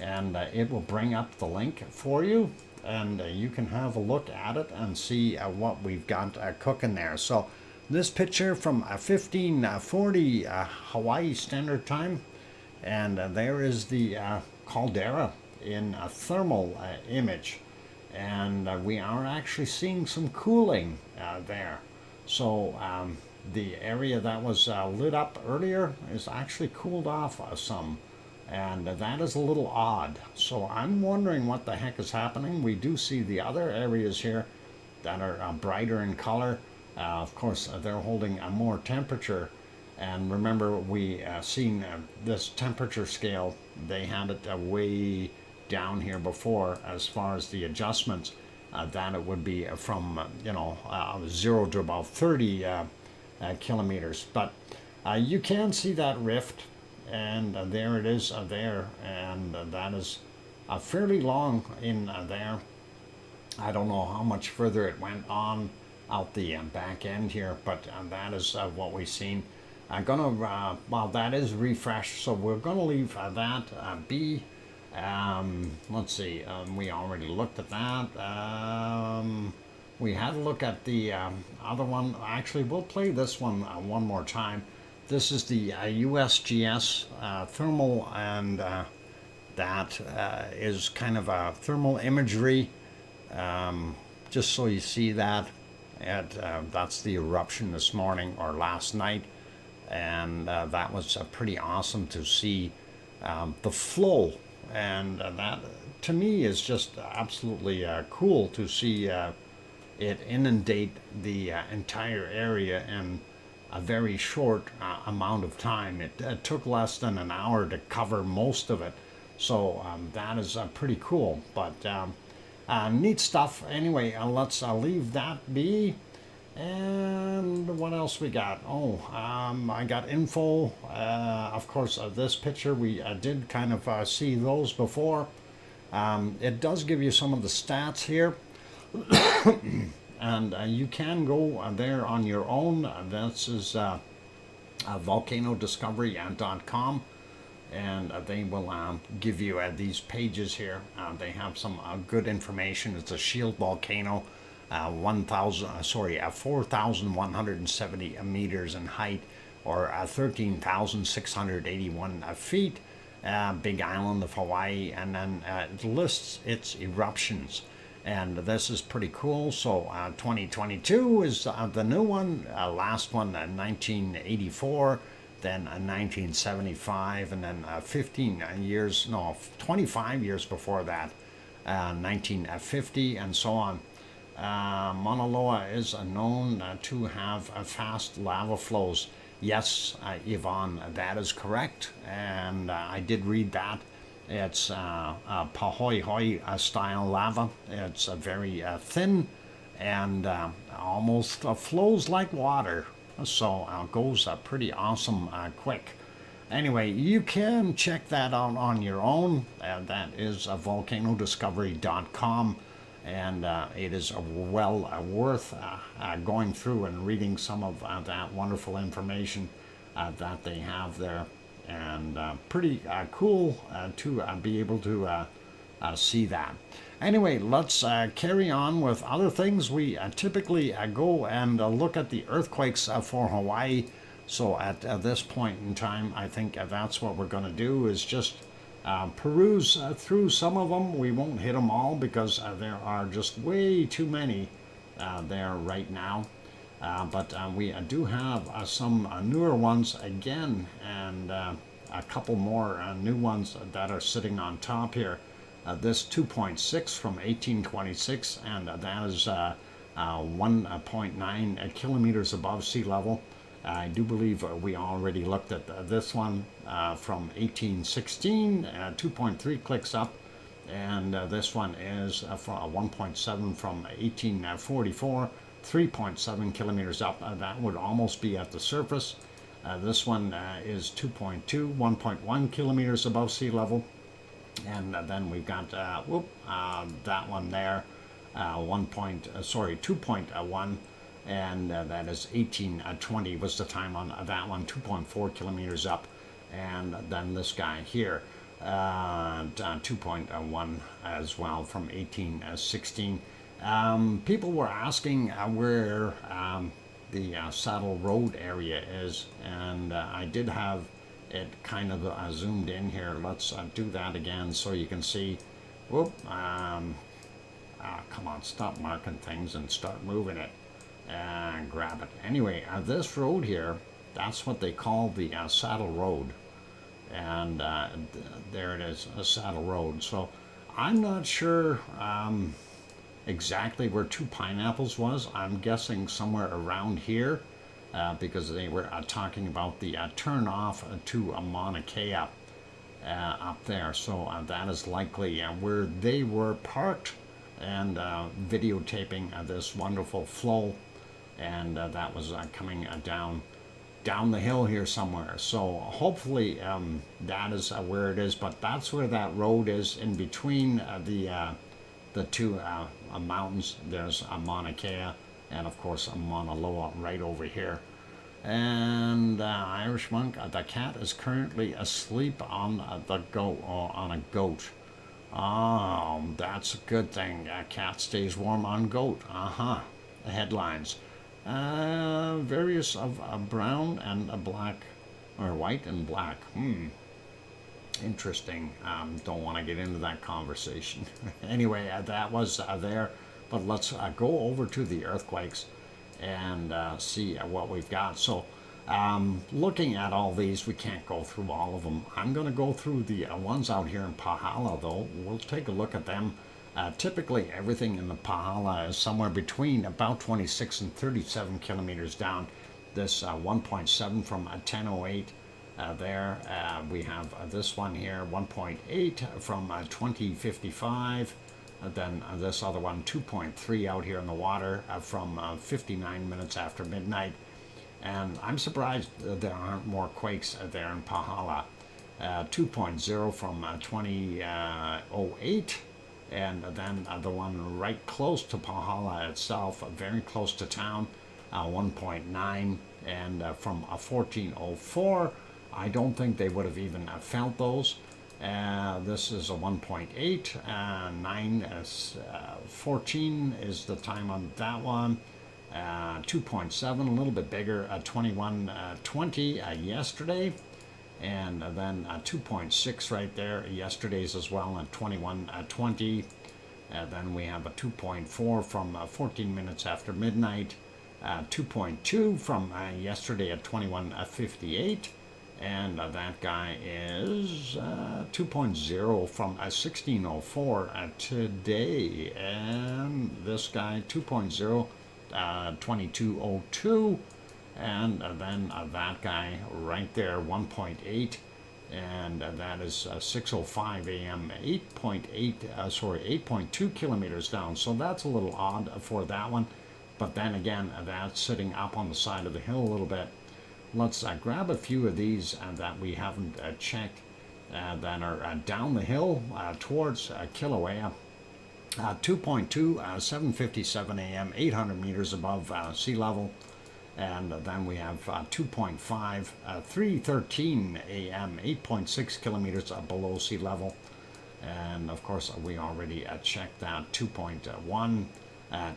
and it will bring up the link for you, and you can have a look at it and see what we've got cooking there. So this picture from 1540 Hawaii Standard Time, and there is the caldera in a thermal image, and we are actually seeing some cooling there. So the area that was lit up earlier is actually cooled off some, and that is a little odd. So I'm wondering what the heck is happening. We do see the other areas here that are brighter in color. Of course, they're holding more temperature. And remember, we seen this temperature scale. They had it way down here before, as far as the adjustments. That it would be from 0 to about 30 kilometers. But you can see that rift, and there it is there, and that is fairly long in there. I don't know how much further it went on out the back end here, but that is what we've seen. I'm gonna, well, that is refreshed, so we're gonna leave that be. Let's see, we already looked at that. We had a look at the other one. Actually, we'll play this one one more time. This is the USGS thermal, and that is kind of a thermal imagery. Just so you see that, that's the eruption this morning or last night, and that was pretty awesome to see the flow, and that to me is just absolutely cool to see it inundate the entire area in a very short amount of time. It took less than an hour to cover most of it, so that is pretty cool. But neat stuff. Anyway, let's leave that be. And what else we got? Oh, I got info. Of course, this picture, we did kind of see those before. It does give you some of the stats here. And you can go there on your own. This is volcanodiscovery.com. And they will give you these pages here. They have some good information. It's a shield volcano, 4,170 meters in height, or 13,681 feet. Big island of Hawaii, and then it lists its eruptions. And this is pretty cool. So 2022 is the new one. Last one, 1984. Then 1975, and then 25 years before that, 1950, and so on. Mauna Loa is known to have fast lava flows. Yes, Yvonne, that is correct, and I did read that. It's Pahoehoe style lava. It's very thin and almost flows like water. So goes pretty awesome quick. Anyway, you can check that out on your own. That is volcanodiscovery.com, and it is well worth going through and reading some of that wonderful information that they have there, and pretty cool to be able to see that. Anyway, let's carry on with other things. We typically go and look at the earthquakes for Hawaii. So at this point in time, I think that's what we're going to do, is just peruse through some of them. We won't hit them all because there are just way too many there right now. But we do have some newer ones again, and a couple more new ones that are sitting on top here. This 2.6 from 1826, and that is 1.9 kilometers above sea level. I do believe we already looked at this one from 1816, 2.3 clicks up, and this one is from 1.7 from 1844, 3.7 kilometers up. That would almost be at the surface. This one is 2.2, 1.1 kilometers above sea level. And then we've got that one there, 2.1, and that is 1820 was the time on that one, 2.4 kilometers up. And then this guy here, 2.1 as well from 1816. People were asking where the Saddle Road area is, and I did have it kind of zoomed in here. Let's do that again so you can see. Whoop, come on, stop marking things and start moving it and grab it. Anyway, this road here, that's what they call the saddle road. And there it is, a saddle road. So I'm not sure exactly where Two Pineapples was. I'm guessing somewhere around here because they were talking about the turn off to Mauna Loa up there. So that is likely where they were parked and videotaping this wonderful flow, and that was coming down the hill here somewhere. So hopefully that is where it is, but that's where that road is in between the two mountains. There's Mauna Loa and of course Mauna Loa right over here. And Irish monk, the cat is currently asleep on the goat, on a goat. Oh, that's a good thing. A cat stays warm on goat. The headlines. Various of brown and black, or white and black. Interesting. Don't want to get into that conversation. Anyway, that was there. But let's go over to the earthquakes and see what we've got. So looking at all these, we can't go through all of them. I'm going to go through the ones out here in Pahala, though. We'll take a look at them. Typically, everything in the Pahala is somewhere between about 26 and 37 kilometers down. This 1.7 from 1008 there. We have this one here, 1.8 from 2055. Then this other one, 2.3 out here in the water from 59 minutes after midnight. And I'm surprised there aren't more quakes there in Pahala. 2.0 from 2008. And then the one right close to Pahala itself, very close to town, 1.9. And from 1404, I don't think they would have even felt those. This is a 1.8, 14 is the time on that one. 2.7, a little bit bigger, 2120 yesterday, and then 2.6 right there, yesterday's as well, at 2120. Then we have a 2.4 from 14 minutes after midnight, 2.2 from yesterday at 2158. And that guy is 2.0 from 1604 today. And this guy 2.0, 2202. And then that guy right there, 1.8. And that is 6:05 a.m. 8.2 kilometers down. So that's a little odd for that one. But then again, that's sitting up on the side of the hill a little bit. Let's grab a few of these that we haven't checked that are down the hill towards Kilauea. 2.2, 7:57 a.m., 800 meters above sea level. And then we have 2.5, 3:13 a.m., 8.6 kilometers below sea level. And of course, we already checked that. 2.1.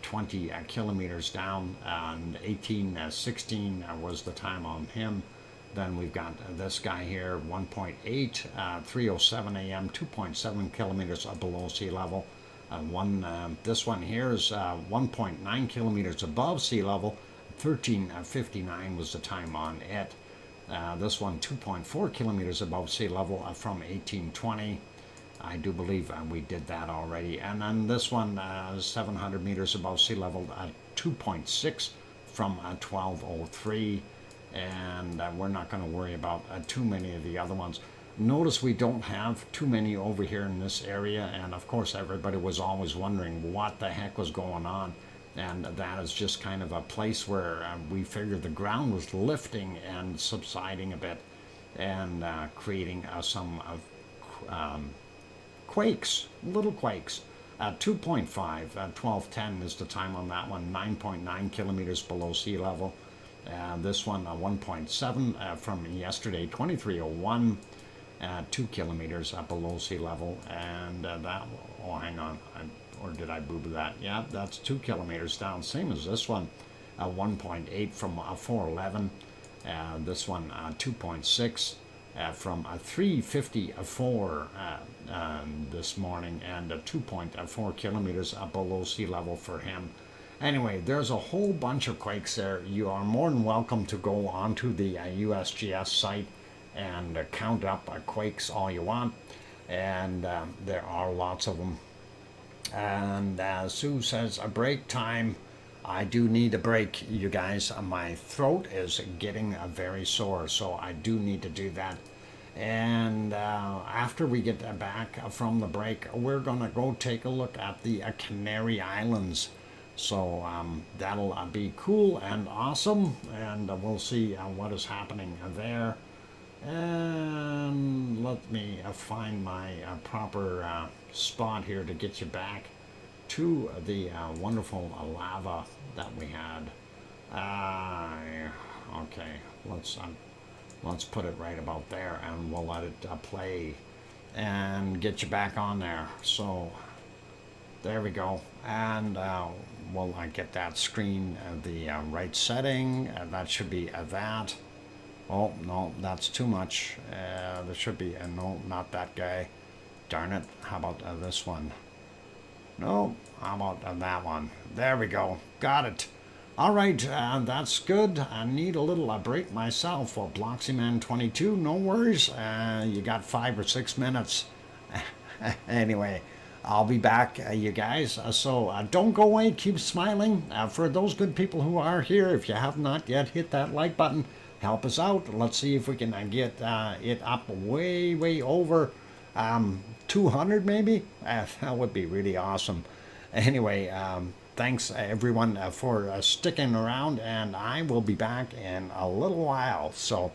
20 kilometers down, and 18:16 was the time on him. Then we've got this guy here, 1.8, 3:07 a.m., 2.7 kilometers below sea level. This one here is 1.9 kilometers above sea level. 13:59 was the time on it. This one, 2.4 kilometers above sea level from 1820. I do believe we did that already. And then this one, 700 meters above sea level, 2.6 from 1203. And we're not going to worry about too many of the other ones. Notice we don't have too many over here in this area. And of course, everybody was always wondering what the heck was going on. And that is just kind of a place where we figured the ground was lifting and subsiding a bit and creating some quakes, little quakes. 2.5, 12:10 is the time on that one, 9.9 kilometers below sea level. This one, 1.7 from yesterday, 23:01, 2 kilometers below sea level. And that, oh, hang on, or did I boo-boo that? Yeah, that's 2 kilometers down, same as this one, 1.8 from 4:11. This one, 2.6. from 354 this morning, and 2.4 kilometers below sea level for him. Anyway, there's a whole bunch of quakes there. You are more than welcome to go onto the USGS site and count up quakes all you want, and there are lots of them. And Sue says, a break time. I do need a break, you guys. My throat is getting very sore, so I do need to do that. And after we get back from the break, we're going to go take a look at the Canary Islands. So that'll be cool and awesome, and we'll see what is happening there. And let me find my proper spot here to get you back to the wonderful lava that we had. Okay, let's put it right about there, and we'll let it play and get you back on there. So there we go, and we'll get that screen the right setting. That should be that. Oh no, that's too much. There should be no, not that guy. Darn it. How about this one? No, how about that one? There we go. Got it. All right, that's good. I need a little break myself. For Bloxyman22, no worries. You got 5 or 6 minutes. Anyway, I'll be back, you guys. So don't go away. Keep smiling. For those good people who are here, if you have not yet hit that like button, help us out. Let's see if we can get it up way over 200 maybe. That would be really awesome. Anyway, thanks everyone for sticking around, and I will be back in a little while. So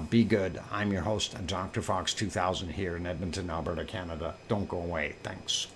be good. I'm your host, DrFox2000, here in Edmonton, Alberta, Canada. Don't go away. Thanks.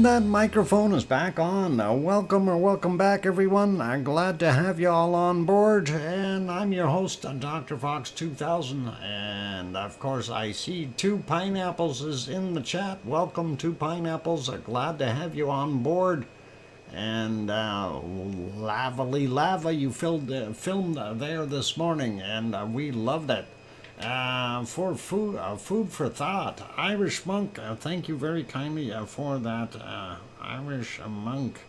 And that microphone is back on. Welcome back, everyone. I'm glad to have you all on board. And I'm your host, DrFox2000. And of course, I see Two Pineapples is in the chat. Welcome, Two Pineapples. Glad to have you on board. And Lavely Lava, you filmed there this morning, and we loved it. For food for thought, Irish Monk, thank you very kindly for that, Irish Monk.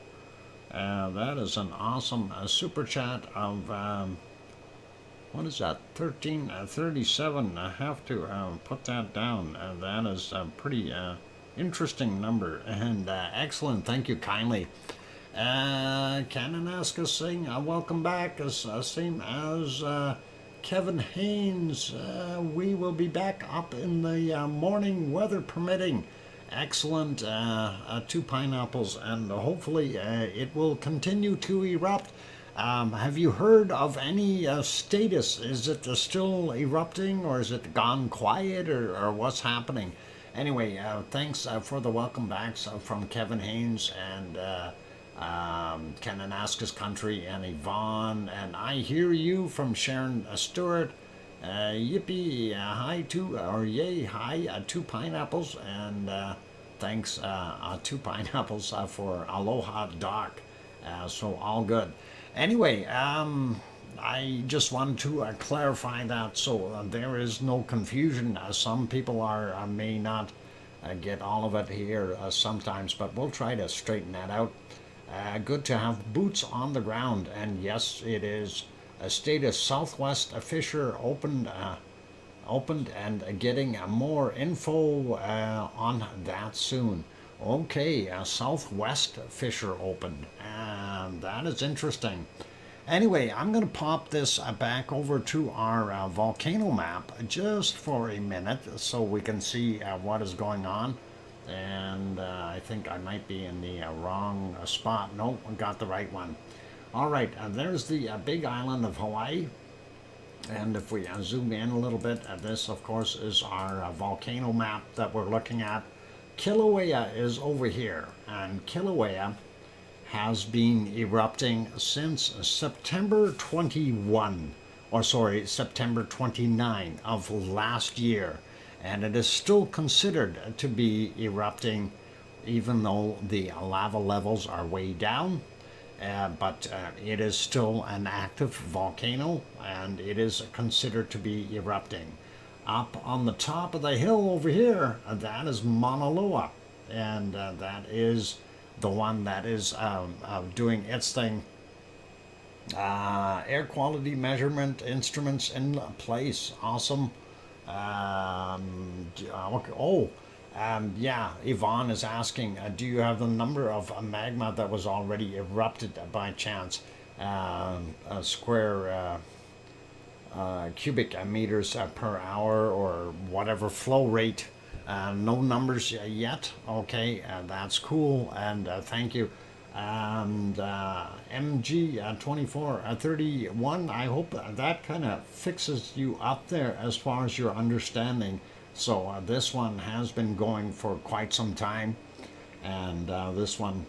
That is an awesome super chat of, what is that, 1337. I have to put that down. That is a pretty interesting number, and excellent, thank you kindly. Kananaska Singh, welcome back, same as Kevin Haynes. We will be back up in the morning, weather permitting. Excellent, Two Pineapples, and hopefully it will continue to erupt. Have you heard of any status? Is it still erupting, or is it gone quiet, or what's happening? Anyway, thanks for the welcome backs from Kevin Haynes and Kananaska's Country and Yvonne, and I hear you from Sharon Stewart. Yippee, hi to, or yay, hi, Two Pineapples, and thanks, Two Pineapples, for Aloha Doc. So all good. Anyway, I just wanted to clarify that so there is no confusion. Some people may not get all of it here sometimes, but we'll try to straighten that out. Good to have boots on the ground, and yes, it is a status. Southwest fissure opened and getting more info on that soon. Okay, Southwest fissure opened, and that is interesting. Anyway, I'm going to pop this back over to our volcano map just for a minute so we can see what is going on. And I think I might be in the wrong spot. Nope, I got the right one. All right, there's the big island of Hawaii. And if we zoom in a little bit, this, of course, is our volcano map that we're looking at. Kilauea is over here, and Kilauea has been erupting since September 29 of last year. And it is still considered to be erupting, even though the lava levels are way down. But it is still an active volcano, and it is considered to be erupting. Up on the top of the hill over here, that is Mauna Loa, and that is the one that is doing its thing. Air quality measurement instruments in place. Awesome. Yeah, Yvonne is asking, do you have the number of magma that was already erupted by chance? Square cubic meters per hour, or whatever flow rate. No numbers yet. Okay, that's cool, and thank you. And MG 2431, I hope that kind of fixes you up there as far as your understanding. So this one has been going for quite some time, and this one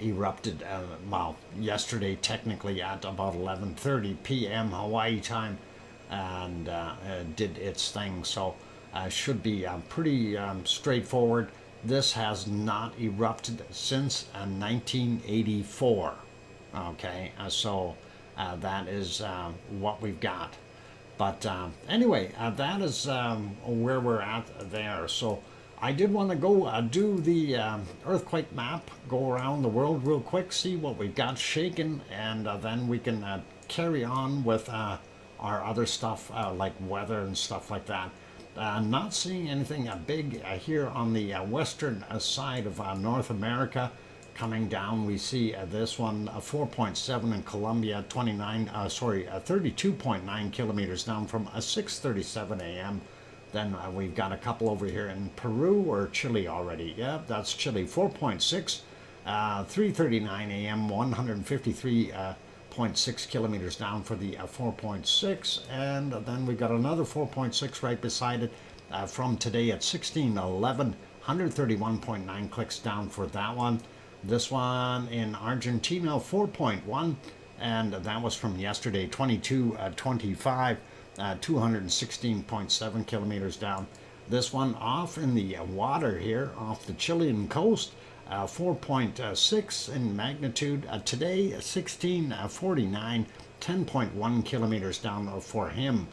erupted well, yesterday, technically at about 11:30 p.m. Hawaii time, and did its thing. So should be pretty straightforward. This has not erupted since 1984. Okay, so that is what we've got. But anyway, that is where we're at there. So I did want to go do the earthquake map, go around the world real quick, see what we've got shaken, and then we can carry on with our other stuff like weather and stuff like that. Not seeing anything big here on the western side of North America. Coming down, we see this one, 4.7 in Colombia, 32.9 kilometers down from 6:37 a.m. Then we've got a couple over here in Peru or Chile already. Yeah, that's Chile, 4.6, 3:39 a.m., 153.6 kilometers down for the 4.6, and then we got another 4.6 right beside it from today at 16:11 131.9 clicks down for that one. This one in Argentina, 4.1, and that was from yesterday, 22.25, 216.7 kilometers down. This one off in the water here, off the Chilean coast, 4.6 in magnitude. Today, 1649, 10.1 kilometers down for him.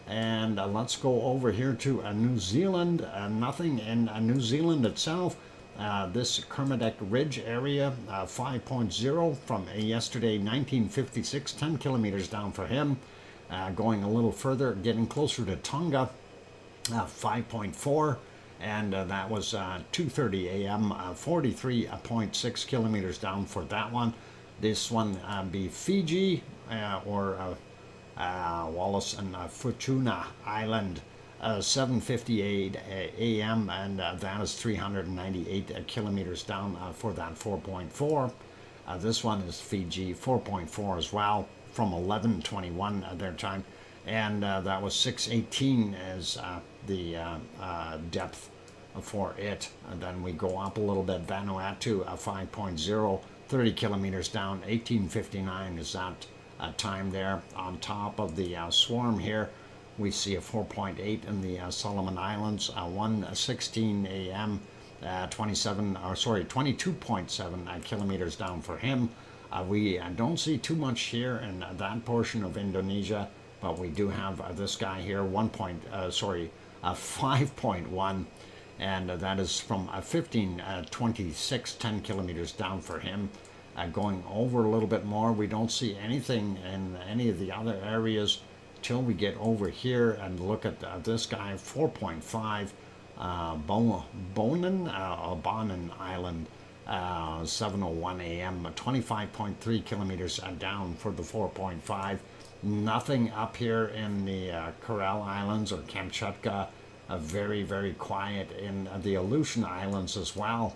And let's go over here to New Zealand. Nothing in New Zealand itself. This Kermadec Ridge area, 5.0 from yesterday, 1956, 10 kilometers down for him. Going a little further, getting closer to Tonga, 5.4, and that was 2:30 a.m., 43.6 kilometers down for that one. This one be Fiji or Wallis and Futuna Island, 7:58 a.m., and that is 398 kilometers down for that 4.4. This one is Fiji, 4.4 as well, from 11:21 their time, and that was 6:18 as the depth for it. And then we go up a little bit, Vanuatu, 5.0, 30 kilometers down, 18:59 is that time there. On top of the swarm here, we see a 4.8 in the Solomon Islands, 1:16 a.m., 22.7 kilometers down for him. We don't see too much here in that portion of Indonesia, but we do have this guy here, 5.1, and that is from 15:26, 10 kilometers down for him. Going over a little bit more, we don't see anything in any of the other areas till we get over here and look at this guy, 4.5, Bonin Island, 7:01 a.m., 25.3 kilometers down for the 4.5. Nothing up here in the Kuril Islands or Kamchatka. Very, very quiet in the Aleutian Islands as well.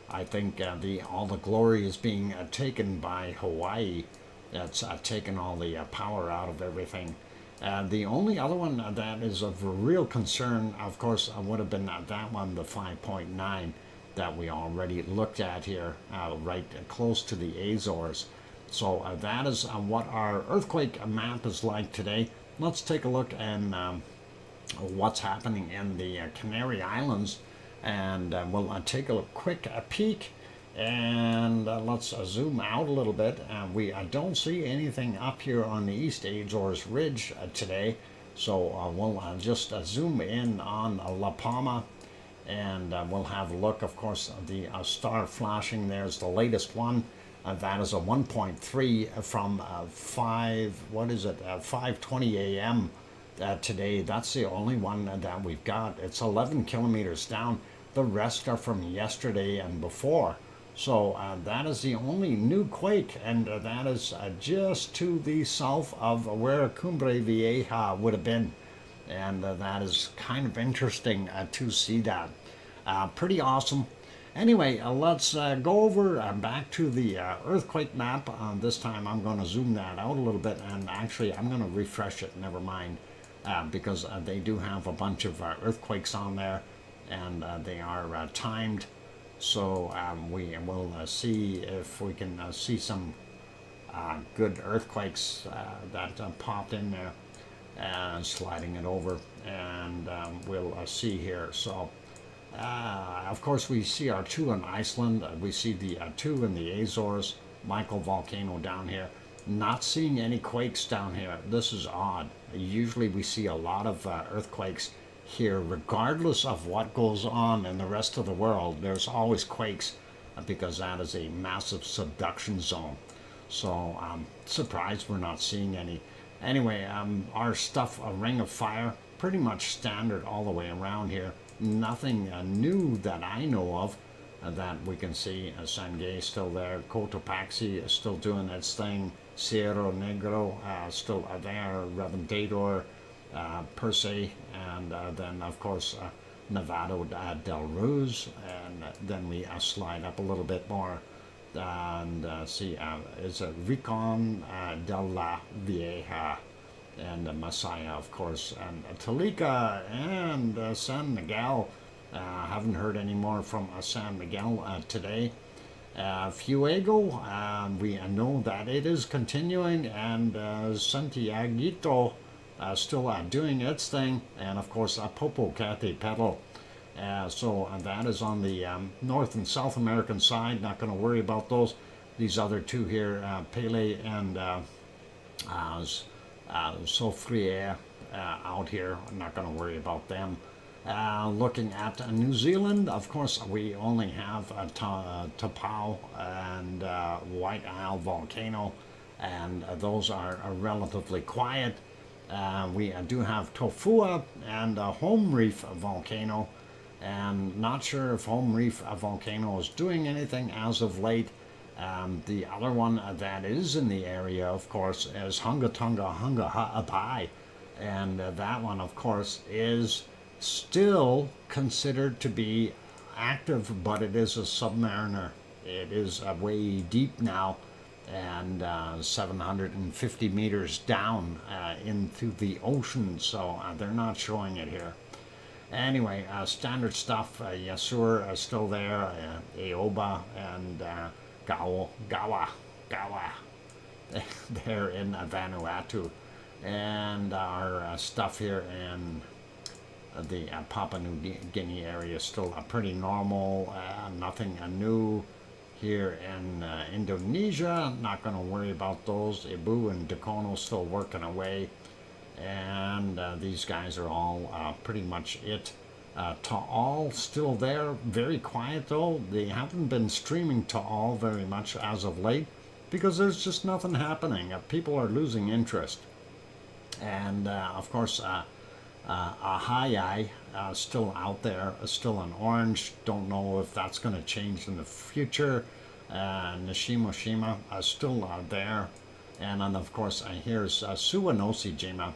I think all the glory is being taken by Hawaii. That's taken all the power out of everything. The only other one that is of real concern, of course, would have been that one, the 5.9, that we already looked at here, right close to the Azores. So that is what our earthquake map is like today. Let's take a look at what's happening in the Canary Islands, and we'll take a quick peek, and let's zoom out a little bit. We don't see anything up here on the East Azores Ridge today, so we'll just zoom in on La Palma, and we'll have a look. Of course, the star flashing there's the latest one. That is a 1.3 from 5:20 a.m. Today. That's the only one that we've got. It's 11 kilometers down. The rest are from yesterday and before. So that is the only new quake, and that is just to the south of where Cumbre Vieja would have been. And that is kind of interesting to see that. Pretty awesome. Anyway, let's go over back to the earthquake map. This time I'm going to zoom that out a little bit, and actually I'm going to refresh it, never mind, because they do have a bunch of earthquakes on there, and they are timed. So we will see if we can see some good earthquakes that popped in there, and sliding it over, and we'll see here. So of course, we see our 2 in Iceland. We see the 2 in the Azores, Michael volcano down here. Not seeing any quakes down here. This is odd. Usually we see a lot of earthquakes here, regardless of what goes on in the rest of the world. There's always quakes because that is a massive subduction zone. So I'm surprised we're not seeing any. Anyway, our stuff, a ring of fire, pretty much standard all the way around here. Nothing new that I know of that we can see. Sangay still there. Cotopaxi is still doing its thing. Cerro Negro still there. Reventador, per se, and then of course Nevado del Ruz, and then we slide up a little bit more and see it's a Rincon de la Vieja, and Masaya, of course, and Talica and San Miguel. Haven't heard any more from San Miguel today. Fuego, we know that it is continuing, and Santiaguito still doing its thing, and of course Popocatépetl. So that is on the North and South American side. Not going to worry about those. These other two here, Pele and Soufriere out here. I'm not going to worry about them. Looking at New Zealand, of course, we only have Tapau and White Isle Volcano, and those are relatively quiet. We do have Tofua and Home Reef Volcano, and not sure if Home Reef Volcano is doing anything as of late. The other one that is in the area, of course, is Hungatonga Hunga Ha'apai, and that one, of course, is still considered to be active, but it is a submariner. It is way deep now, and 750 meters down into the ocean, so they're not showing it here. Anyway, standard stuff. Yasur is still there, Aoba and Gawa there in Vanuatu, and our stuff here in the Papua New Guinea area is still pretty normal. Nothing new here in Indonesia. Not going to worry about those. Ibu and Dakono still working away, and these guys are all pretty much it. Taal still there, very quiet though. They haven't been streaming Taal very much as of late because there's just nothing happening. People are losing interest, and of course Ahai still out there, still in orange. Don't know if that's going to change in the future. Nishimoshima still there, and then of course here's Suwanosi Jima,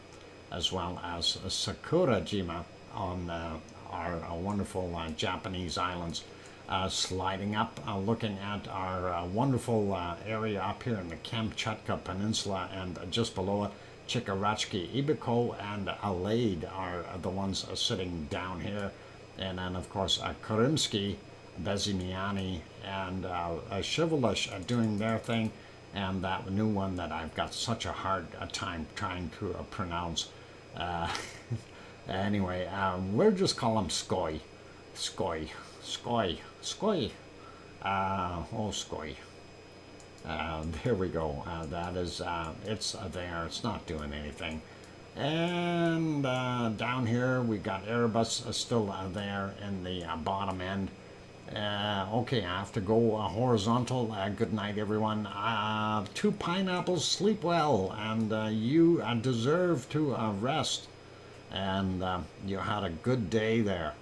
as well as Sakura Jima on our wonderful Japanese islands. Sliding up, looking at our wonderful area up here in the Kamchatka Peninsula, and just below it, Chikarachki, Ibiko, and Alade are the ones sitting down here. And then, of course, Karimsky, Bezimiani, and Shivalish are doing their thing. And that new one that I've got such a hard time trying to pronounce. Anyway, we'll just call him Skoy. Skoy. Oh, Skoy. There we go. That is, it's there. It's not doing anything. And down here we got Erebus still there in the bottom end. Okay, I have to go horizontal. Good night, everyone. 2 pineapples, sleep well, and you deserve to rest. And you had a good day there.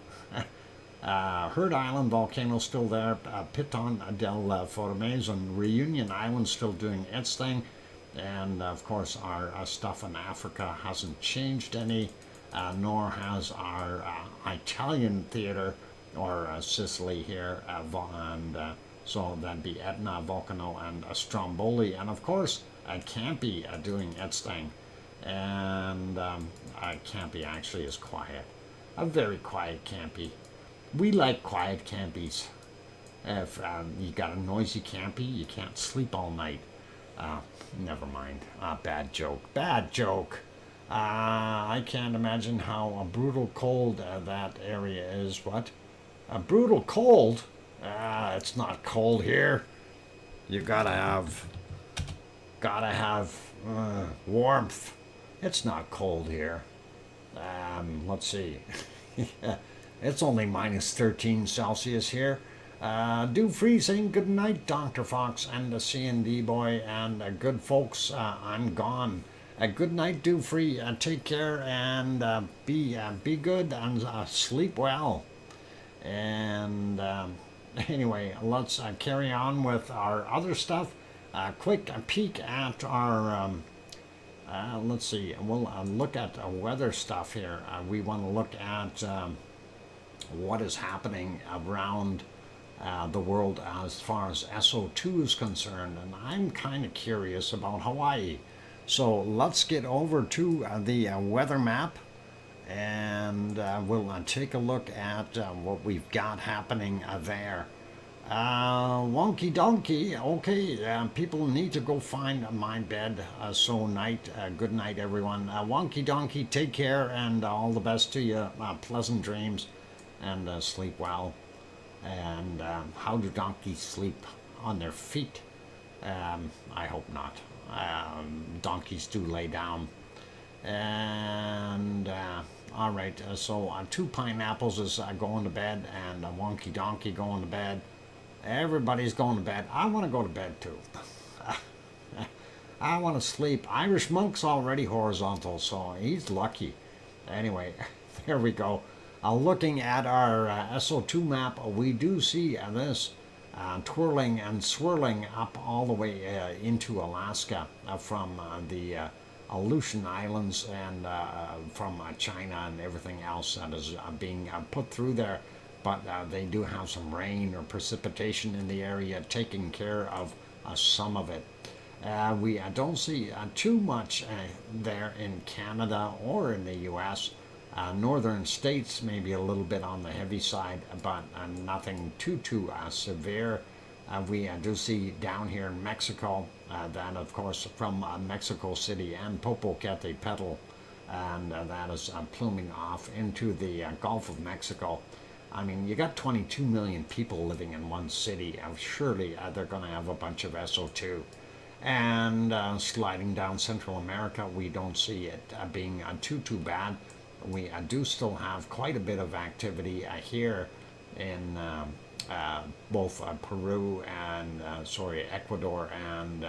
Heard Island volcano still there, Piton del Formes and Reunion Island still doing its thing, and of course our stuff in Africa hasn't changed any, nor has our Italian theater or Sicily here, and so that'd be Etna, Volcano, and Stromboli, and of course Campi doing its thing, and Campi actually is quiet, a very quiet Campi. We like quiet campies. If you got a noisy campy, you can't sleep all night. Never mind. Bad joke. Bad joke. I can't imagine how brutal cold that area is. What? A brutal cold? It's not cold here. You gotta have warmth. It's not cold here. Let's see. It's only minus 13 Celsius here. Do freezing. Good night, Dr. Fox and the C&D boy, and good folks. I'm gone. Good night, do free. Take care and be good and sleep well. And anyway, let's carry on with our other stuff. Quick peek at our. Let's see. We'll look at weather stuff here. We want to look at. What is happening around the world as far as SO2 is concerned, and I'm kind of curious about Hawaii. So let's get over to the weather map, and we'll take a look at what we've got happening there. Wonky donkey. Okay, people need to go find my bed. So good night, everyone. Wonky donkey, take care, and all the best to you. Pleasant dreams, and sleep well. And how do donkeys sleep? On their feet? I hope not. Donkeys do lay down. And all right, so 2 pineapples is going to bed, and a wonky donkey going to bed. Everybody's going to bed. I want to go to bed too. I want to sleep. Irish Monk's already horizontal, so he's lucky. Anyway, there we go. Looking at our SO2 map, we do see this twirling and swirling up all the way into Alaska from the Aleutian Islands and from China and everything else that is being put through there. But they do have some rain or precipitation in the area taking care of some of it. We don't see too much there in Canada or in the U.S. Northern states maybe a little bit on the heavy side, but nothing too severe. We do see down here in Mexico, that of course from Mexico City and Popocatépetl, and that is pluming off into the Gulf of Mexico. I mean, you got 22 million people living in one city. Surely they're going to have a bunch of SO2. And sliding down Central America, we don't see it being too bad. We do still have quite a bit of activity here in both Peru and, Ecuador and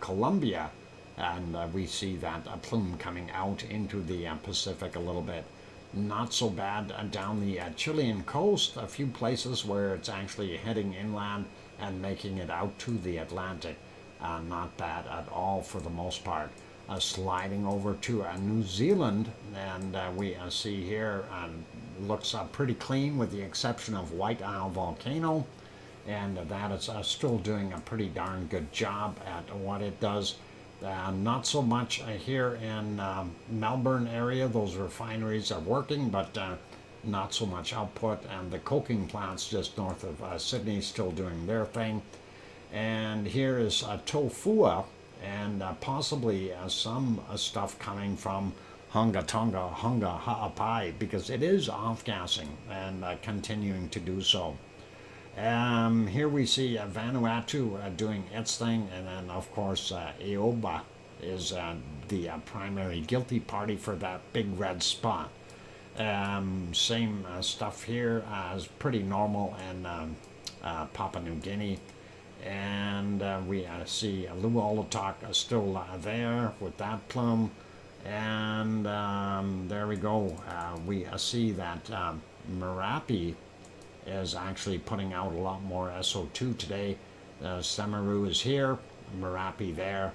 Colombia. And we see that plume coming out into the Pacific a little bit. Not so bad down the Chilean coast, a few places where it's actually heading inland and making it out to the Atlantic. Not bad at all for the most part. Sliding over to New Zealand, and we see here looks pretty clean with the exception of White Isle Volcano, and that is still doing a pretty darn good job at what it does. Not so much here in Melbourne area. Those refineries are working, but not so much output. And the coking plants just north of Sydney still doing their thing. And here is Tofua, and possibly some stuff coming from Hunga Tonga, Hunga Ha'apai, because it is off-gassing and continuing to do so. Here we see Vanuatu doing its thing, and then of course Eoba is the primary guilty party for that big red spot. Same stuff here as pretty normal in Papua New Guinea, and we see Luolatok still there with that plume, and there we go. We see that Merapi is actually putting out a lot more SO2 today. Semeru is here, Merapi there,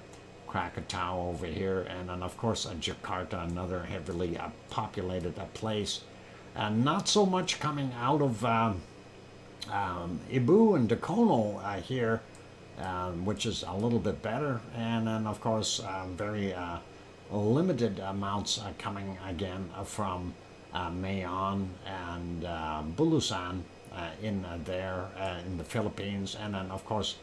Krakatau over here, and then of course Jakarta, another heavily populated place. And not so much coming out of Ibu and Dakono here, which is a little bit better. And then of course very limited amounts coming again from Mayon and Bulusan in there in the Philippines, and then of course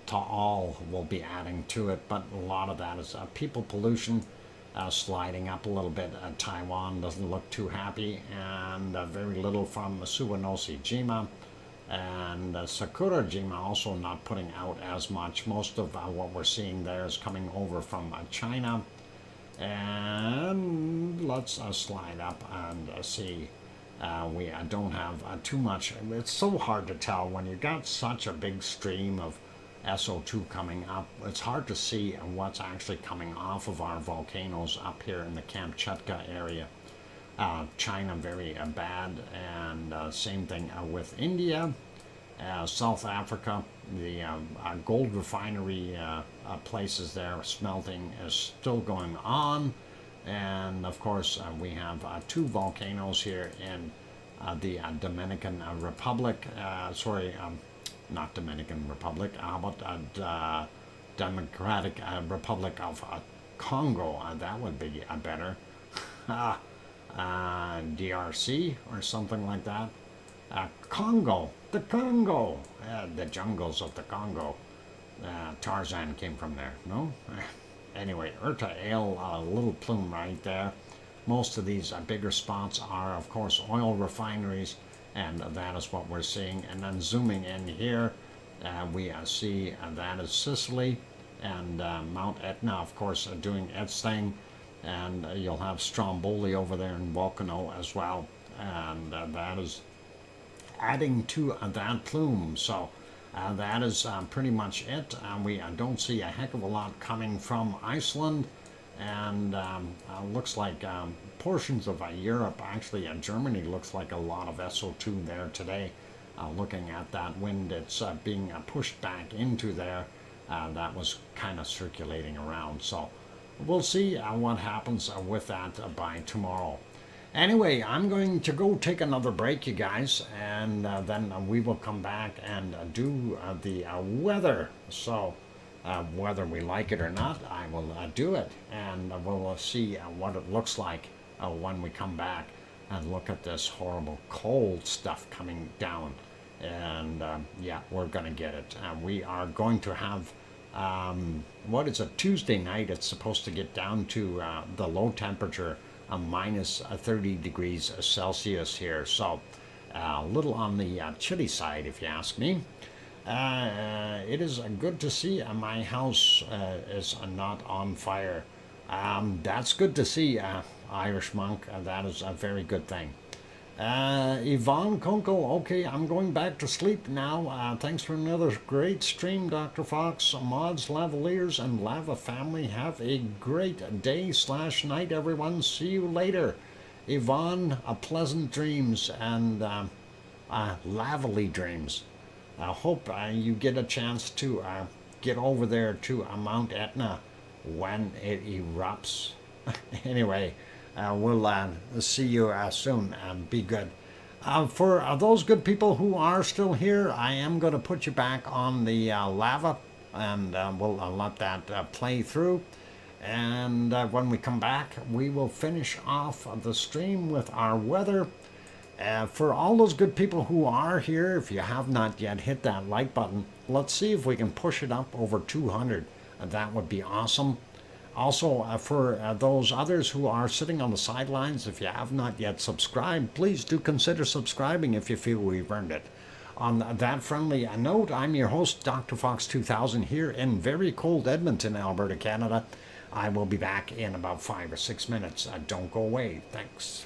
Taal will be adding to it, but a lot of that is people pollution sliding up a little bit. Taiwan doesn't look too happy, and very little from Suwanoshi-jima, and Sakurajima also not putting out as much. Most of what we're seeing there is coming over from China. And let's slide up and see. We don't have too much. It's so hard to tell when you got such a big stream of SO2 coming up. It's hard to see what's actually coming off of our volcanoes up here in the Kamchatka area. China very bad, and same thing with India. South Africa, the gold refinery places there, smelting is still going on. And of course we have 2 volcanoes here in the Dominican Republic, not Dominican Republic, how about Democratic Republic of Congo. That would be better. DRC or something like that. Congo, the Congo, the jungles of the Congo. Tarzan came from there, no? Anyway, Urta Ale, a little plume right there. Most of these bigger spots are, of course, oil refineries, and that is what we're seeing. And then zooming in here, we see that is Sicily, and Mount Etna, of course, doing its thing. And you'll have Stromboli over there in Volcano as well, and that is adding to that plume. So that is pretty much it. We don't see a heck of a lot coming from Iceland, and looks like portions of Europe, actually Germany looks like a lot of SO2 there today. Looking at that wind, it's being pushed back into there. That was kind of circulating around. So we'll see what happens with that by tomorrow. Anyway, I'm going to go take another break, you guys, and then we will come back and do the weather. So whether we like it or not, I will do it, and we'll see what it looks like when we come back and look at this horrible cold stuff coming down. And yeah, we're going to get it. We are going to have, what is it, Tuesday night, it's supposed to get down to the low temperature, minus 30 degrees Celsius here. So a little on the chilly side, if you ask me. It is good to see my house is not on fire. That's good to see, Irish monk. That is a very good thing. Yvonne Kunkel, okay, I'm going back to sleep now. Thanks for another great stream, Dr. Fox. Mods, Lavaliers, and Lava family, have a great day/night, everyone. See you later. Yvonne, pleasant dreams and lavally dreams. I hope you get a chance to get over there to Mount Etna when it erupts. Anyway, we'll see you soon, and be good. For those good people who are still here, I am going to put you back on the lava, and we'll let that play through. And when we come back, we will finish off the stream with our weather. For all those good people who are here, if you have not yet hit that like button, let's see if we can push it up over 200. That would be awesome. Also, for those others who are sitting on the sidelines, if you have not yet subscribed, please do consider subscribing if you feel we've earned it. On that friendly note, I'm your host, DrFox2000, here in very cold Edmonton, Alberta, Canada. I will be back in about 5 or 6 minutes. Don't go away. Thanks.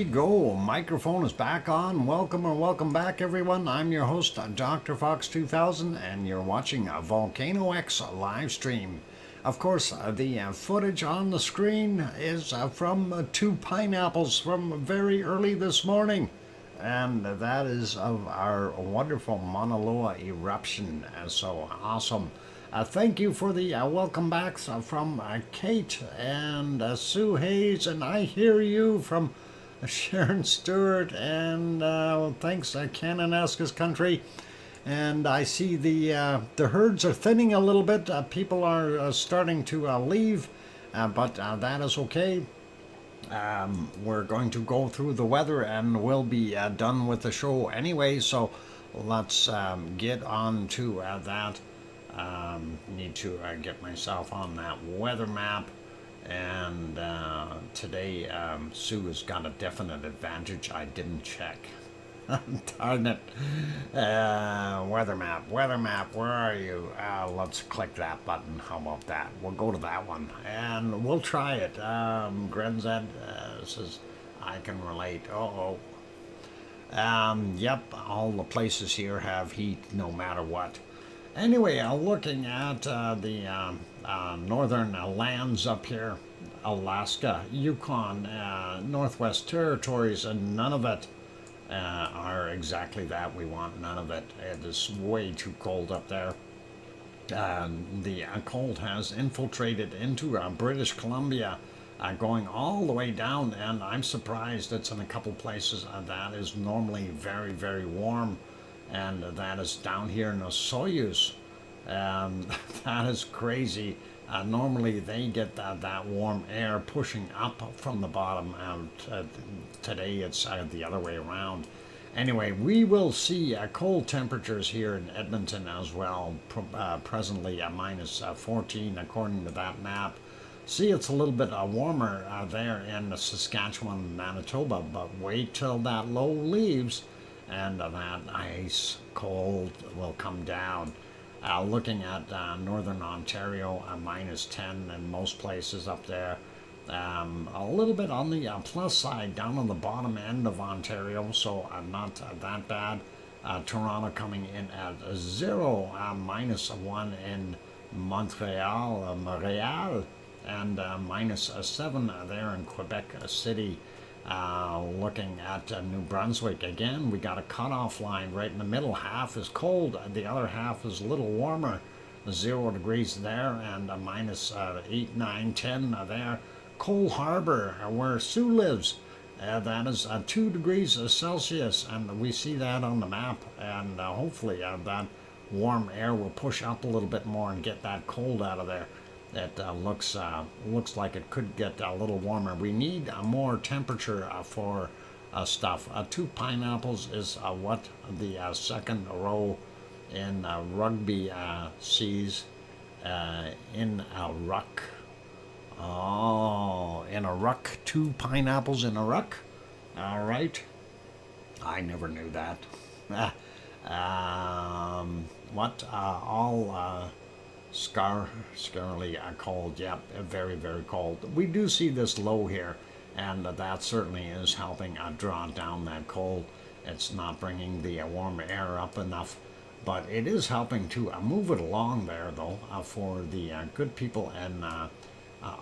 we go. Microphone is back on. Welcome or welcome back, everyone. I'm your host, DrFox2000, and you're watching a VolcanoX live stream. Of course, the footage on the screen is from 2 pineapples from very early this morning. And that is of our wonderful Mauna Loa eruption. So awesome. Thank you for the welcome backs from Kate and Sue Hayes, and I hear you from Sharon Stewart, and thanks Cananescus Country. And I see the herds are thinning a little bit. People are starting to leave, but that is okay. We're going to go through the weather and we'll be done with the show anyway, so let's get on to that. Need to get myself on that weather map, and today Sue has got a definite advantage. I didn't check. Darn it. Weather map, where are you? Let's click that button. How about that? We'll go to that one and we'll try it. Grenzed says I can relate. Yep, all the places here have heat no matter what. Anyway, looking at the northern lands up here, Alaska, Yukon, Northwest Territories, and none of it are exactly that. We want none of it. It is way too cold up there. The cold has infiltrated into British Columbia, going all the way down, and I'm surprised it's in a couple places that is normally very, very warm. And that is down here in the Soyuz. That is crazy. Normally they get that warm air pushing up from the bottom. Today it's the other way around. Anyway, we will see cold temperatures here in Edmonton as well. Presently minus 14 according to that map. See, it's a little bit warmer there in Saskatchewan, Manitoba, but wait till that low leaves and that ice cold will come down. Looking at northern Ontario, minus 10 in most places up there. A little bit on the plus side down on the bottom end of Ontario, so not that bad. Toronto coming in at 0, minus 1 in Montreal, and minus 7 there in Quebec City. Looking at New Brunswick again, we got a cutoff line right in the middle. Half is cold, the other half is a little warmer. 0 degrees there, and minus 8, 9, 10 there. Cole Harbor, where Sue lives, that is 2 degrees Celsius, and we see that on the map, and hopefully that warm air will push up a little bit more and get that cold out of there. It looks like it could get a little warmer. We need more temperature for stuff. 2 pineapples is what the second row in rugby sees in a ruck. Oh, in a ruck. 2 pineapples in a ruck. All right. I never knew that. Scarily cold. Yep, very, very cold. We do see this low here, and that certainly is helping draw down that cold. It's not bringing the warm air up enough, but it is helping to move it along there, though, for the good people in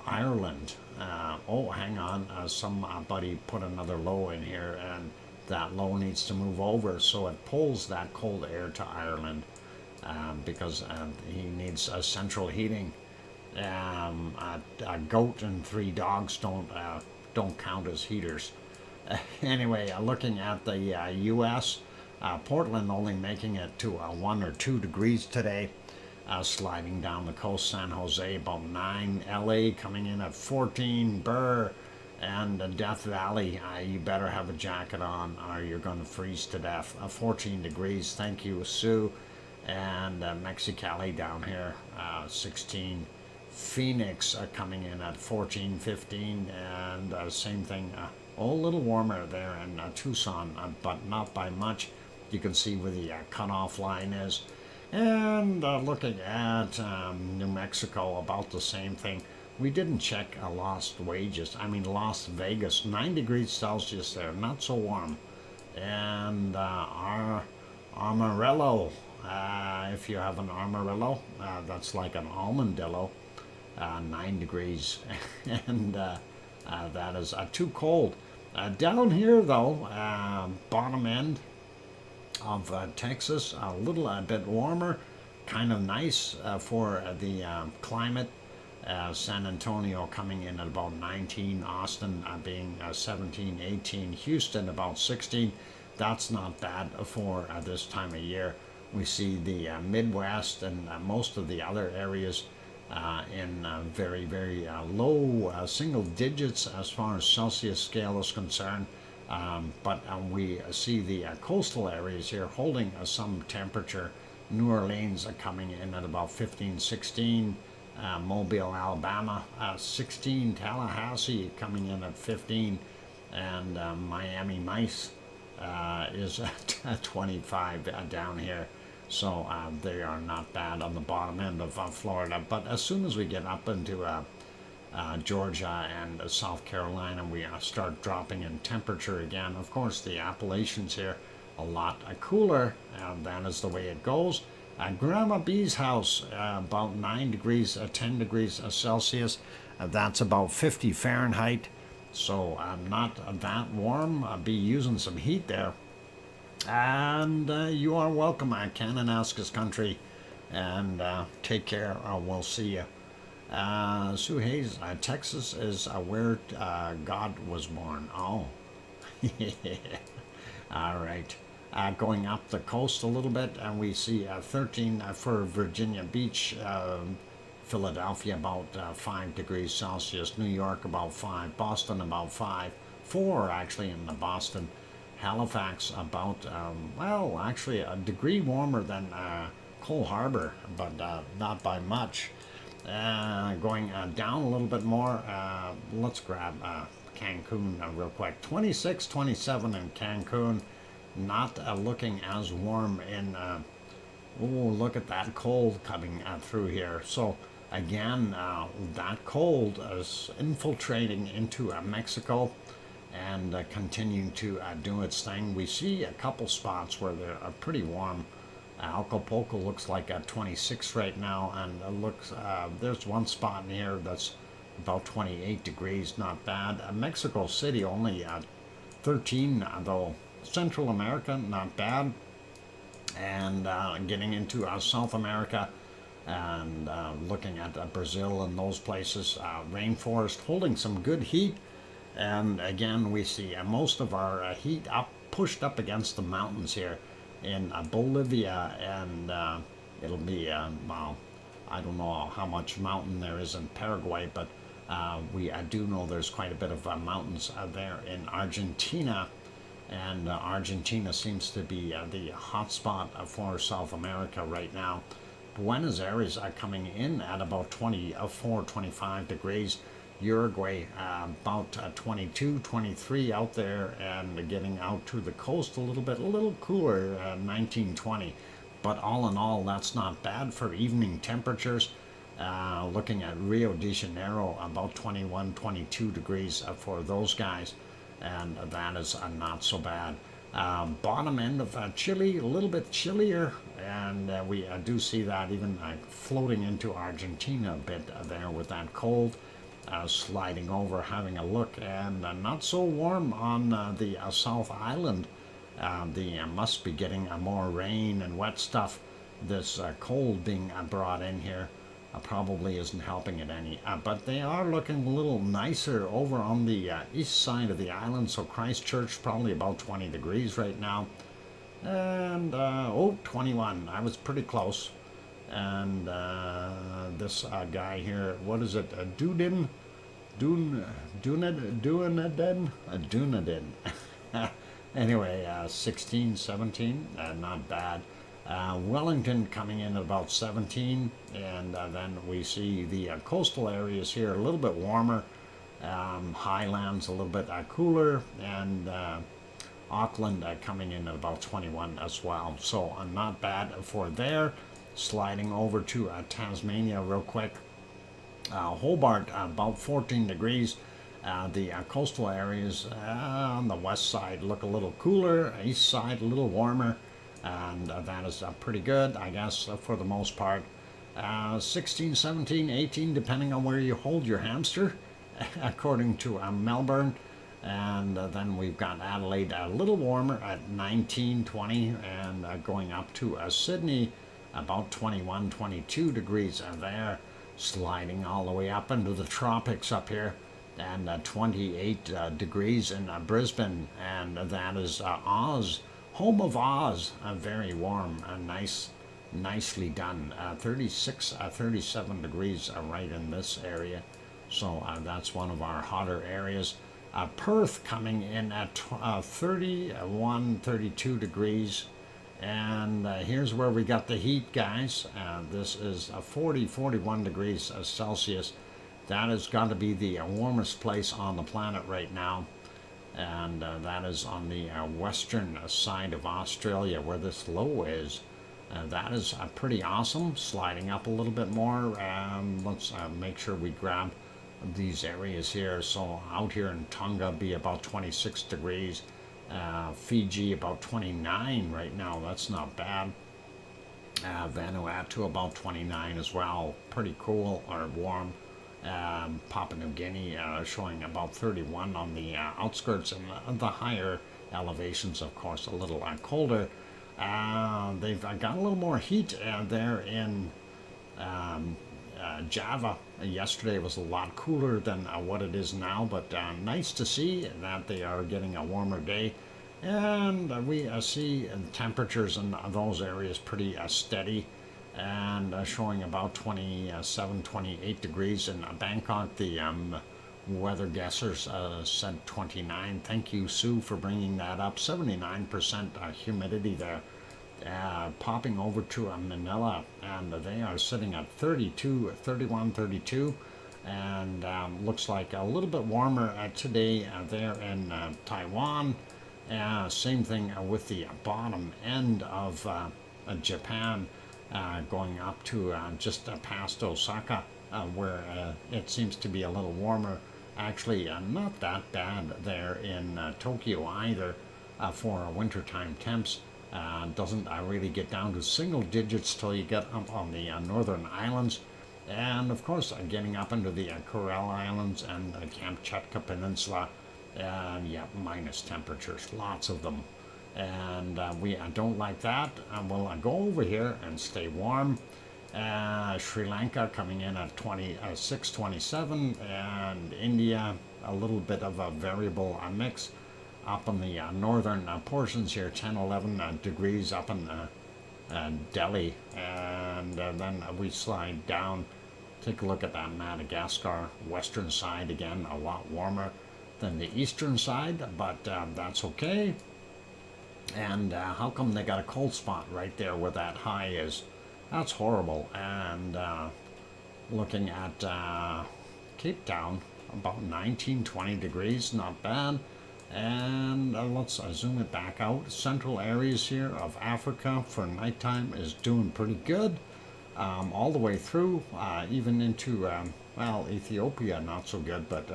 Ireland. Hang on. Somebody put another low in here, and that low needs to move over, so it pulls that cold air to Ireland. Because he needs central heating. A goat and 3 dogs don't count as heaters. Anyway, looking at the U.S., Portland only making it to 1 or 2 degrees today. Sliding down the coast, San Jose about 9, L.A. coming in at 14, Burr, and Death Valley. You better have a jacket on or you're going to freeze to death. 14 degrees. Thank you, Sue. And Mexicali down here, 16. Phoenix coming in at 14, 15, and same thing, a little warmer there in Tucson, but not by much. You can see where the cutoff line is. And looking at New Mexico, about the same thing. we didn't check Lost Wages. I mean, Las Vegas, 9 degrees Celsius there, not so warm. And our Amarillo, if you have an Amarillo, that's like an almondillo, 9 degrees. And that is too cold. Down here, though, bottom end of Texas, a little bit warmer, kind of nice for the climate. San Antonio coming in at about 19, Austin being 17, 18, Houston about 16. That's not bad for this time of year. We see the Midwest and most of the other areas in very, very low single digits as far as Celsius scale is concerned. But we see the coastal areas here holding some temperature. New Orleans coming in at about 15, 16. Mobile, Alabama, 16. Tallahassee coming in at 15. And Miami Nice is at 25 down here. So they are not bad on the bottom end of Florida. But as soon as we get up into Georgia and South Carolina, we start dropping in temperature again. Of course, the Appalachians here a lot cooler. That is the way it goes. Grandma B's house, about 9 degrees, 10 degrees Celsius. That's about 50 Fahrenheit. So not that warm. Be using some heat there. And you are welcome. Kananaskis country. And take care. We'll see you. Sue Hayes, Texas is where God was born. Oh. All right. Going up the coast a little bit, and we see 13 for Virginia Beach, Philadelphia about 5 degrees Celsius, New York about 5, Boston about 5, 4 actually in the Boston, Halifax about, well, actually a degree warmer than Cole Harbor, but not by much. Going down a little bit more, let's grab Cancun real quick. 26, 27 in Cancun. Not looking as warm in, oh, look at that cold coming through here. So again, that cold is infiltrating into Mexico and continuing to do its thing. We see a couple spots where they're pretty warm. Acapulco looks like 26 right now, and it looks, there's one spot in here that's about 28 degrees, not bad. Mexico City only 13 though. Central America, not bad. And getting into South America and looking at Brazil and those places, rainforest holding some good heat. And again, we see most of our heat pushed up against the mountains here in Bolivia, and it'll be, well, I don't know how much mountain there is in Paraguay, but we do know there's quite a bit of mountains there in Argentina. And Argentina seems to be the hot spot for South America right now. Buenos Aires are coming in at about 24, 25 degrees. Uruguay about 22, 23 out there, and getting out to the coast a little cooler, 19, 20. But all in all, that's not bad for evening temperatures. Looking at Rio de Janeiro, about 21, 22 degrees for those guys. And that is not so bad. Bottom end of Chile, a little bit chillier, and we do see that even floating into Argentina a bit there with that cold, sliding over, having a look, and not so warm on the South Island. They must be getting more rain and wet stuff. This cold being brought in here probably isn't helping it any, but they are looking a little nicer over on the east side of the island. So Christchurch probably about 20 degrees right now, and 21. I was pretty close. And this guy here, what is it, Dunedin? Anyway, 16, 17, not bad. Wellington coming in at about 17, and then we see the coastal areas here a little bit warmer, highlands a little bit cooler, and Auckland coming in at about 21 as well. So not bad for there. Sliding over to Tasmania real quick. Hobart about 14 degrees. The coastal areas on the west side look a little cooler, east side a little warmer, and that is pretty good, I guess, for the most part. 16, 17, 18, depending on where you hold your hamster, according to Melbourne. And then we've got Adelaide a little warmer at 19, 20, and going up to Sydney about 21, 22 degrees there, sliding all the way up into the tropics up here, and 28 degrees in Brisbane, and that is Oz, home of Oz, very warm, nicely done. 36, 37 degrees right in this area, so that's one of our hotter areas. Perth coming in at 31, 32 degrees. And here's where we got the heat, guys. This is 40, 41 degrees Celsius. That has got to be the warmest place on the planet right now. And that is on the western side of Australia where this low is. That is pretty awesome. Sliding up a little bit more. Let's make sure we grab these areas here. So out here in Tonga be about 26 degrees. Fiji about 29 right now. That's not bad. Vanuatu about 29 as well. Pretty cool or warm. Papua New Guinea showing about 31 on the outskirts, and the higher elevations, of course, a little colder. They've got a little more heat there in Java. Yesterday was a lot cooler than what it is now, but nice to see that they are getting a warmer day. And we see temperatures in those areas pretty steady, and showing about 27, 28 degrees in Bangkok. The weather guessers said 29. Thank you, Sue, for bringing that up. 79% humidity there. Popping over to Manila, and they are sitting at 32, 31, 32, and looks like a little bit warmer today there in Taiwan. Same thing with the bottom end of Japan, going up to just past Osaka, where it seems to be a little warmer. Actually, not that bad there in Tokyo either for wintertime temps. Doesn't really get down to single digits till you get up on the northern islands, and of course getting up into the Kuril Islands and the Kamchatka Peninsula, yeah, minus temperatures, lots of them, and we don't like that. We'll go over here and stay warm. Sri Lanka coming in at 26, 27, and India a little bit of a variable mix. Up in the northern portions here, 10, 11 degrees up in Delhi, and then we slide down. Take a look at that Madagascar western side again, a lot warmer than the eastern side, but that's okay. And how come they got a cold spot right there where that high is? That's horrible. And looking at Cape Town, about 19, 20 degrees, not bad. And let's zoom it back out. Central areas here of Africa for nighttime is doing pretty good, all the way through, even into, well, Ethiopia not so good, but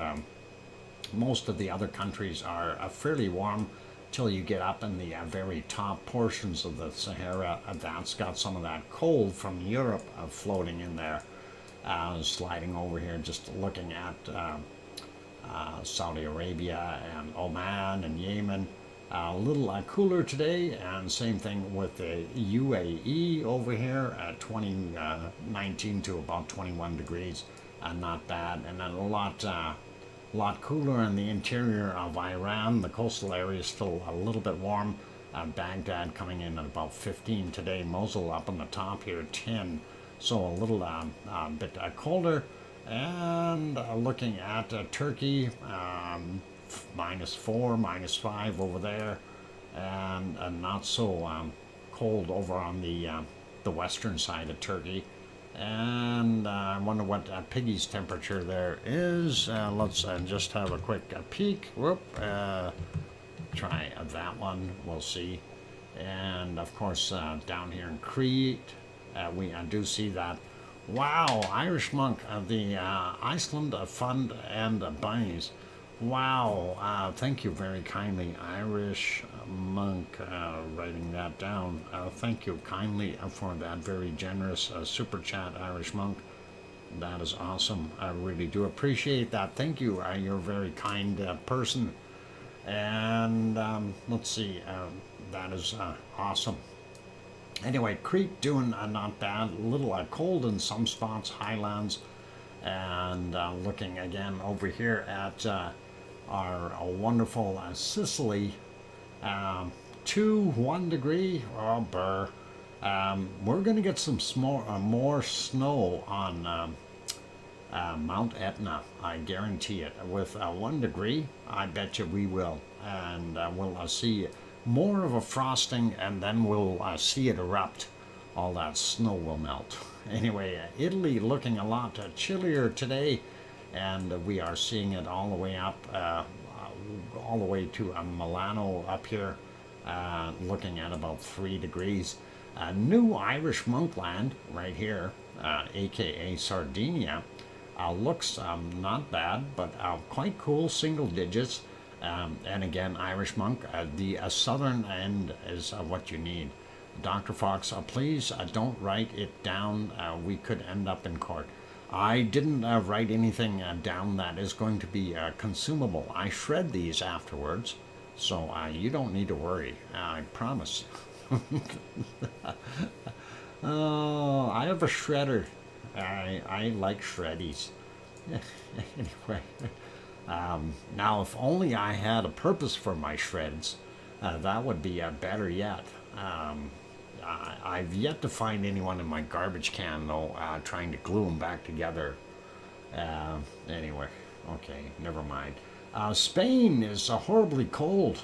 most of the other countries are fairly warm till you get up in the very top portions of the Sahara. That's got some of that cold from Europe floating in there. Sliding over here, just looking at Saudi Arabia and Oman and Yemen, a little cooler today, and same thing with the UAE over here at 19 to about 21 degrees, not bad. And then a lot cooler in the interior of Iran. The coastal area is still a little bit warm. Baghdad coming in at about 15 today. Mosul up on the top here 10, so a little bit colder. And looking at Turkey, -4, -5 over there, and not so cold over on the western side of Turkey. And I wonder what Piggy's temperature there is. Let's just have a quick peek. Whoop, try that one. We'll see. And of course, down here in Crete, we do see that Wow, Irish monk, the Iceland Fund and Bunnies. Wow, thank you very kindly, Irish monk, writing that down. Thank you kindly for that very generous super chat, Irish monk. That is awesome. I really do appreciate that. Thank you. You're a very kind person. And let's see, that is awesome. Anyway, Crete doing not bad. A little cold in some spots, highlands. And looking again over here at our wonderful Sicily. 1 degree. Oh, burr. We're going to get some more snow on Mount Etna. I guarantee it. With 1 degree, I bet you we will. And we'll see more of a frosting, and then we'll see it erupt. All that snow will melt. Anyway, Italy looking a lot chillier today, and we are seeing it all the way up, all the way to Milano up here, looking at about 3 degrees. New Irish Monkland right here, aka Sardinia, looks not bad, but quite cool, single digits. And again, Irish monk, the southern end is what you need. Dr. Fox, please don't write it down. We could end up in court. I didn't write anything down that is going to be consumable. I shred these afterwards, so you don't need to worry. I promise. Oh, I have a shredder. I like shreddies. Anyway. Now, if only I had a purpose for my shreds, that would be better yet. I've yet to find anyone in my garbage can, though, trying to glue them back together. Anyway, okay, never mind. Spain is horribly cold,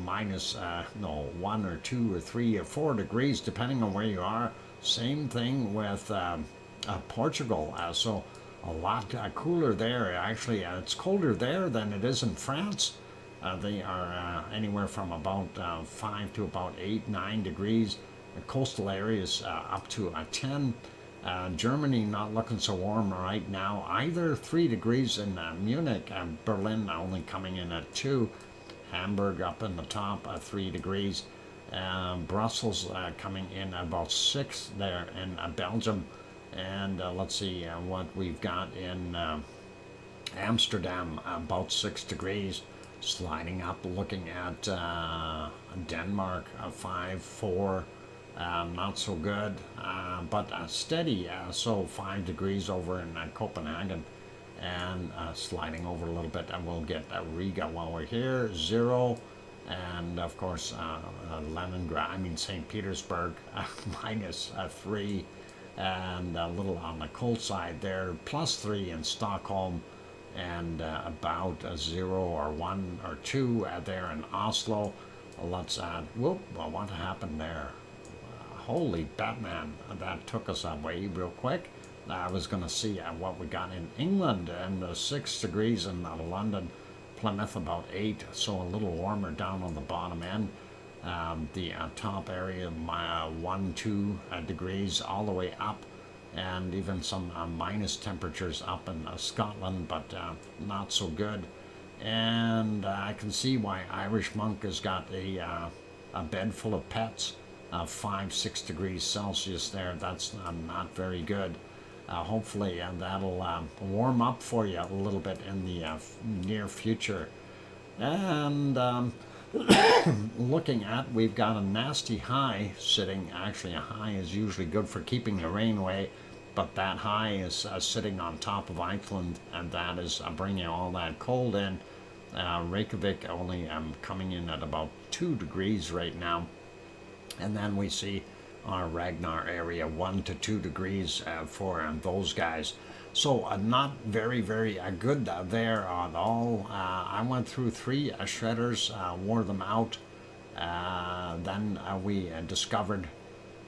minus, 1 or 2 or 3 or 4 degrees, depending on where you are. Same thing with Portugal, so a lot cooler there. Actually, it's colder there than it is in France. They are anywhere from about 5 to about 8, 9 degrees. The coastal areas up to 10. Germany not looking so warm right now either. 3 degrees in Munich. Berlin only coming in at 2. Hamburg up in the top, 3 degrees. Brussels coming in about 6 there in Belgium. And let's see what we've got in Amsterdam, about 6 degrees. Sliding up, looking at Denmark, 5, 4, not so good, but steady. So 5 degrees over in Copenhagen, and sliding over a little bit, and we'll get Riga while we're here, 0, and of course St. Petersburg, minus 3, and a little on the cold side there, plus 3 in Stockholm, and about 0 or 1 or 2 there in Oslo. Let's what happened there? Holy Batman, that took us away real quick. I was going to see what we got in England, and 6 degrees in London, Plymouth about 8, so a little warmer down on the bottom end. The top area, 1, 2 degrees all the way up, and even some minus temperatures up in Scotland, but not so good. And I can see why Irish Monk has got a bed full of pets, 5, 6 degrees Celsius there. That's not very good. Hopefully that'll warm up for you a little bit in the near future. And looking at, we've got a nasty high sitting. Actually, a high is usually good for keeping the rain away, but that high is sitting on top of Iceland, and that is bringing all that cold in. Reykjavik only coming in at about 2 degrees right now, and then we see our Ragnar area 1 to 2 degrees for those guys. So not very, very good there at all. I went through 3 shredders, wore them out. Then we discovered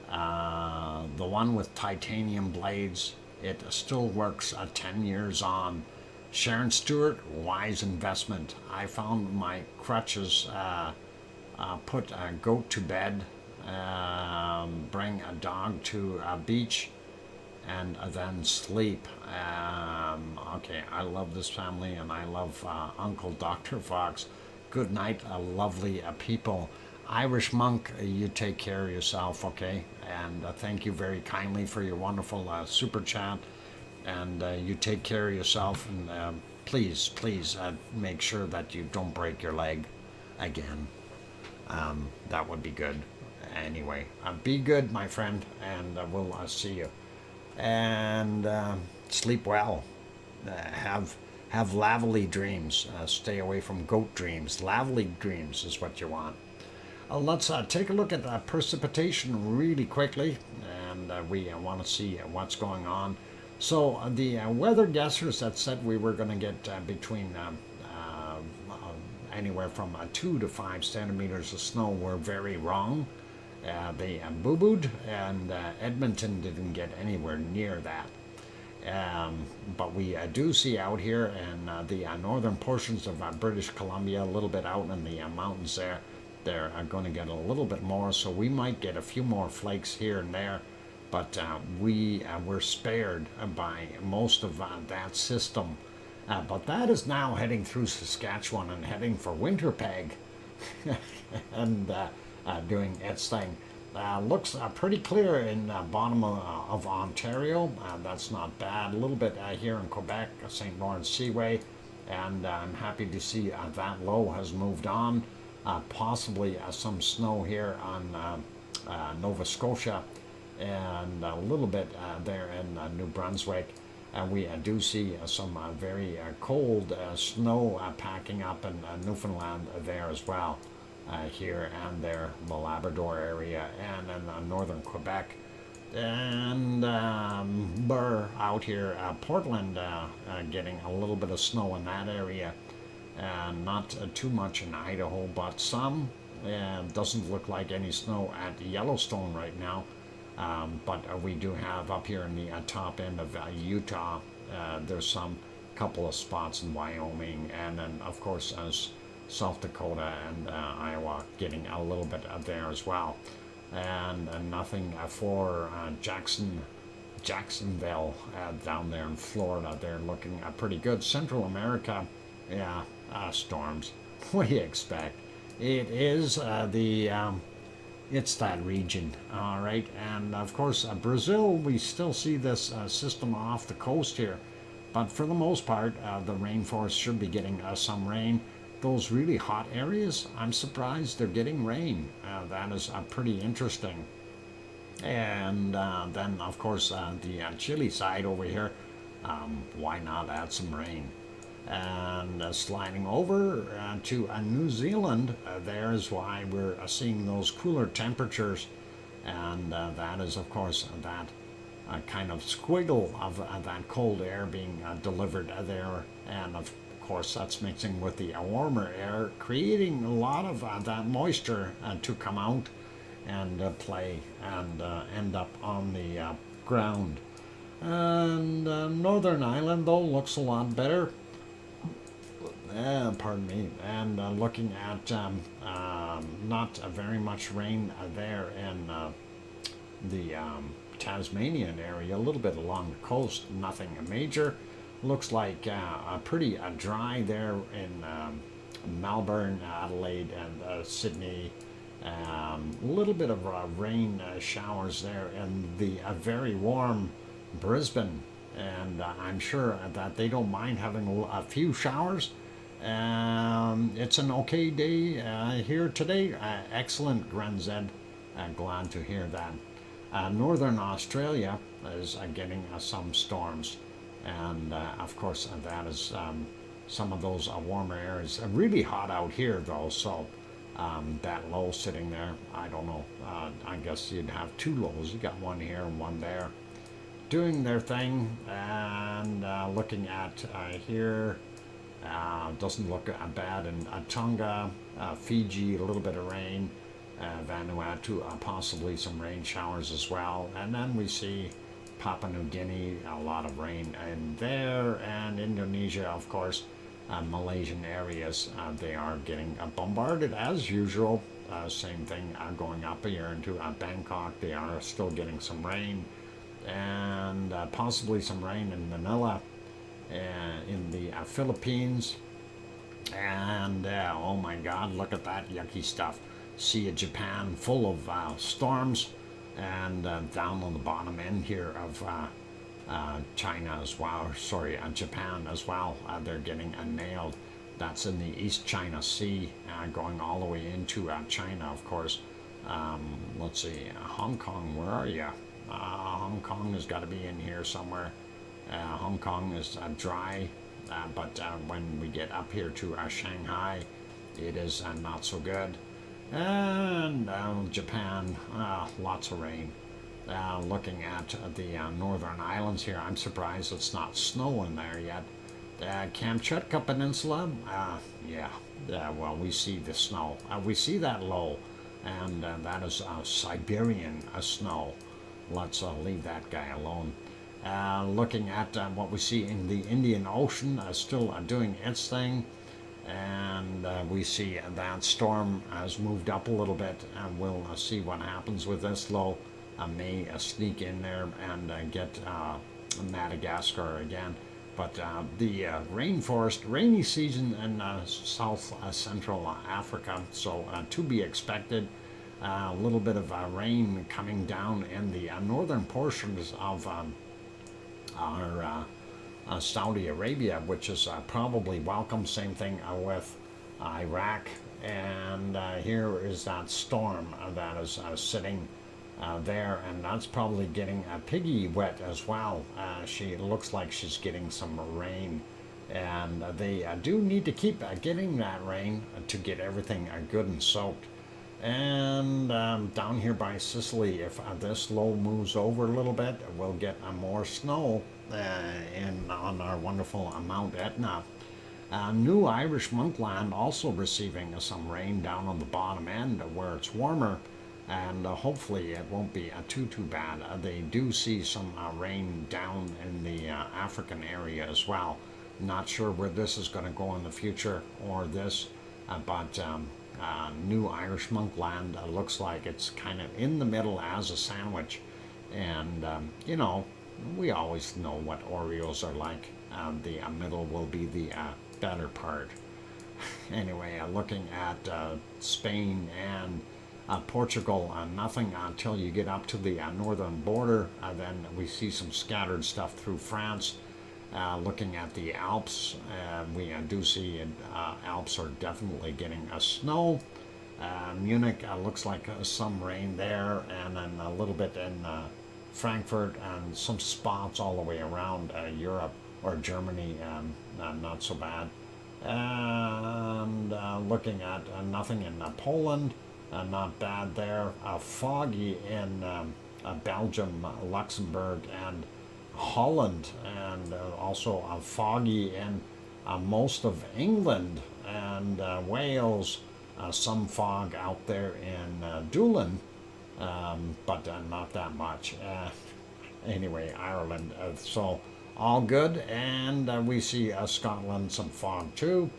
the one with titanium blades. It still works 10 years on. Sharon Stewart, wise investment. I found my crutches, put a goat to bed, bring a dog to a beach, and then sleep. Okay, I love this family, and I love Uncle Dr. Fox. Good night, lovely people. Irish Monk, you take care of yourself, okay? And thank you very kindly for your wonderful super chat. And you take care of yourself, and please, please make sure that you don't break your leg again. That would be good. Anyway, be good, my friend, and we'll see you. And sleep well. Have lovely dreams. Stay away from goat dreams. Lovely dreams is what you want. Let's take a look at precipitation really quickly, and we want to see what's going on. So the weather guessers that said we were going to get between anywhere from 2 to 5 centimeters of snow were very wrong. They boo-booed, and Edmonton didn't get anywhere near that. But we do see out here in the northern portions of British Columbia, a little bit out in the mountains there, they're going to get a little bit more, so we might get a few more flakes here and there, but we were spared by most of that system. But that is now heading through Saskatchewan and heading for Winterpeg and doing its thing. Looks pretty clear in the bottom of Ontario. That's not bad. A little bit here in Quebec, St. Lawrence Seaway, and I'm happy to see that low has moved on. Possibly some snow here on Nova Scotia, and a little bit there in New Brunswick. And we do see some very cold snow packing up in Newfoundland there as well. Here and there, the Labrador area, and in northern Quebec, and Burr out here, Portland, getting a little bit of snow in that area, and not too much in Idaho, but some. Doesn't look like any snow at Yellowstone right now, but we do have up here in the top end of Utah. There's some couple of spots in Wyoming, and then of course as South Dakota and Iowa getting a little bit there as well, and nothing for Jacksonville down there in Florida. They're looking pretty good. Central America, yeah, storms. What do you expect? It is it's that region, all right. And of course Brazil, we still see this system off the coast here, but for the most part the rainforest should be getting some rain. Those really hot areas, I'm surprised they're getting rain. That is pretty interesting. And then, of course, the Chile side over here, why not add some rain? And sliding over to New Zealand, there's why we're seeing those cooler temperatures. And that is, of course, that kind of squiggle of that cold air being delivered there. And of course, that's mixing with the warmer air, creating a lot of that moisture to come out and play and end up on the ground. And Northern Ireland, though, looks a lot better. Pardon me. And looking at not very much rain there in the Tasmanian area, a little bit along the coast, nothing major. Looks like pretty dry there in Melbourne, Adelaide, and Sydney. A little bit of rain showers there in the very warm Brisbane. And I'm sure that they don't mind having a few showers. It's an okay day here today. Excellent, Granzed. Glad to hear that. Northern Australia is getting some storms. And of course that is some of those warmer areas. Really hot out here though, so that low sitting there, I don't know, I guess you'd have two lows. You got one here and one there doing their thing. And looking at here, doesn't look bad in Tonga, Fiji, a little bit of rain, Vanuatu, possibly some rain showers as well. And then we see Papua New Guinea, a lot of rain in there, and Indonesia, of course, Malaysian areas, they are getting bombarded as usual. Same thing going up here into Bangkok, they are still getting some rain. and possibly some rain in Manila, in the Philippines, and oh my God, look at that yucky stuff. Sea of Japan full of storms, and down on the bottom end here of China as well, sorry, Japan as well. They're getting nailed. That's in the East China Sea, going all the way into China, of course. Let's see, Hong Kong, where are you? Hong Kong has got to be in here somewhere. Hong Kong is dry, but when we get up here to Shanghai, it is not so good. And Japan, lots of rain. Looking at the northern islands here, I'm surprised it's not snowing there yet. Kamchatka Peninsula, yeah, well, we see the snow. We see that low, and that is Siberian snow. Let's leave that guy alone. Looking at what we see in the Indian Ocean, still doing its thing. And we see that storm has moved up a little bit, and we'll see what happens with this low. May sneak in there and get Madagascar again. But the rainforest, rainy season in South Central Africa, so to be expected. A little bit of rain coming down in the northern portions of our Saudi Arabia, which is probably welcome. Same thing with Iraq. And here is that storm that is sitting there, and that's probably getting Piggy wet as well. She looks like she's getting some rain, and they do need to keep getting that rain to get everything good and soaked. And down here by Sicily, if this low moves over a little bit, we'll get more snow on our wonderful Mount Etna. New Irish Monkland also receiving some rain down on the bottom end where it's warmer, and hopefully it won't be too bad. They do see some rain down in the African area as well. Not sure where this is going to go in the future, or this, but New Irish Monkland looks like it's kind of in the middle as a sandwich. And you know, we always know what Oreos are like. The middle will be the better part. Anyway, looking at Spain and Portugal, nothing until you get up to the northern border. Then we see some scattered stuff through France. Looking at the Alps, we do see Alps are definitely getting snow. Munich looks like some rain there, and then a little bit in Frankfurt, and some spots all the way around Europe or Germany, not so bad. And looking at nothing in Poland, not bad there. Foggy in Belgium, Luxembourg, and Holland, and also foggy in most of England and Wales. Some fog out there in Doolin, but not that much. Anyway, Ireland, so all good. And we see Scotland, some fog too.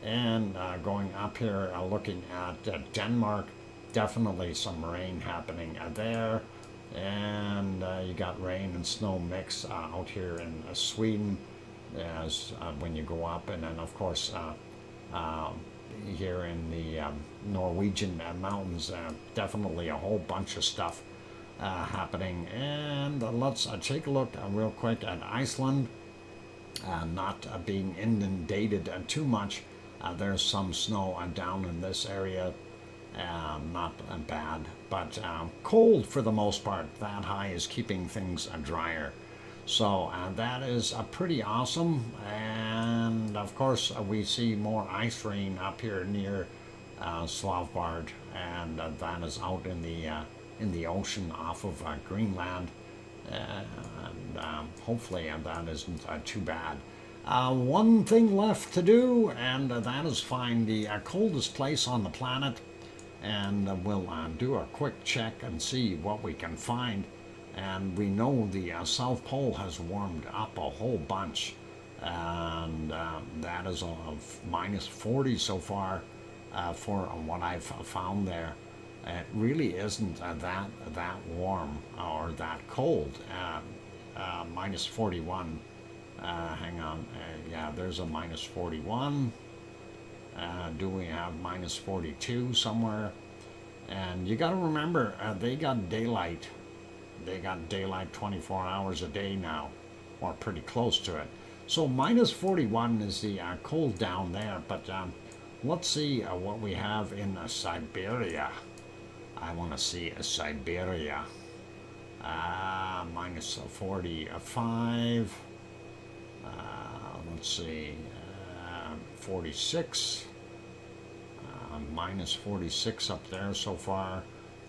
And going up here, looking at Denmark, definitely some rain happening there. And you got rain and snow mix out here in Sweden as when you go up. And then, of course, here in the Norwegian mountains, definitely a whole bunch of stuff happening. And let's take a look real quick at Iceland, not being inundated too much. There's some snow down in this area, not bad, but cold for the most part. That high is keeping things drier. So that is pretty awesome. And of course, we see more ice rain up here near Svalbard, and that is out in the ocean off of Greenland. And hopefully that isn't too bad. One thing left to do, and that is find the coldest place on the planet, and we'll do a quick check and see what we can find. And we know the South Pole has warmed up a whole bunch, and that is of -40 so far for what I've found there. It really isn't that warm or that cold. Minus 41. Hang on. Yeah, there's a minus 41. Do we have minus 42 somewhere? And you got to remember, they got daylight. They got daylight 24 hours a day now, or pretty close to it. So minus 41 is the cold down there. But let's see what we have in Siberia. I want to see Siberia. Minus 45. Let's see, 46. Minus 46 up there so far.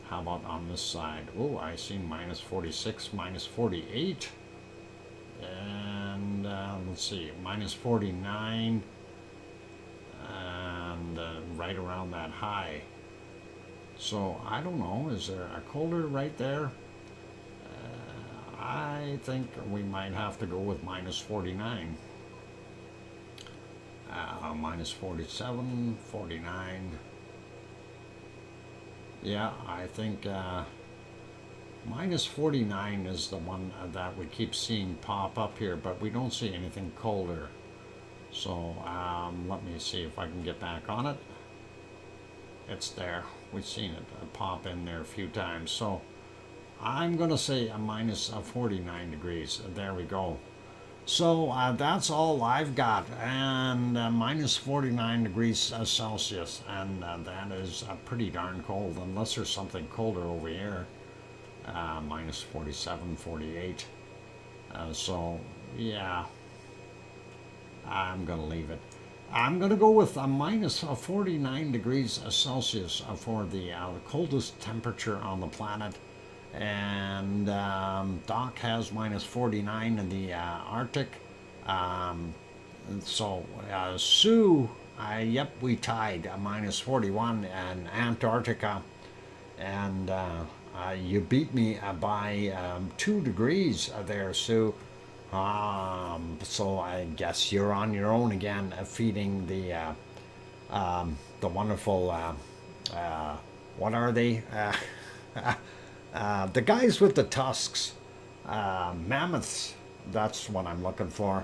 How about on this side? Oh, I see minus 46, minus 48. And let's see, minus 49. And right around that high. So I don't know, is there a colder right there? I think we might have to go with minus 49. Minus 47, 49. Yeah, I think minus 49 is the one that we keep seeing pop up here, but we don't see anything colder. So let me see if I can get back on it. It's there. We've seen it pop in there a few times. So I'm going to say a minus 49 degrees. There we go. So that's all I've got, and minus 49 degrees Celsius, and that is pretty darn cold, unless there's something colder over here. Minus 47, 48. So yeah, I'm going to leave it. I'm going to go with a minus 49 degrees Celsius for the coldest temperature on the planet. And Doc has minus 49 in the Arctic. So Sue, yep, we tied minus 41 in Antarctica. And you beat me by 2 degrees there, Sue. So I guess you're on your own again, feeding the wonderful, what are they? The guys with the tusks, mammoths, that's what I'm looking for.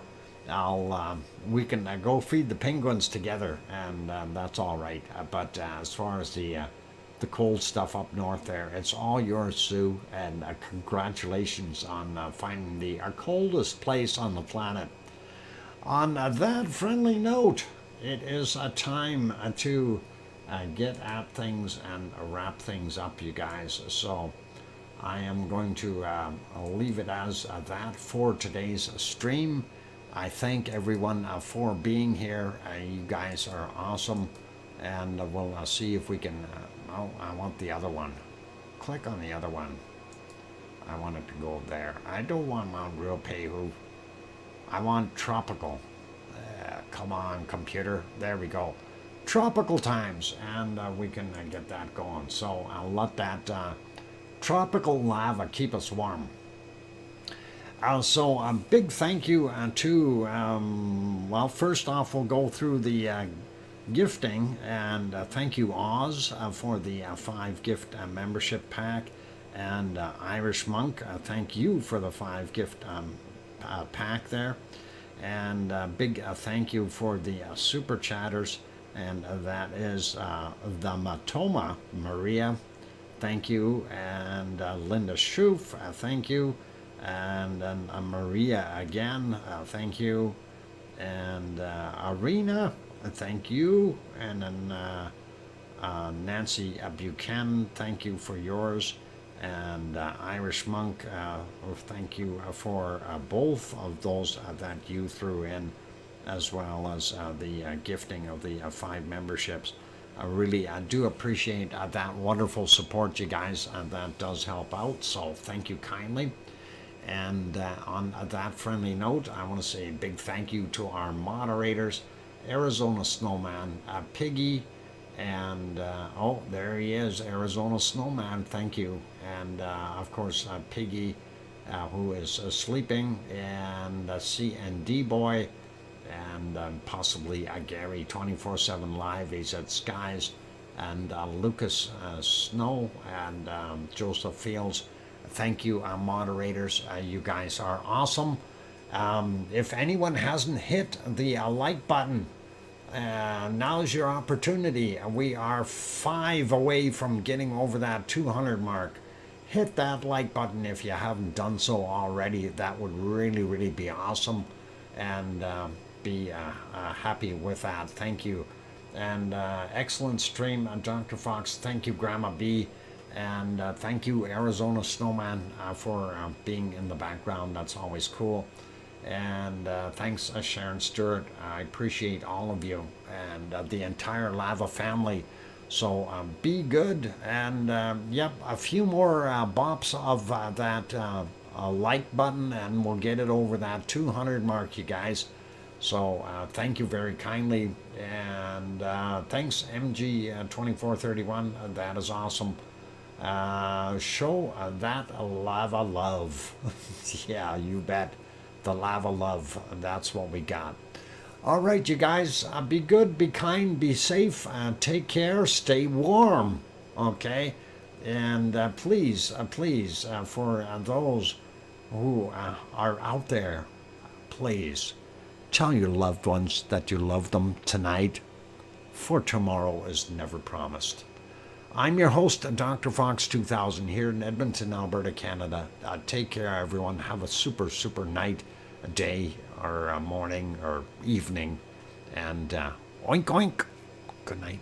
We can go feed the penguins together, and that's all right. But as far as the cold stuff up north there, it's all yours, Sue, and congratulations on finding the coldest place on the planet. On that friendly note, it is a time to get at things and wrap things up, you guys. So I am going to leave it as that for today's stream. I thank everyone for being here. You guys are awesome, and we'll see if we can. Oh, I want the other one. Click on the other one. I want it to go there. I don't want Mount Ruapehu. I want tropical. Come on, computer. There we go. Tropical times, and we can get that going. So I'll let that tropical lava keep us warm. So a big thank you to, well, first off, we'll go through the gifting, and thank you, Oz, for the 5 gift membership pack, and Irish Monk, thank you for the 5 gift pack there, and big thank you for the super chatters, and that is the Matoma Maria. Thank you, and Linda Schoof, thank you, and then Maria again, thank you, and Arena, thank you, and then Nancy Buchanan, thank you for yours, and Irish Monk, thank you for both of those that you threw in, as well as the gifting of the 5 memberships. I do appreciate that wonderful support, you guys. That does help out, so thank you kindly. And on that friendly note, I want to say a big thank you to our moderators, Arizona Snowman, Piggy, and oh, there he is, Arizona Snowman, thank you. And of course, Piggy, who is sleeping, and C&D Boy, and possibly Gary 24/7 Live. He's at Skies, and Lucas Snow and Joseph Fields. Thank you, moderators. You guys are awesome. If anyone hasn't hit the like button, now's your opportunity. We are 5 away from getting over that 200 mark. Hit that like button if you haven't done so already. That would really, really be awesome, and be happy with that. Thank you. And excellent stream, Dr. Fox. Thank you, Grandma B. And thank you, Arizona Snowman, for being in the background. That's always cool. And thanks, Sharon Stewart. I appreciate all of you and the entire Lava family. So be good. And yep, a few more bops of that like button, and we'll get it over that 200 mark, you guys. So thank you very kindly. And thanks, MG2431. That is awesome. Show that lava love. Yeah, you bet. The lava love. That's what we got. All right, you guys. Be good, be kind, be safe. Take care. Stay warm. Okay. And please, for those who are out there, please tell your loved ones that you love them tonight, for tomorrow is never promised. I'm your host, Dr. Fox2000, here in Edmonton, Alberta, Canada. Take care, everyone. Have a super, super night, a day, or a morning, or evening. And oink, oink. Good night.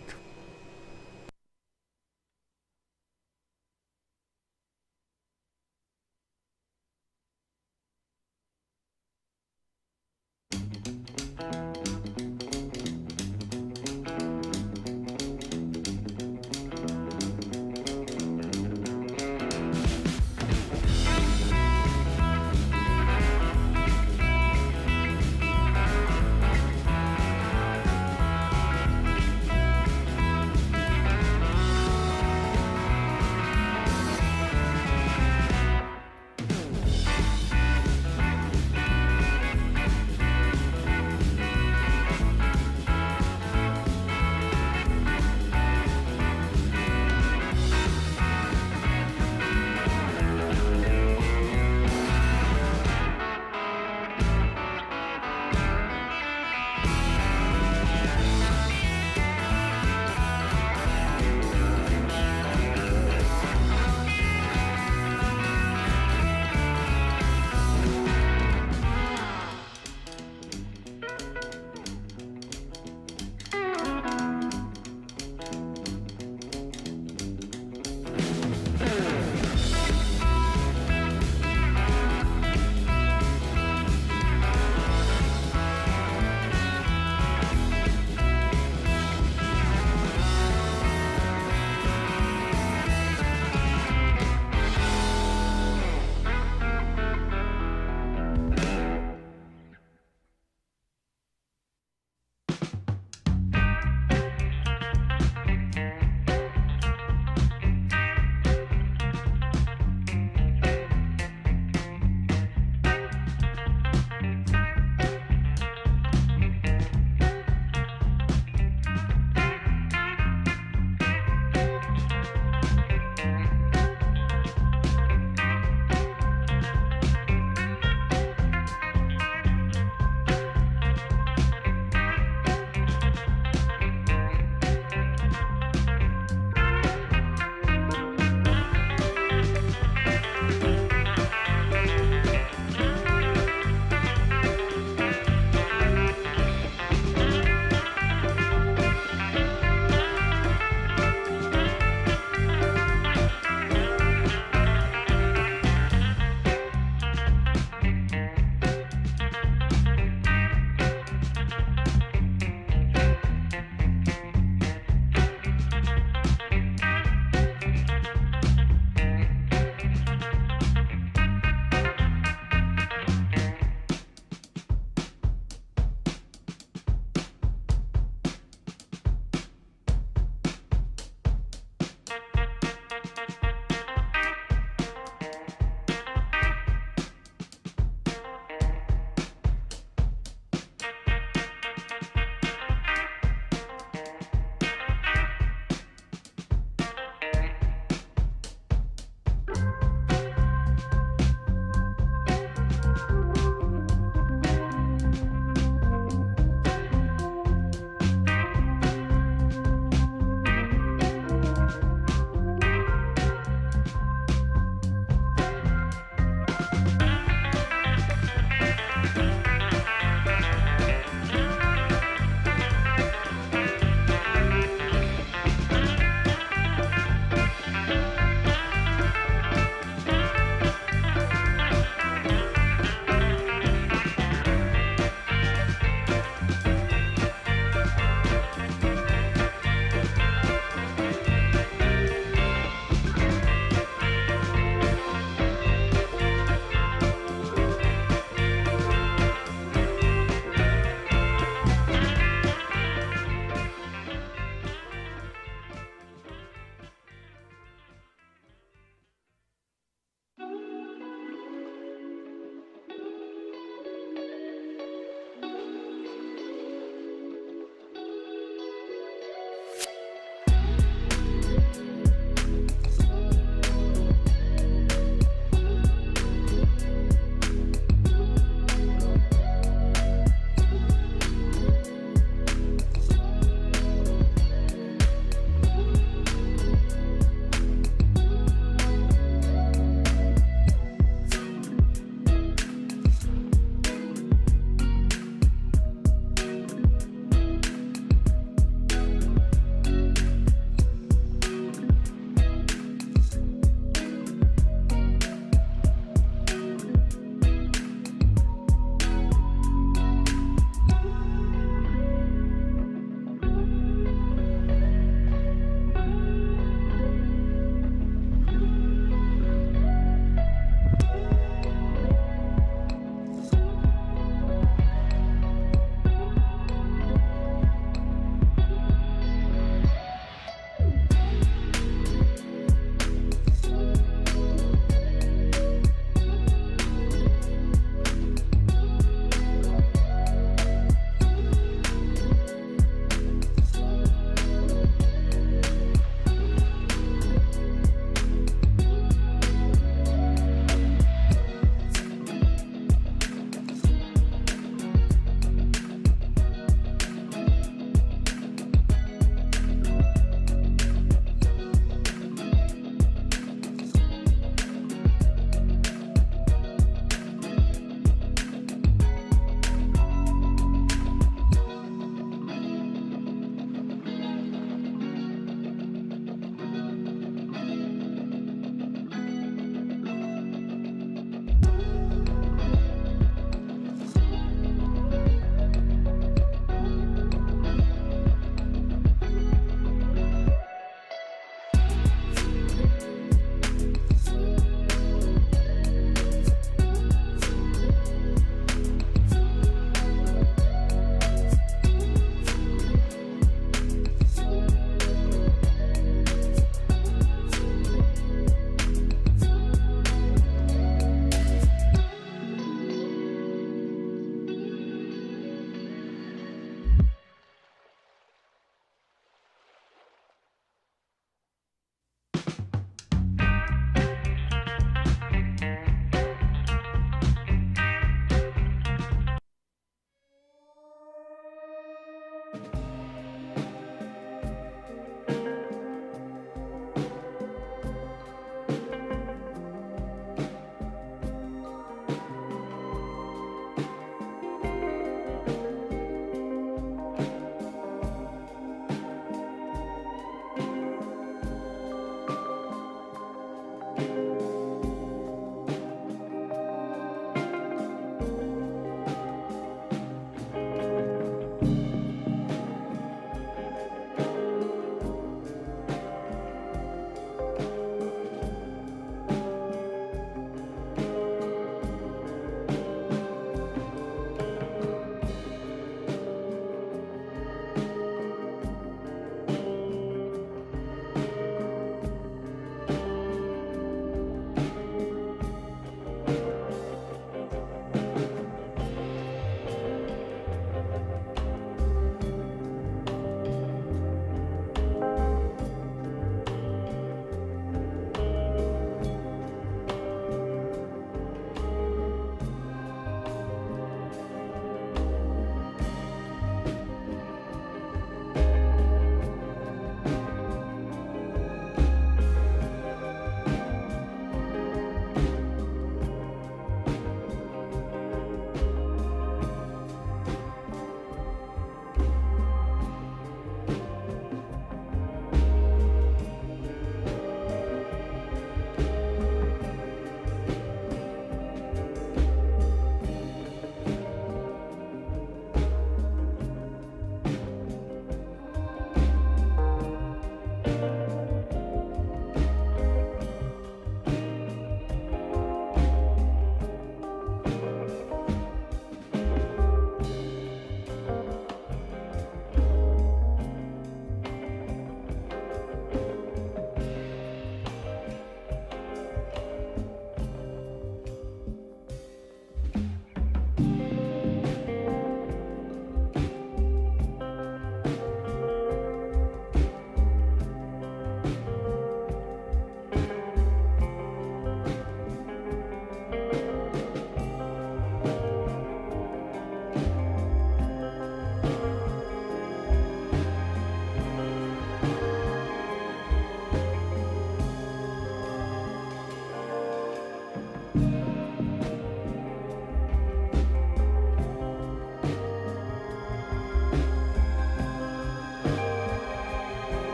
Bye.